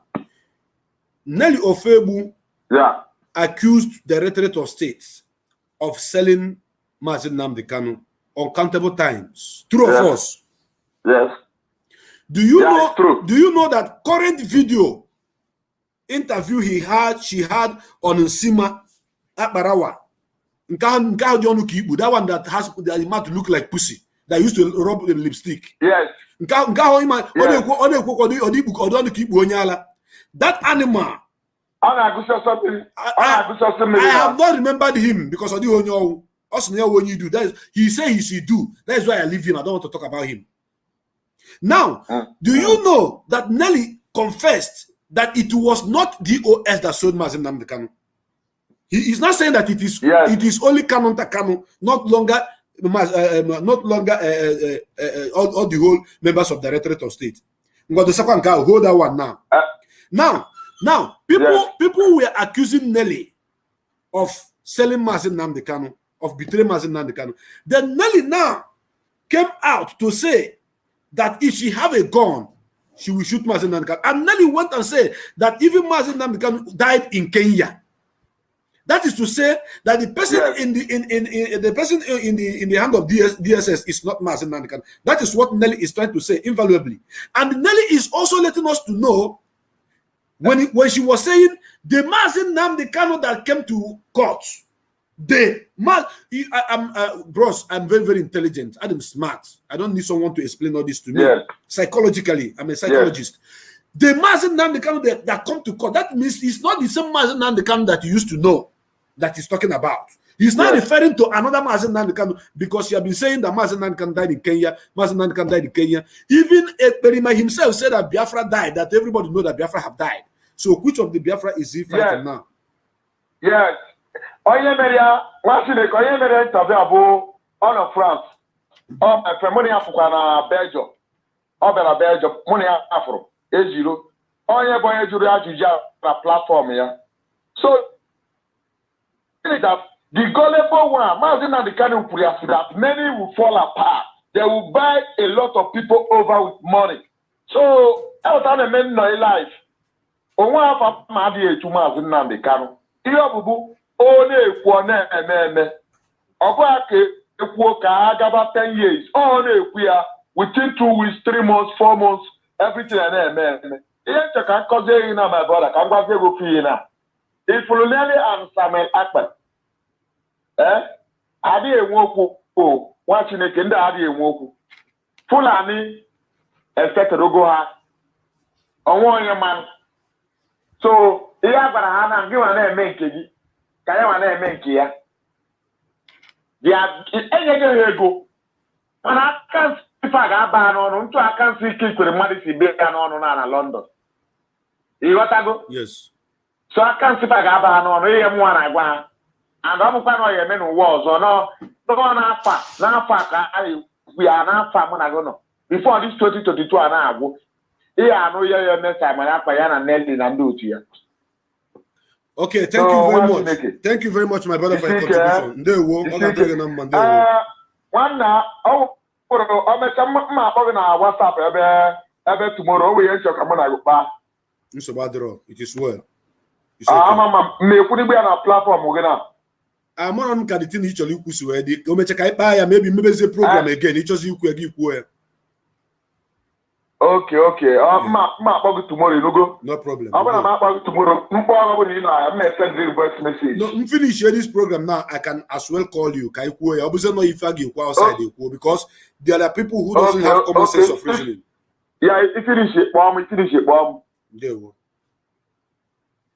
S2: Nelly Ofebu accused the Directorate of State of selling Mazi Nnamdi Kanu uncountable times. True or false?
S5: Yes.
S2: Do you know that current video interview she had on Nsima Akbarawa? That one that has the mouth to look like pussy, that used to rub the lipstick.
S5: Yes.
S2: That animal. I have not remembered him because of the when you do that. He said he should do. That is why I leave him. I don't want to talk about him. Now, do you know that Nelly confessed that it was not DOS that sold Mazi Nnamdi Kanu? He is not saying that it is only Kanu Kanu, not longer all the whole members of the Directorate of State. But the second guy, hold that one now. Now, people were accusing Nelly of selling Mazi Nnamdi Kanu, of betraying Mazi Nnamdi Kanu. Then Nelly now came out to say that if she have a gun, she will shoot Mazi Nnamdi Kanu. And Nelly went and said that even Mazi Nnamdi Kanu died in Kenya. That is to say that the person in the hand of DSS is not Mazi Nnamdi Kanu. That is what Nelly is trying to say invaluably. And Nelly is also letting us to know when she was saying the Mazi Nnamdi Kanu that came to court, bros, I'm very, very intelligent. I'm smart. I don't need someone to explain all this to me. Psychologically, I'm a psychologist. The Mazi Nnamdi Kanu that come to court, that means it's not the same Mazi Nnamdi Kanu that you used to know that he's talking about. He's not referring to another Mazi Nnamdi Kanu because you have been saying that Mazi Nnamdi Kanu died in Kenya. Mazi Nnamdi Kanu died in Kenya. Even Ekpa himself said that Biafra died, that everybody know that Biafra have died. So which of the Biafra is he fighting now?
S5: Yes. Onye mere interview abo on of France. Money afukwa na Belgium. Obera Belgium money afro. Ejiro. Onye boye juru ajuja na platform ya. So that the gullible one, Mazi Nnamdi Kanu that many will fall apart. They will buy a lot of people over with money. So every time men in life, onwa afa ma di etu Mazi Nnamdi Kanu. Ihe obubu o na-ekwu na-eme ọbụ aka ekwu ka agaba 10 years ọ na-ekwu ya within 2 weeks 3 months 4 months everything na-eme ihe nche ka nkọzi ehi na my brother ka ngwazi ego fi na Ifuluneli and Samuel Ekpa adịghị enwe okwu nwa Chineke ndị adịghị enwe okwu Fulani eseterogo ha onwe onye man so ihe a gwara ha na gị nwa na-eme nke gị ka ya nwa na-eme nke ya enyeghị ha ego mana aka ife a ga-aba n'ọnụ ntụ aka nsị ike ikwere mmadụ si bee ya n'ọnụ na London ịghọtago so aka nsị a ga-aba ha n'ọnụ ihe mụnwa na-agwa ha and ọ bụkwa na ọ ya eme n'ụwa ọzọ nọ n'afọ a ka a ekwu ya n'afọ a mụ na gị nọ before this 2022 a na-agwụ ihe anụ ya eme Simon Ekpa ya na Nelly na ndị otu ya.
S2: Okay, thank you very much. Thank you very much, my brother, for your contribution. Ndewo, ọ ga-adịrị gị na mma, ndewo.
S5: Nwanna, ọ kwụrụ ọmecha mma akpọ gị na WhatsApp ebe tomorrow o wee nchọ ka mụ na gị kpaa.
S2: Nsogbu adịrọ, it is well.
S5: Ama na-ekwurigbe ya na platform gị na.
S2: Amara m ka dị tin ị chọrọ ikwu si wee dị, o mecha ka anyị kpaa ya, maybe mebezie program again, ịchọzi ikwu ya gị kwuo ya.
S5: Okay. Ma akpọ gị tomorrow inugo.
S2: No problem.
S5: I'm akpọ gị tomorrow. Mkpọ ọrụ bụ na I'm send you voice message.
S2: No, finish this program now. I can as well call you. Kai kwuo ya. Obviously, no if I give outside the kwuo because there are people who doesn't have common sense of reasoning.
S5: Yeah, if finish it, bomb.
S2: Ndewo.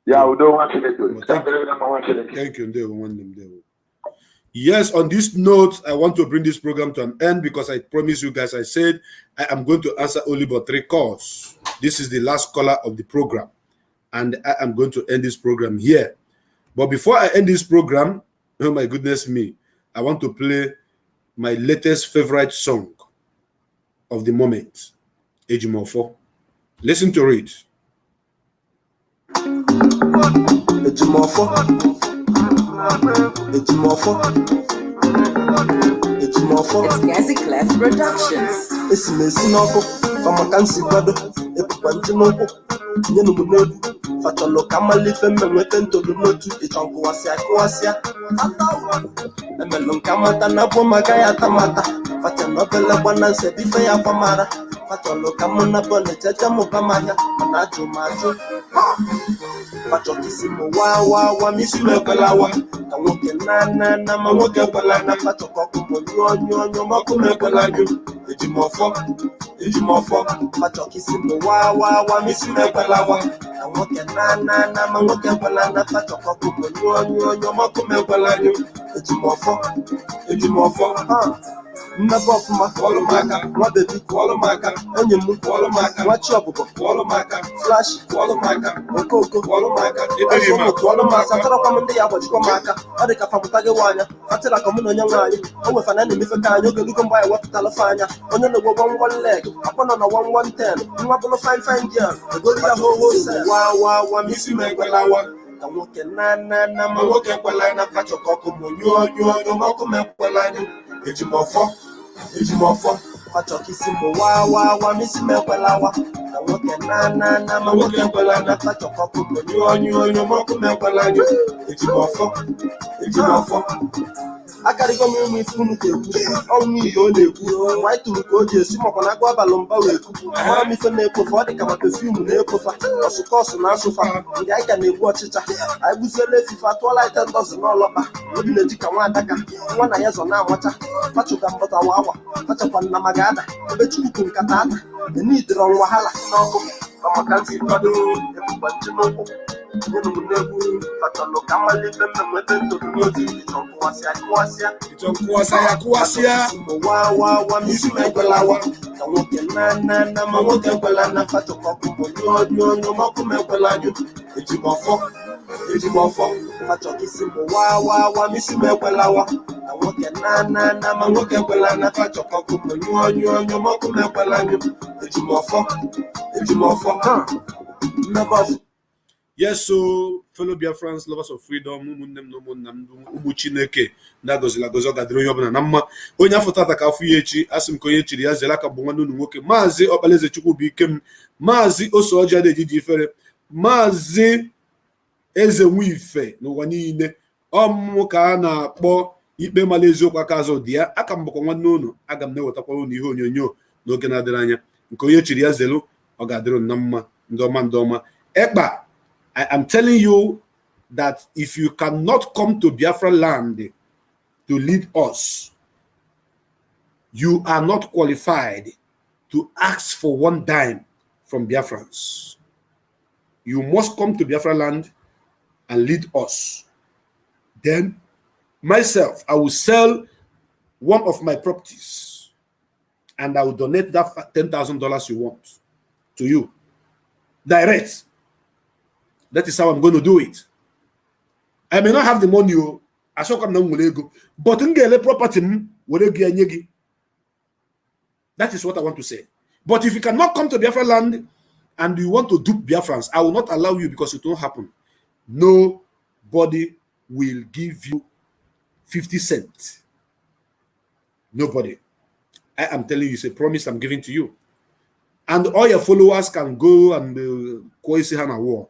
S5: Yeah, we don't want to get
S2: to. Thank you, Ndewo. Yes, on this note, I want to bring this program to an end because I promised you guys, I said I am going to answer only about 3 calls. This is the last caller of the program, and I am going to end this program here. But before I end this program, oh my goodness me, I want to play my latest favorite song of the moment, Ejimofo. Listen to it.
S6: Ejimofo. It's Gazi Clef Productions.
S7: It's Messi Novo, from a cancy brother, a Pantinopo, Yenubu, Fatalo Kamali Femme, went to the note to the Chankoasia, and Melon Kamata Napo Magaya Tamata, Fatanopela Bonan said, if I have a mara, Fatalo Kamana Bonnet, Jamopamaya, Manajo Majo. Fatokisimo wa misi mekalawa kawoke na mawoke balana fatokoko monyo makume balana ejimofo fatokisimo wa misi mekalawa kawoke na mawoke balana fatokoko monyo makume balana ejimofo mmebe ọfụma nwa bebi enyi m nwa chi ọbụbọ flash okoko ezi ụmụ tụọlụ m asa chọrọkwa m ndị ya agbajikọ m aka ọ dị ka famụta gị nwaanya atịra ka mụ na onye nwaanyị o nwefana na-emefe ka anyị ogelugo mgbe anyị wepụtala fe anya onye na-egwe one leg akwa nọ na 110 nwa bụrụ fine girl egolu ya ho sel wa misi m ekwelawa ka nwoke na ma nwoke ekwela na fachọkọ ọkụ m nyụọ ọkụ m ekwela anyị ejimọfọ fachọkọ isi m wa misi m ekwelawa ka nwoke na ma nwoke ekwela na fachọkọ ọkụ m nyụọ ọkụ m ekwela anyị ejimọfọ akarịgo m ịmụ ife unu ga-ekwu ọnwụ ihe ọ na-ekwu nwanyị tụrụ ka o ji esi makwa na agụ abalị mba wee kwu mara m ife na-ekpofa ọ dị ka ma pefiumu na-ekpofa ọsụkọsụ na asụfa ndị anyị ka na-egbu ọchịcha anyị gbuziela efife atụọla ite ndọzi n'ọlọkpa obi na-eji ka nwa adaka nwa na ya zọ na-amacha fachụga mbọta wawa fachakwa nna ma ga-ada ebe chukwu nkata ada enidere ọnwa hala n'ọkụ maka ntị kwado ebugba nche n'ụkwụ n'egwu fachọlụ ka mmalite mmemme ebe ntụrụ n'otu
S2: Kụwasịa
S7: wa misi m ekwelawa ka nwoke na ma nwoke ekwela na fachọkọ ọkụ m nyụọ ọkụ m ekwela anyụ ejimọfọ fachọkọ isi m wa misi m ekwelawa ka nwoke na ma nwoke ekwela na fachọkọ ọkụ m nyụọ ọkụ m ekwela anyụ ejimọfọ mmebe.
S2: Yes, so fellow Biafrans, lovers of freedom, ụmụ Chineke ndị agọziri agọzi ọ gadịrị onye ọbụla na mma. Onye afọ tata ka afọ ya echi asị m ka onye chiri ya zere aka bụ nwanne unu nwoke Maazị Ọkpalaeze Chukwubuikem, Maazị Osoọjị Adejiji Ifere, Maazị Eze Nwife n'ụwa niile. Ọmụmụ ka a na-akpọ ikpe mara eziokwu aka azụ dị ya aka m bụkwa nwanne unu aga m na-ewetakwara unu ihe onyonyo n'oge na-adịrị anya nke onye chiri ya zelu ọ ga-adịrị na mma ndị ọma. Ekpa, I am telling you that if you cannot come to Biafra land to lead us, you are not qualified to ask for one dime from Biafrans. You must come to Biafra land and lead us. Then, myself, I will sell one of my properties and I will donate that $10,000 you want to you. Direct. That is how I'm going to do it. I may not have the money, but in property, that is what I want to say. But if you cannot come to Biafra land and you want to dupe Biafrans, I will not allow you because it won't happen. Nobody will give you 50 cents. Nobody. I am telling you, it's a promise I'm giving to you. And all your followers can go and Koisihana war.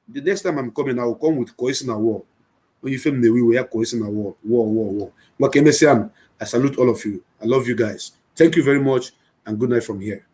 S2: The next time I'm coming, I will come with Koisina war. When you film the way we are Koisina war. War. I salute all of you. I love you guys. Thank you very much and good night from here.